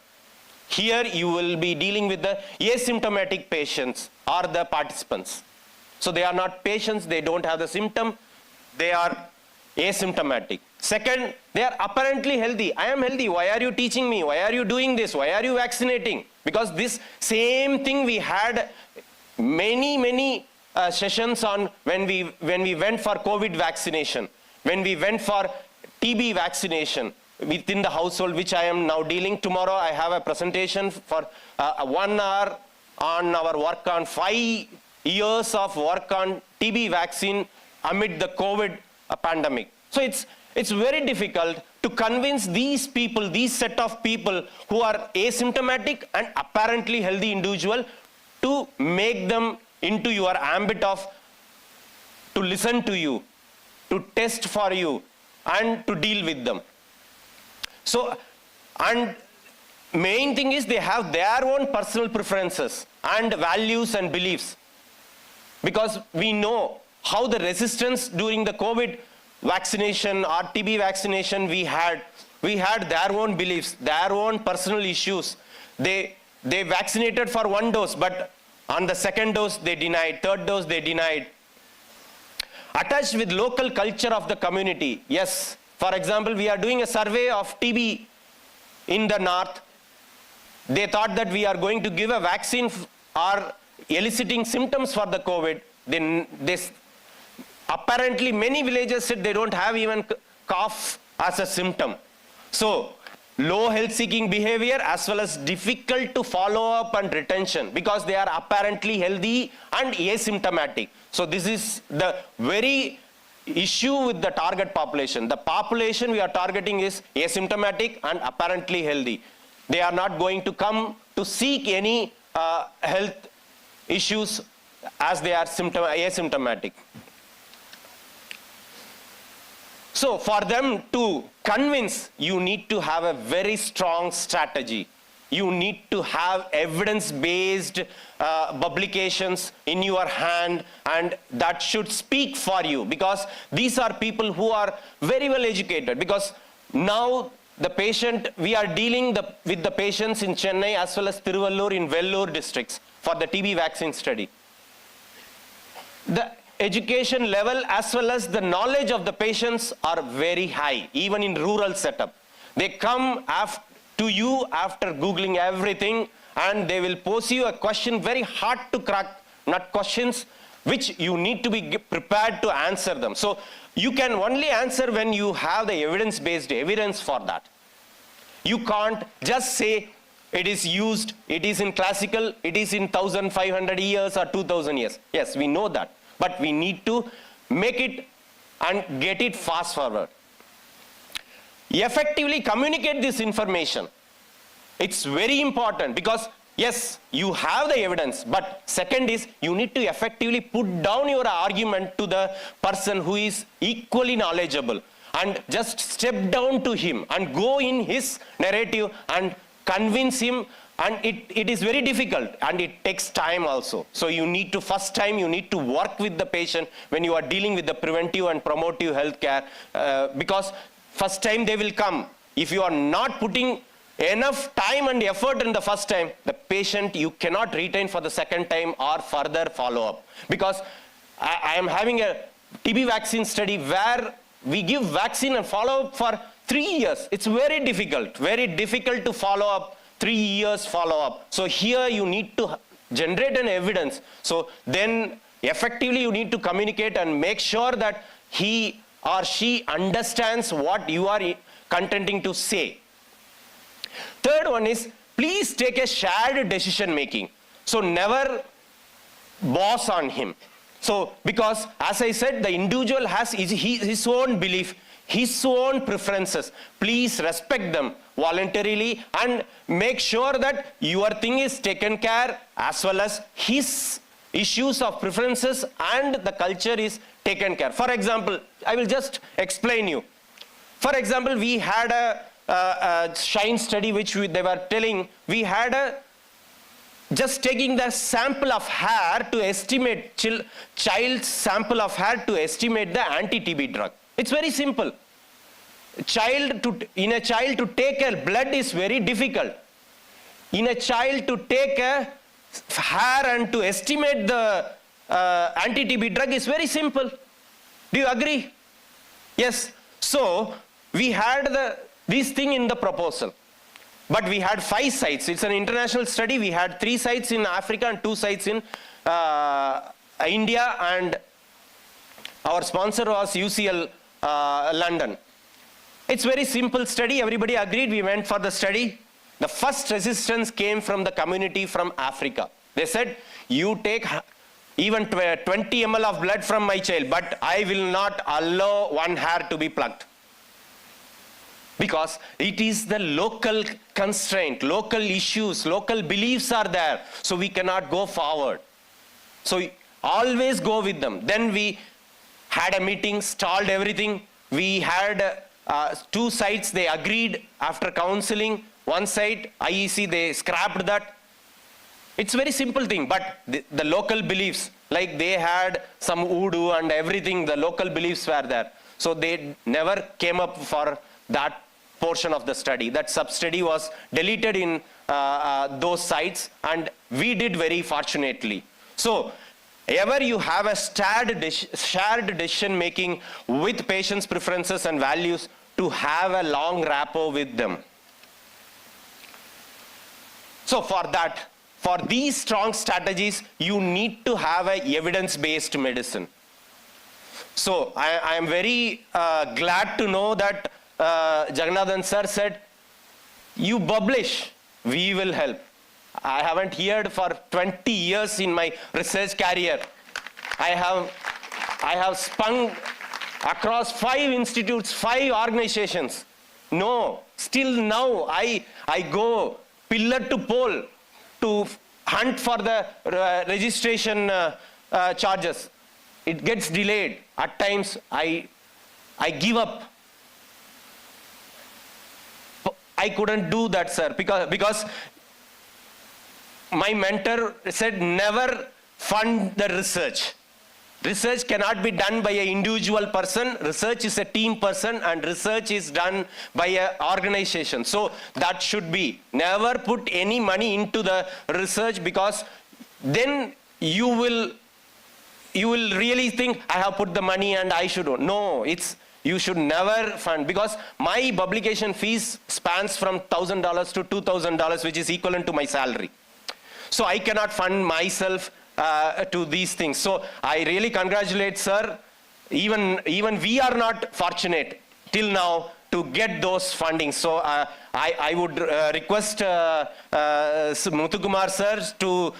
Here you will be dealing with the asymptomatic patients or the participants. So they are not patients, they don't have the symptom, they are asymptomatic. Second, they are apparently healthy. I am healthy, why are you teaching me? Why are you doing this? Why are you vaccinating? Because this same thing we had many sessions on when we went for COVID vaccination, when we went for TB vaccination within the household, which I am now dealing. Tomorrow I have a presentation for 1 hour on our work on 5 years of work on TB vaccine amid the COVID pandemic. So it's very difficult to convince these people, these set of people who are asymptomatic and apparently healthy individual, to make them into your ambit of, to listen to you, to test for you, and to deal with them. So, and main thing is they have their own personal preferences and values and beliefs, because we know how the resistance during the COVID vaccination or TB vaccination we had their own beliefs, their own personal issues. They vaccinated for 1 dose, but on the 2nd dose they denied, 3rd dose they denied. Attached with local culture of the community. Yes, for example, we are doing a survey of TB in the north. They thought that we are going to give a vaccine or eliciting symptoms for the COVID. Then this apparently many villages said they don't have even cough as a symptom. So low health seeking behavior as well as difficult to follow up and retention, because they are apparently healthy and asymptomatic. So this is the very issue with the target population. The population we are targeting is asymptomatic and apparently healthy. They are not going to come to seek any health issues as they are asymptomatic. So for them to convince, you need to have a very strong strategy. You need to have evidence-based publications in your hand, and that should speak for you, because these are people who are very well educated. Because now the patient, we are dealing with the patients in Chennai as well as Tiruvallur in Vellore districts for the TB vaccine study. The education level as well as the knowledge of the patients are very high, even in rural setup. They come to you after Googling everything, and they will pose you a question very hard to crack, not questions which you need to be prepared to answer them. So you can only answer when you have the evidence-based evidence for that. You can't just say it is used, it is in classical, it is in 1500 years or 2000 years. Yes, we know that. But we need to make it and get it fast forward. Effectively communicate this information. It's very important, because yes, you have the evidence, but second is you need to effectively put down your argument to the person who is equally knowledgeable, and just step down to him and go in his narrative and convince him. And it is very difficult, and it takes time also. So you need to, first time you need to work with the patient when you are dealing with the preventive and promotive healthcare, because first time they will come. If you are not putting enough time and effort in the first time, the patient you cannot retain for the second time or further follow up. Because I am having a TB vaccine study where we give vaccine and follow up for 3 years. It's very difficult to follow up. 3 years follow-up. So here you need to generate an evidence. So then effectively you need to communicate and make sure that he or she understands what you are contending to say. Third one is, please take a shared decision making. So never boss on him. So because as I said, the individual has his own belief. his own preferences. Please respect them voluntarily and make sure that your thing is taken care as well as his issues of preferences and the culture is taken care. For example, I will just explain you. For example, we had a shine study which they were telling, we had just taking the sample of hair to estimate, child's sample of hair to estimate the anti-TB drug. It's very simple. In a child to take a blood is very difficult. In a child to take a hair and to estimate the anti-TB drug is very simple. Do you agree? Yes. So we had this thing in the proposal. But we had 5 sites. It's an international study. We had 3 sites in Africa and 2 sites in India, and our sponsor was UCL London. It's very simple study. Everybody agreed. We went for the study. The first resistance came from the community from Africa. They said, you take even 20 ml of blood from my child, but I will not allow one hair to be plucked. Because it is the local constraint, local issues, local beliefs are there. So we cannot go forward. So always go with them. Then we had a meeting, stalled everything. We had 2 sites, they agreed after counseling. 1 site, IEC, they scrapped that. It's a very simple thing, but the local beliefs, like they had some voodoo and everything, the local beliefs were there. So they never came up for that portion of the study. That sub-study was deleted in those sites, and we did very fortunately. So, ever you have a shared decision making with patients' preferences and values, to have a long rapport with them. So for these strong strategies, you need to have a evidence-based medicine. So I am very glad to know that Jagannathan sir said, you publish, we will help. I haven't heard for 20 years in my research career. I have spun across 5 institutes, 5 organizations. No, still now I go pillar to pole to hunt for the registration charges. It gets delayed. At times I give up. I couldn't do that, sir, because my mentor said never fund the research. Research cannot be done by an individual person. Research is a team person, and research is done by an organization. So that should be. Never put any money into the research, because then you will really think, I have put the money and I should. No, you should never fund, because my publication fees spans from $1,000 to $2,000, which is equivalent to my salary. So I cannot fund myself to these things. So I really congratulate sir. Even we are not fortunate till now to get those funding. So I would request Muthukumar sir to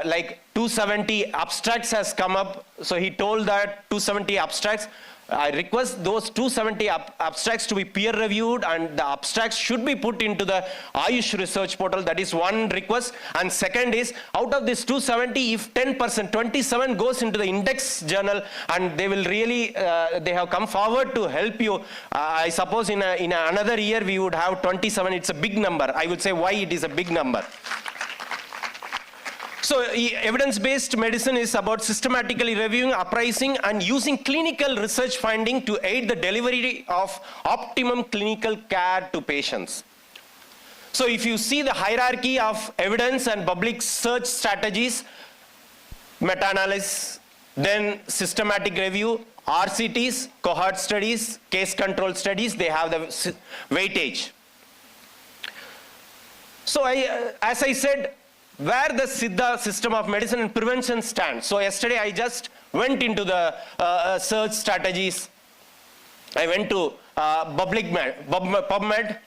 like 270 abstracts has come up. So he told that 270 abstracts. I request those 270 abstracts to be peer reviewed, and the abstracts should be put into the Ayush research portal. That is one request. And second is, out of this 270, if 10%, 27 goes into the index journal, and they will really, they have come forward to help you. I suppose in another year we would have 27. It's a big number. I would say why it is a big number. So evidence-based medicine is about systematically reviewing, appraising, and using clinical research finding to aid the delivery of optimum clinical care to patients. So if you see the hierarchy of evidence and public search strategies, meta-analysis, then systematic review, RCTs, cohort studies, case control studies, they have the weightage. So as I said, where the Siddha system of medicine and prevention stands. So yesterday I just went into the search strategies. I went to PubMed.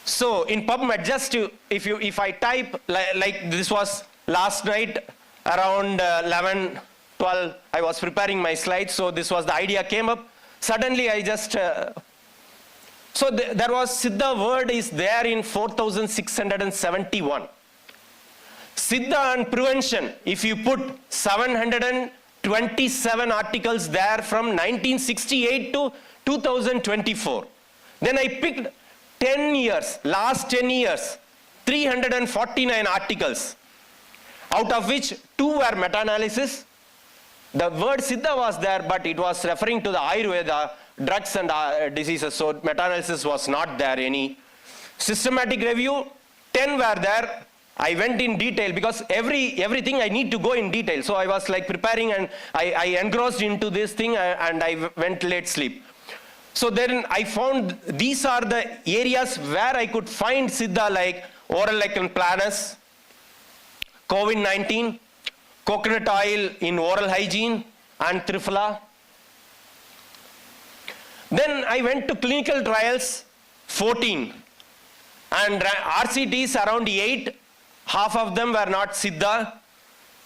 So in PubMed, just if I type like this was last night around 11, 12, I was preparing my slides. So this was the idea came up. suddenly I just, so there was Siddha word is there in 4671. Siddha and prevention, if you put 727 articles there from 1968 to 2024. Then I picked 10 years, last 10 years, 349 articles, out of which 2 were meta-analysis. The word Siddha was there, but it was referring to the Ayurveda, drugs and diseases, so meta-analysis was not there any. Systematic review, 10 were there. I went in detail because everything I need to go in detail. So I was like preparing and I engrossed into this thing and I went late sleep. So then I found these are the areas where I could find Siddha, like oral lichen planus, COVID-19, coconut oil in oral hygiene, and Triphala. Then I went to clinical trials, 14, and RCTs around 8. Half of them were not Siddha.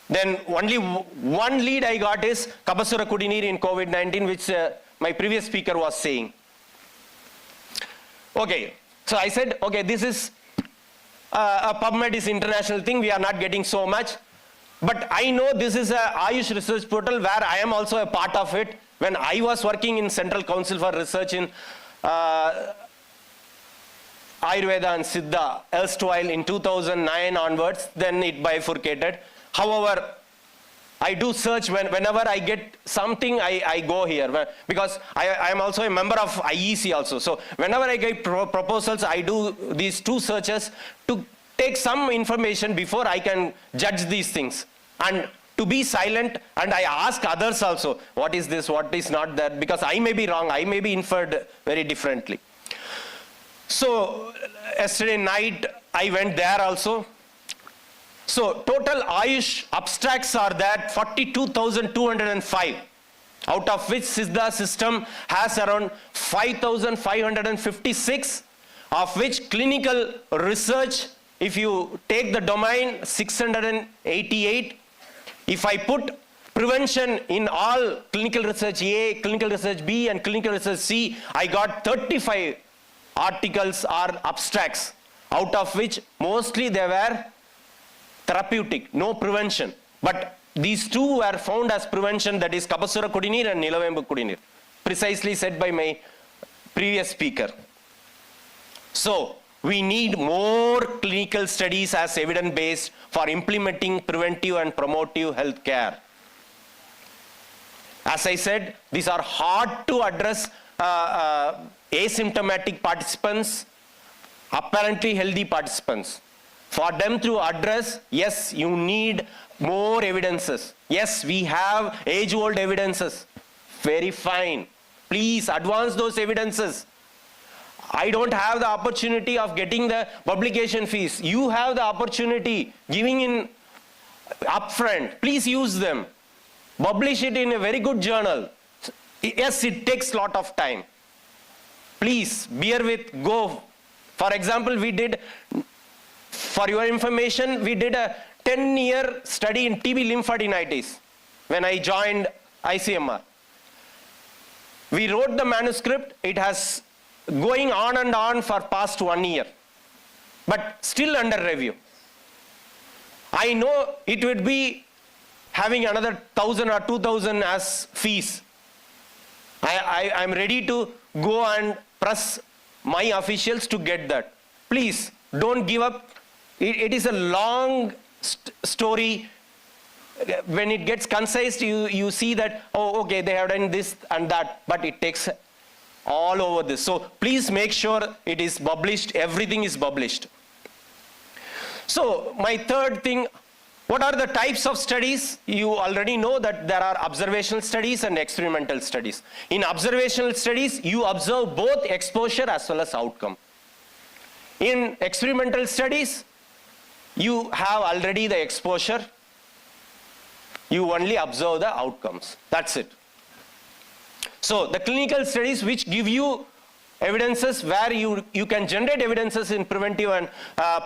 Then only one lead I got is Kapasura Kudineer in COVID-19, which my previous speaker was saying. Okay, so I said, okay, this is a PubMed is international thing, we are not getting so much. But I know this is a Ayush research portal where I am also a part of it. When I was working in Central Council for Research in Ayurveda and Siddha, erstwhile in 2009 onwards, then it bifurcated. However, I do search whenever I get something, I go here because I am also a member of IEC also. So whenever I get proposals, I do these 2 searches to take some information before I can judge these things. And to be silent, and I ask others also, what is this, what is not that, because I may be wrong, I may be inferred very differently. So yesterday night I went there also. So total Ayush abstracts are there 42,205, out of which Siddha system has around 5,556, of which clinical research, if you take the domain, 688. If I put prevention in all clinical research A, clinical research B, and clinical research C, I got 35 articles or abstracts, out of which mostly they were therapeutic, no prevention. But these 2 were found as prevention, that is Kapasura Kudineer and Nilavembu Kudineer, precisely said by my previous speaker. So we need more clinical studies as evidence-based for implementing preventive and promotive health care. As I said, these are hard to address asymptomatic participants, apparently healthy participants. For them to address, yes, you need more evidences. Yes, we have age-old evidences. Very fine. Please advance those evidences. I don't have the opportunity of getting the publication fees. You have the opportunity giving in upfront. Please use them. Publish it in a very good journal. Yes, it takes a lot of time. Please bear with, go. For example, we did, for your information, we did a 10-year study in TB lymphadenitis when I joined ICMR. We wrote the manuscript. It has going on and on for past 1 year, but still under review. I know it would be having another 1,000 or 2,000 as fees. I'm ready to go and press my officials to get that. Please don't give up. It is a long story. When it gets concise, you see that, oh, okay, they have done this and that, but it takes all over this. So please make sure it is published, everything is published. So my third thing, what are the types of studies? You already know that there are observational studies and experimental studies. In observational studies, you observe both exposure as well as outcome. In experimental studies, you have already the exposure. You only observe the outcomes. That's it. So the clinical studies which give you evidences where you can generate evidences in preventive and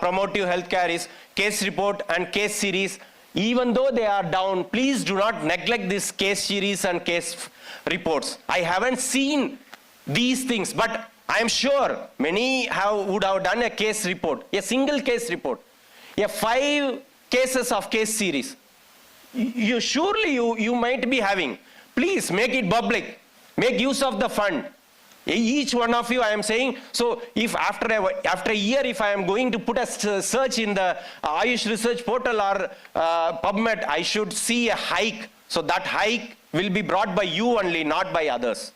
promotive healthcare is case report and case series. Even though they are down, please do not neglect this case series and case reports. I haven't seen these things, but I am sure many would have done a case report, a single case report, a 5 cases of case series. You might be having. Please make it public. Make use of the fund. Each one of you, I am saying, so if after a year, if I am going to put a search in the Ayush research portal or PubMed, I should see a hike. So that hike will be brought by you only, not by others.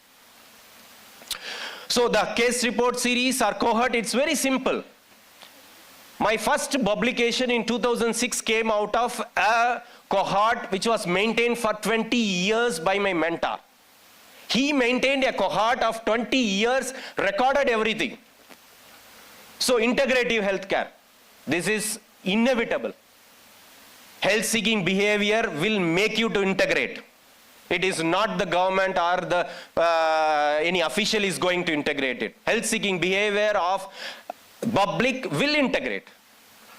So the case report series or cohort, it's very simple. My first publication in 2006 came out of a cohort which was maintained for 20 years by my mentor. He maintained a cohort of 20 years, recorded everything. So integrative healthcare, this is inevitable. Health-seeking behavior will make you to integrate. It is not the government or the any official is going to integrate it. Health-seeking behavior of public will integrate.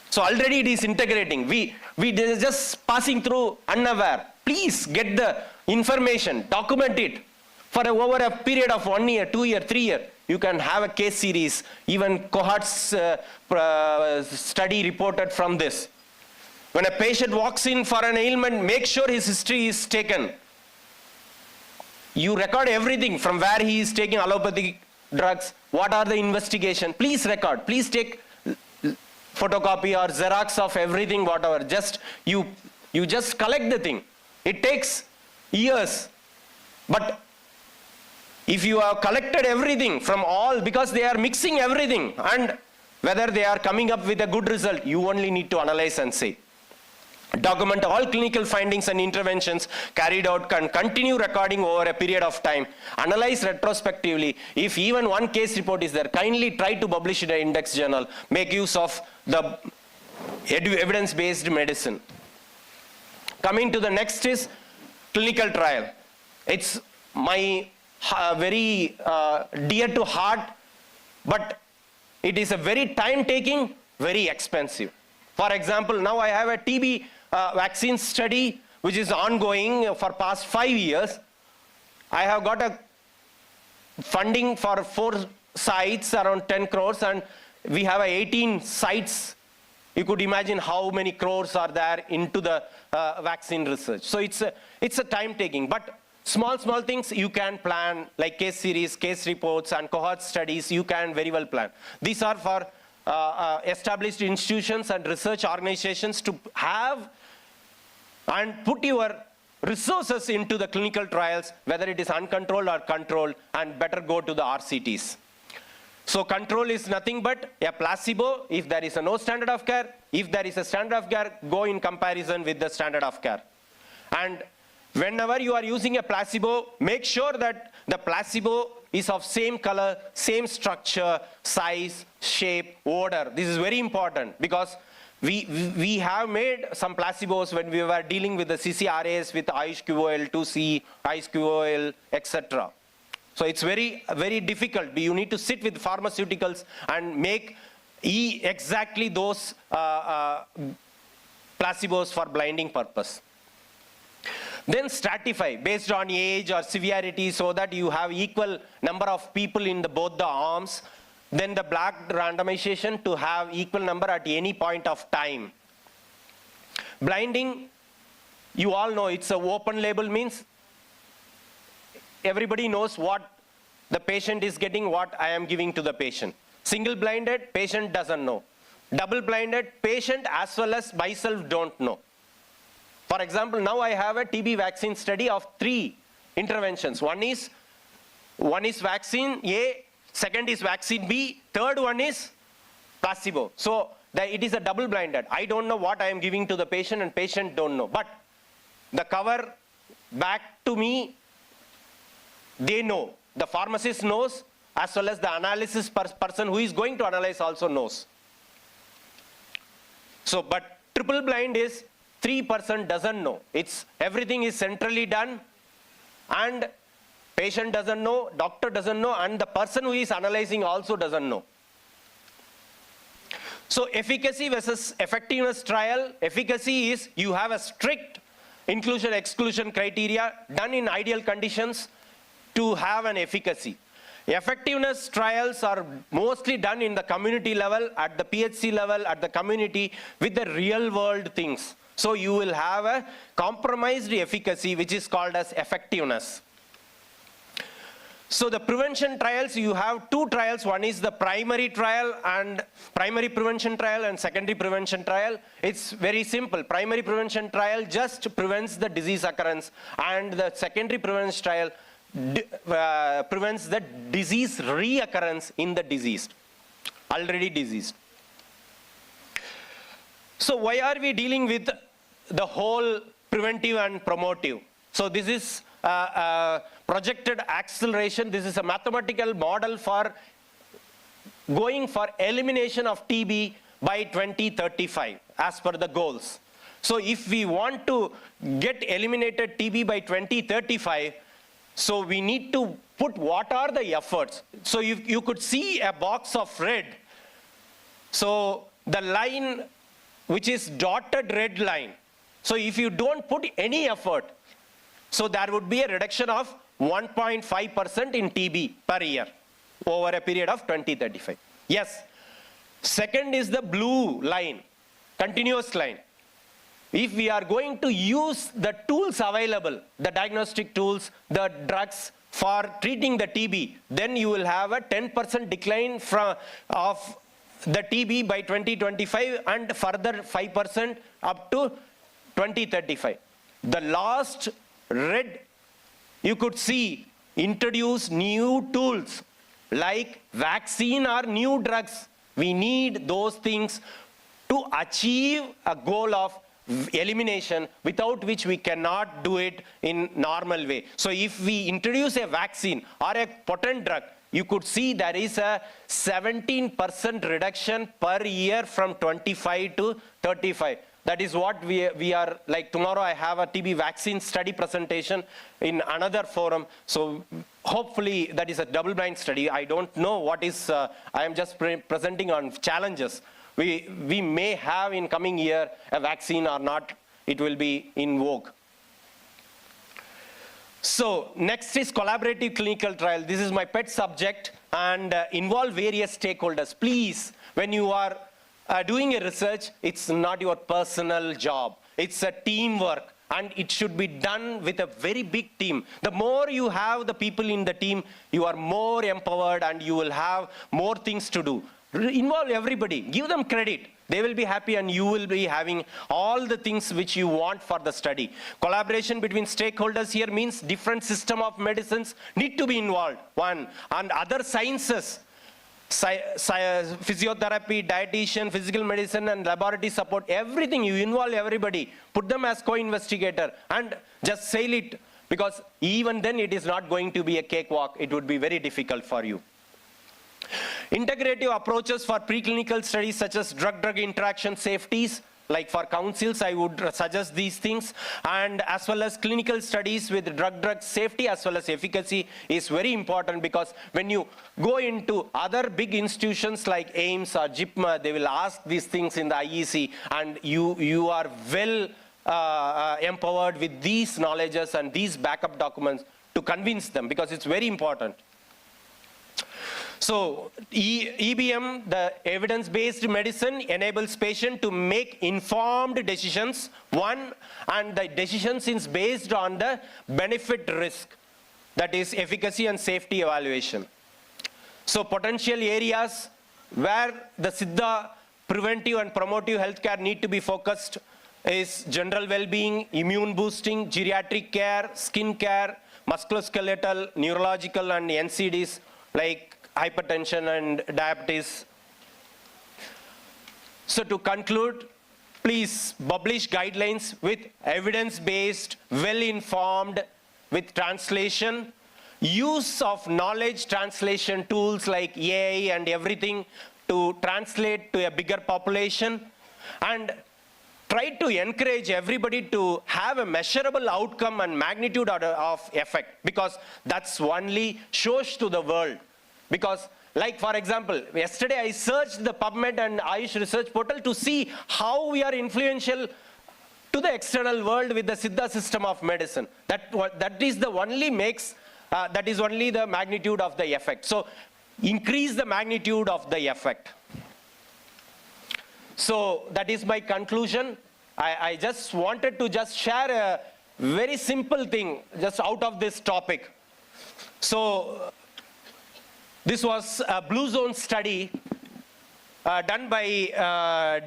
So already it is integrating. We just passing through unaware. Please get the information, document it. For over a period of 1 year, 2 year, 3 year, you can have a case series, even cohorts study reported from this. When a patient walks in for an ailment, make sure his history is taken. You record everything from where he is taking allopathic drugs, what are the investigation. Please record, please take photocopy or Xerox of everything, whatever. Just you just collect the thing. It takes years, but if you have collected everything from all, because they are mixing everything, and whether they are coming up with a good result, you only need to analyze and say. Document all clinical findings and interventions carried out, can continue recording over a period of time. Analyze retrospectively. If even one case report is there, kindly try to publish in an index journal. Make use of the evidence-based medicine. Coming to the next is clinical trial. It's my very dear to heart, but it is a very time-taking, very expensive. For example, now I have a TB vaccine study which is ongoing for past 5 years. I have got a funding for 4 sites around 10 crores, and we have 18 sites. You could imagine how many crores are there into the vaccine research. So it's a time-taking, but small things you can plan, like case series, case reports, and cohort studies, you can very well plan. These are for established institutions and research organizations to have and put your resources into the clinical trials, whether it is uncontrolled or controlled, and better go to the RCTs. So control is nothing but a placebo if there is no standard of care. If there is a standard of care, go in comparison with the standard of care. And whenever you are using a placebo, make sure that the placebo is of same color, same structure, size, shape, odor. This is very important because we have made some placebos when we were dealing with the CCRAs with Ayush QOL, 2C, Ayush QOL, etc. So it's very, very difficult. You need to sit with pharmaceuticals and make exactly those placebos for blinding purpose. Then stratify based on age or severity so that you have equal number of people in both the arms. Then the black randomization to have equal number at any point of time. Blinding, you all know it's an open label, means everybody knows what the patient is getting, what I am giving to the patient. Single blinded, patient doesn't know. Double blinded, patient as well as myself don't know. For example, now I have a TB vaccine study of 3 interventions. One is vaccine A, second is vaccine B, third one is placebo. So it is a double blinded. I don't know what I am giving to the patient and patient don't know. But the cover back to me, they know. The pharmacist knows as well as the analysis person who is going to analyze also knows. So, but triple blind is 3% doesn't know. Everything is centrally done and patient doesn't know, doctor doesn't know, and the person who is analyzing also doesn't know. So efficacy versus effectiveness trial. Efficacy is you have a strict inclusion-exclusion criteria done in ideal conditions to have an efficacy. Effectiveness trials are mostly done in the community level, at the PHC level, at the community, with the real world things. So you will have a compromised efficacy, which is called as effectiveness. So the prevention trials, you have two trials. One is the primary trial and primary prevention trial and secondary prevention trial. It's very simple. Primary prevention trial just prevents the disease occurrence, and the secondary prevention trial prevents the disease reoccurrence in the deceased, already deceased. So why are we dealing with the whole preventive and promotive? So this is projected acceleration. This is a mathematical model for going for elimination of TB by 2035 as per the goals. So if we want to get eliminated TB by 2035, so we need to put what are the efforts. So you could see a box of red. So the line which is dotted red line. So if you don't put any effort, so there would be a reduction of 1.5% in TB per year over a period of 2035. Yes. Second is the blue line, continuous line. If we are going to use the tools available, the diagnostic tools, the drugs for treating the TB, then you will have a 10% decline of the TB by 2025 and further 5% up to 2035. The last red, you could see introduce new tools like vaccine or new drugs. We need those things to achieve a goal of elimination, without which we cannot do it in normal way. So if we introduce a vaccine or a potent drug, you could see there is a 17% reduction per year from 25 to 35. That is what we are, like tomorrow I have a TB vaccine study presentation in another forum. So hopefully that is a double-blind study. I don't know what is, I am just presenting on challenges. We may have in coming year a vaccine or not, it will be in vogue. So next is collaborative clinical trial. This is my pet subject, and involve various stakeholders. Please, when you are doing a research, it's not your personal job. It's a teamwork, and it should be done with a very big team. The more you have the people in the team, you are more empowered and you will have more things to do. Involve everybody, give them credit. They will be happy and you will be having all the things which you want for the study. Collaboration between stakeholders here means different system of medicines need to be involved. One, and other sciences, physiotherapy, dietitian, physical medicine and laboratory support, everything, you involve everybody. Put them as co-investigator and just sail it, because even then it is not going to be a cakewalk. It would be very difficult for you. Integrative approaches for preclinical studies such as drug-drug interaction safeties, like for councils, I would suggest these things, and as well as clinical studies with drug-drug safety as well as efficacy is very important, because when you go into other big institutions like AIIMS or JIPMA, they will ask these things in the IEC, and you are well empowered with these knowledges and these backup documents to convince them, because it's very important. So EBM, the evidence-based medicine, enables patient to make informed decisions. One, and the decisions is based on the benefit risk, that is efficacy and safety evaluation. So potential areas where the Siddha preventive and promotive healthcare need to be focused is general well-being, immune boosting, geriatric care, skin care, musculoskeletal, neurological and NCDs like hypertension and diabetes. So to conclude, please publish guidelines with evidence-based, well-informed, with translation, use of knowledge translation tools like AI and everything to translate to a bigger population, and try to encourage everybody to have a measurable outcome and magnitude of effect, because that's only shows to the world. Because Like for example, yesterday I searched the PubMed and Ayush research portal to see how we are influential to the external world with the Siddha system of medicine. That is the only makes, that is only the magnitude of the effect. So increase the magnitude of the effect. So that is my conclusion. I just wanted to just share a very simple thing just out of this topic. So this was a blue zone study done by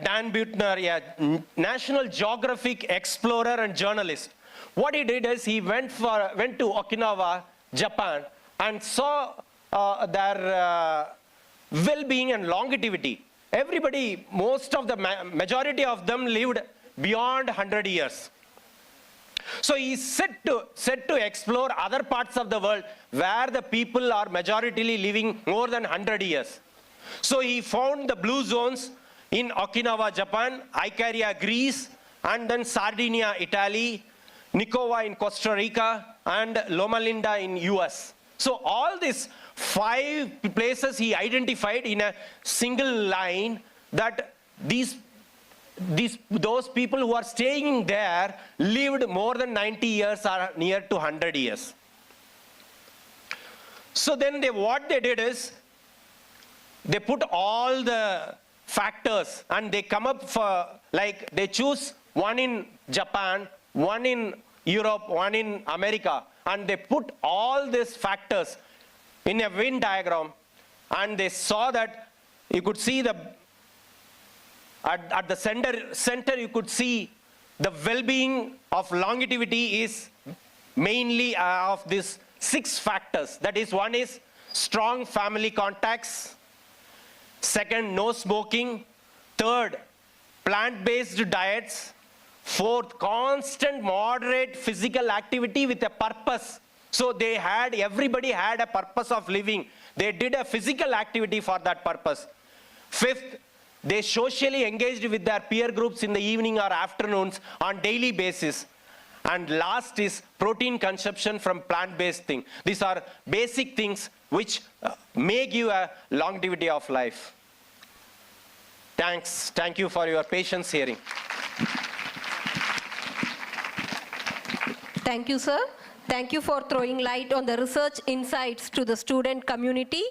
Dan Buettner, a National Geographic explorer and journalist. What he did is he went to Okinawa, Japan, and saw their well-being and longevity. Everybody, most of the majority of them lived beyond 100 years. So he set to explore other parts of the world where the people are majoritarily living more than 100 years. So he found the blue zones in Okinawa, Japan, Icaria, Greece, and then Sardinia, Italy, Nicoya in Costa Rica, and Loma Linda in US. So all these 5 places he identified in a single line that those people who are staying there lived more than 90 years or near to 100 years. So then what they did is they put all the factors and they come up for, like they choose one in Japan, one in Europe, one in America, and they put all these factors in a Venn diagram, and they saw that you could see at the center you could see the well-being of longevity is mainly of these 6 factors. That is, one is strong family contacts. Second, no smoking. Third, plant-based diets. Fourth, constant moderate physical activity with a purpose. So everybody had a purpose of living. They did a physical activity for that purpose. Fifth, they socially engaged with their peer groups in the evening or afternoons on daily basis. And last is protein consumption from plant-based thing. These are basic things which may give a longevity of life. Thanks. Thank you for your patience hearing. Thank you, sir. Thank you for throwing light on the research insights to the student community.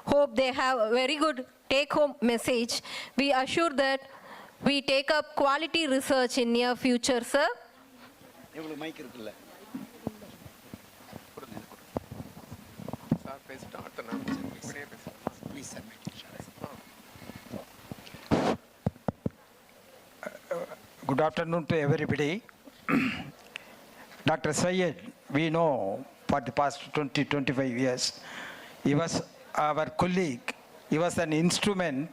Hope they have a very good take-home message. We assure that we take up quality research in near future, sir. Good afternoon to everybody. Dr. Syed, we know for the past 20-25 years, he was our colleague. He was an instrument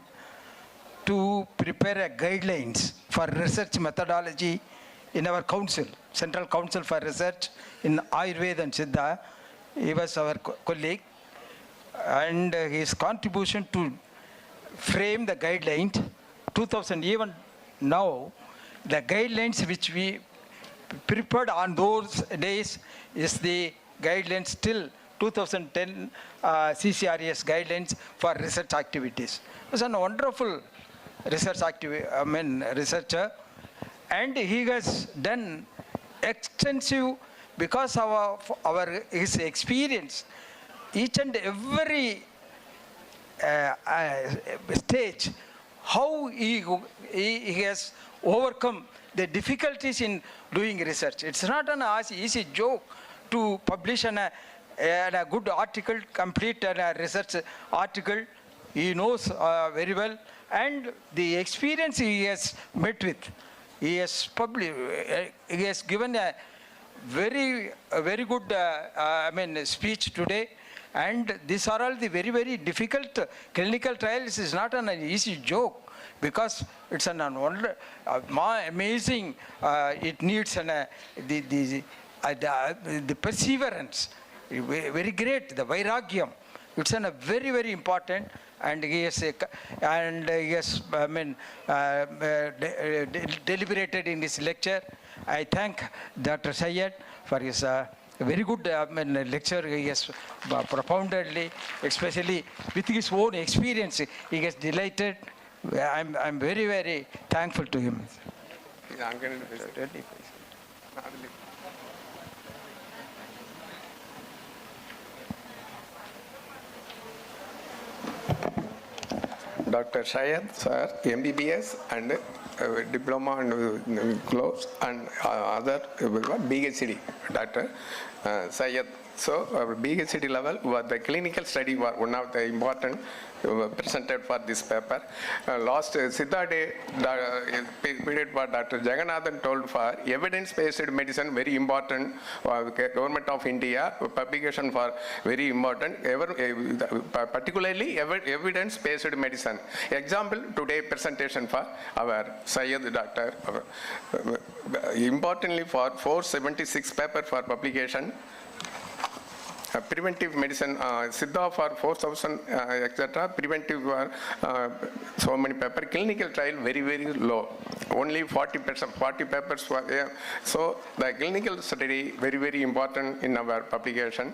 to prepare a guidelines for research methodology in our council, Central Council for Research in Ayurveda and Siddha. He was our colleague, and his contribution to frame the guidelines, 2000, even now, the guidelines which we prepared on those days is the guidelines till 2010 CCRS guidelines for research activities. He was a wonderful researcher, and he has done extensive, because of his experience, each and every stage, how he has overcome the difficulties in doing research. It's not an easy joke to publish a good article, complete a research article. He knows very well, and the experience he has met with, he has given a very good speech today. And these are all the very, very difficult clinical trials. Is not an easy joke, because it's an amazing, it needs the perseverance, very great, the vairagyam. It's a very, very important, and he has deliberated in this lecture. I thank Dr. Syed for his very good lecture. He has propoundedly, especially with his own experience, he gets delighted. I'm very, very thankful to him. Dr. Syed, sir, MBBS and diploma and close and other BHD, Dr. Syed. So BHD level, the clinical study was one of the important presented for this paper. Last Siddha day period what Dr. Jagannathan told for evidence-based medicine very important. Government of India publication for very important. Particularly evidence-based medicine. Example today presentation for our Syed doctor. Importantly for 476 paper for publication. Preventive medicine, Siddha for 4,000, etc. Preventive so many paper. Clinical trial very, very low. Only 40%, 40 papers. So the clinical study very, very important in our publication.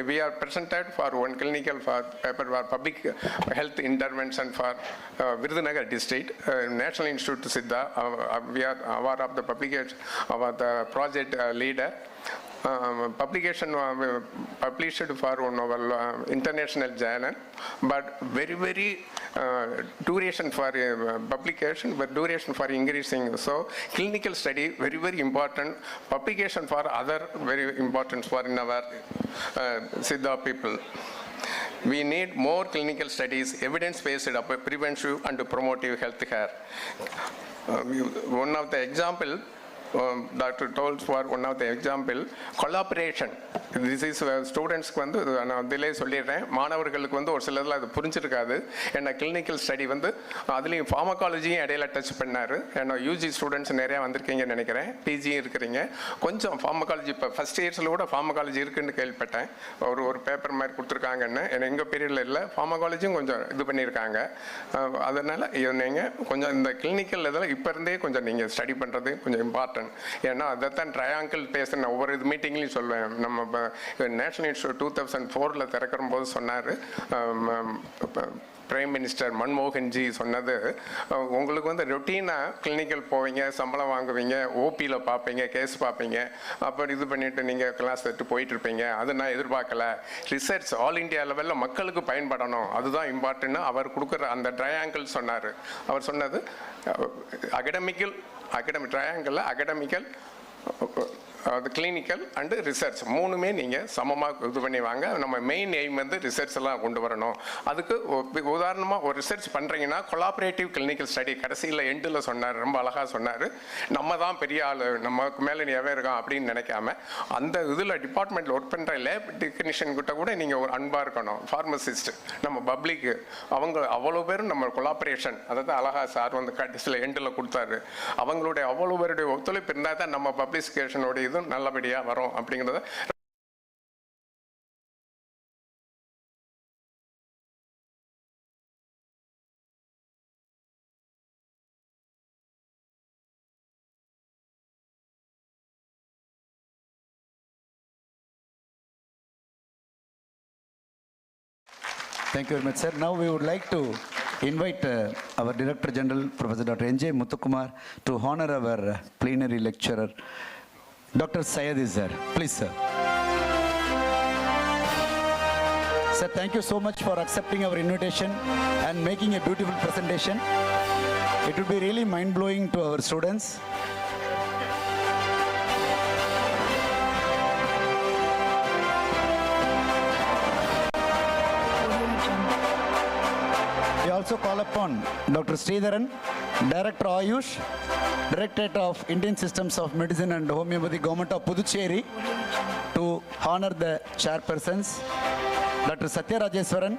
We are presented for one clinical paper for public health intervention for Virudhunagar district, National Institute Siddha. We are aware of the publication of the project leader. Publication published for one of our international journal, but very, very duration for publication, but duration for increasing. So clinical study very, very important. Publication for other very important for in our Siddha people. We need more clinical studies, evidence-based preventive and promotive health care. One of the example. Dr. told for one of the example, collaboration. This is ஸ்டூடெண்ட்ஸ்க்கு வந்து நான் அதிலே சொல்லிடுறேன், மாணவர்களுக்கு வந்து ஒரு சிலதில் அது புரிஞ்சிருக்காது. ஏன்னா கிளினிக்கல் ஸ்டடி வந்து அதுலேயும் ஃபார்மகாலஜியும் இடையில டச் பண்ணார். ஏன்னா யூஜி ஸ்டூடெண்ட்ஸ் நிறையா வந்திருக்கீங்கன்னு நினைக்கிறேன், பிஜியும் இருக்கிறீங்க. கொஞ்சம் ஃபார்மகாலஜி இப்போ ஃபஸ்ட் இயர்ஸில் கூட ஃபார்மகாலஜி இருக்குன்னு கேள்விப்பட்டேன். ஒரு பேப்பர் மாதிரி கொடுத்துருக்காங்கன்னு. ஏன்னா எங்கள் பீரியடில் இல்லை, ஃபார்மகாலஜியும் கொஞ்சம் இது பண்ணியிருக்காங்க. அதனால் நீங்கள் கொஞ்சம் இந்த கிளினிக்கல் இதில் இப்போ இருந்தே கொஞ்சம் நீங்கள் ஸ்டடி பண்ணுறது கொஞ்சம் இம்பார்ட்டன்ட். ஏன்னா அதைத்தான் ட்ரையாங்கிள் பேசுன ஒவ்வொரு இது மீட்டிங்லையும் சொல்லுவேன். நம்ம நேஷனல் இன்ஸ்டியூட் 2004 திறக்கிற போது சொன்னார் பிரைம் மினிஸ்டர் மன்மோகன்ஜி சொன்னது, உங்களுக்கு வந்து ரொட்டீனாக கிளினிக்கல் போவீங்க, சம்பளம் வாங்குவீங்க, ஓபியில் பார்ப்பீங்க, கேஸ் பார்ப்பீங்க, அப்புறம் இது பண்ணிவிட்டு நீங்கள் கிளாஸ் எடுத்து போயிட்டுருப்பீங்க. அது நான் எதிர்பார்க்கல. ரிசர்ச் ஆல் இண்டியா லெவலில் மக்களுக்கு பயன்படணும், அதுதான் இம்பார்ட்டன்ட்னு அவர் கொடுக்குற அந்த ட்ரையாங்கிள் சொன்னார். அவர் சொன்னது ட்ரையாங்கிளில் அகடமிக்கல், அது கிளினிக்கல் அண்டு ரிசர்ச் மூணுமே நீங்கள் சமமாக இது பண்ணி வாங்க. நம்ம மெயின் எய்ம் வந்து ரிசர்ச் எல்லாம் கொண்டு வரணும். அதுக்கு உதாரணமாக ஒரு ரிசர்ச் பண்ணுறீங்கன்னா கொலாபரேட்டிவ் கிளினிக்கல் ஸ்டடி கடைசியில் எண்டில் சொன்னார், ரொம்ப அழகாக சொன்னார். நம்ம தான் பெரிய ஆள், நமக்கு மேலே நீ எவன் இருக்கான் அப்படின்னு நினைக்காம அந்த இதில் டிபார்ட்மெண்ட்டில் ஒர்க் பண்ணுற லேப் டெக்னீஷியன் கிட்ட கூட நீங்கள் ஒரு அன்பாக இருக்கணும். ஃபார்மசிஸ்ட் நம்ம பப்ளிக்கு அவங்க அவ்வளோ பேரும் நம்ம கொலாபரேஷன், அதை தான் அழகாக சார் வந்து கடைசியில் எண்டில் கொடுத்தாரு. அவங்களுடைய அவ்வளோ பேருடைய ஒத்துழைப்பு இருந்தால் தான் நம்ம பப்ளிசிகேஷனோடைய இதுவும் நல்லபடியாக வரும் அப்படிங்கிறத. Thank you very much, sir. Now we would like to invite our Director General, Professor Dr. N.J. Muthukumar, to honor our plenary lecturer, Dr. Syed sir. Please, sir. Sir, thank you so much for accepting our invitation and making a beautiful presentation. It will be really mind-blowing to our students. We also call upon Dr. Sridharan, Director Ayush, Directorate of Indian Systems of Medicine and Homeopathy, Government of Puducherry, to honor the chairpersons. Dr. Satya Rajeswaran,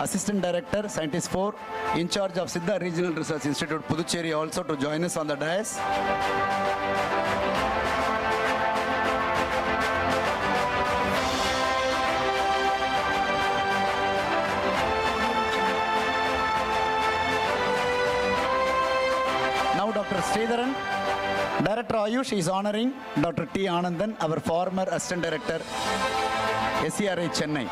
Assistant Director, Scientist 4, in charge of Siddha Regional Research Institute, Puducherry, also to join us on the dais. Now Dr. Sridharan Director Ayush is honoring Dr. T. Anandan, our former Assistant Director, SCRI Chennai.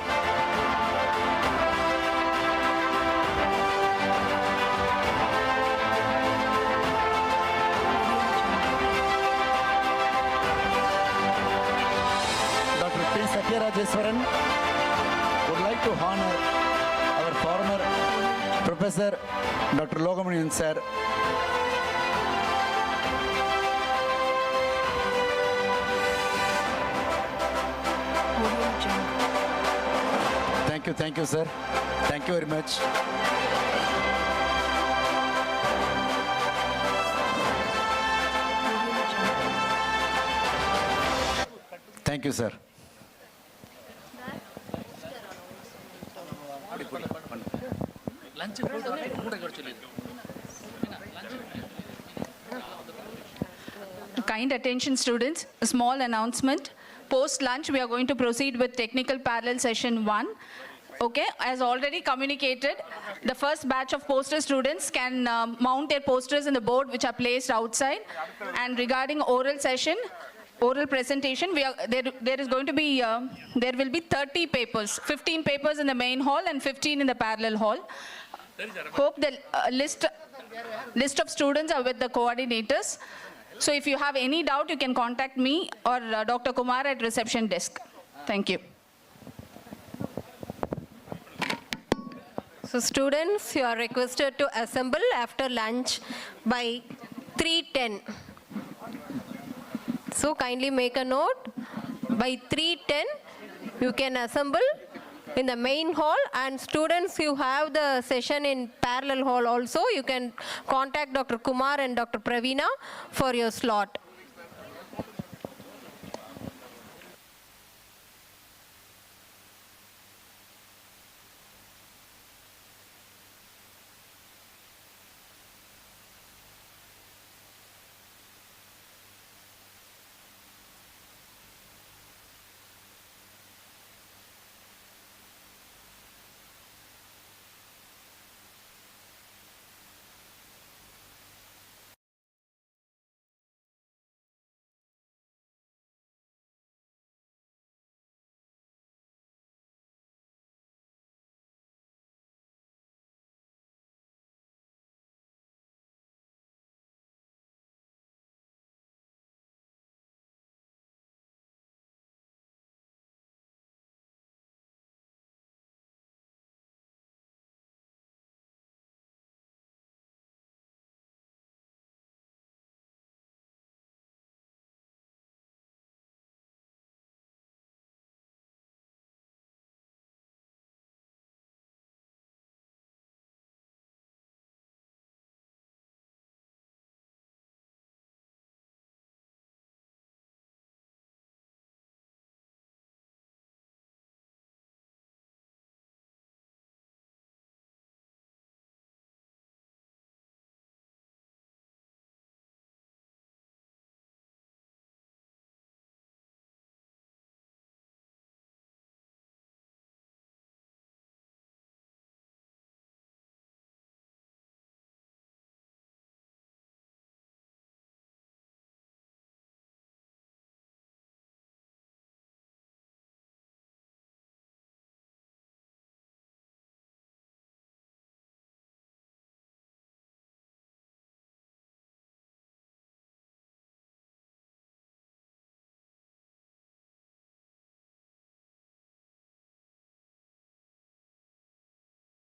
Dr. P. Satyarajeswaran would like to honor our former Professor Dr. Logamunian sir. Thank you, sir. Thank you very much. Thank you, sir. Kind attention, students. A small announcement. Post lunch, we are going to proceed with technical parallel session 1. Okay, as already communicated, the first batch of poster students can mount their posters in the board which are placed outside. And regarding oral session, oral presentation, there is going to be, there will be 30 papers, 15 papers in the main hall and 15 in the parallel hall. Hope the list of students are with the coordinators. So if you have any doubt, you can contact me or Dr. Kumar at reception desk. Thank you. So students, you are requested to assemble after lunch by 3:10. So kindly make a note. By 3:10, you can assemble in the main hall, and students who have the session in parallel hall also, you can contact Dr. Kumar and Dr. Praveena for your slot.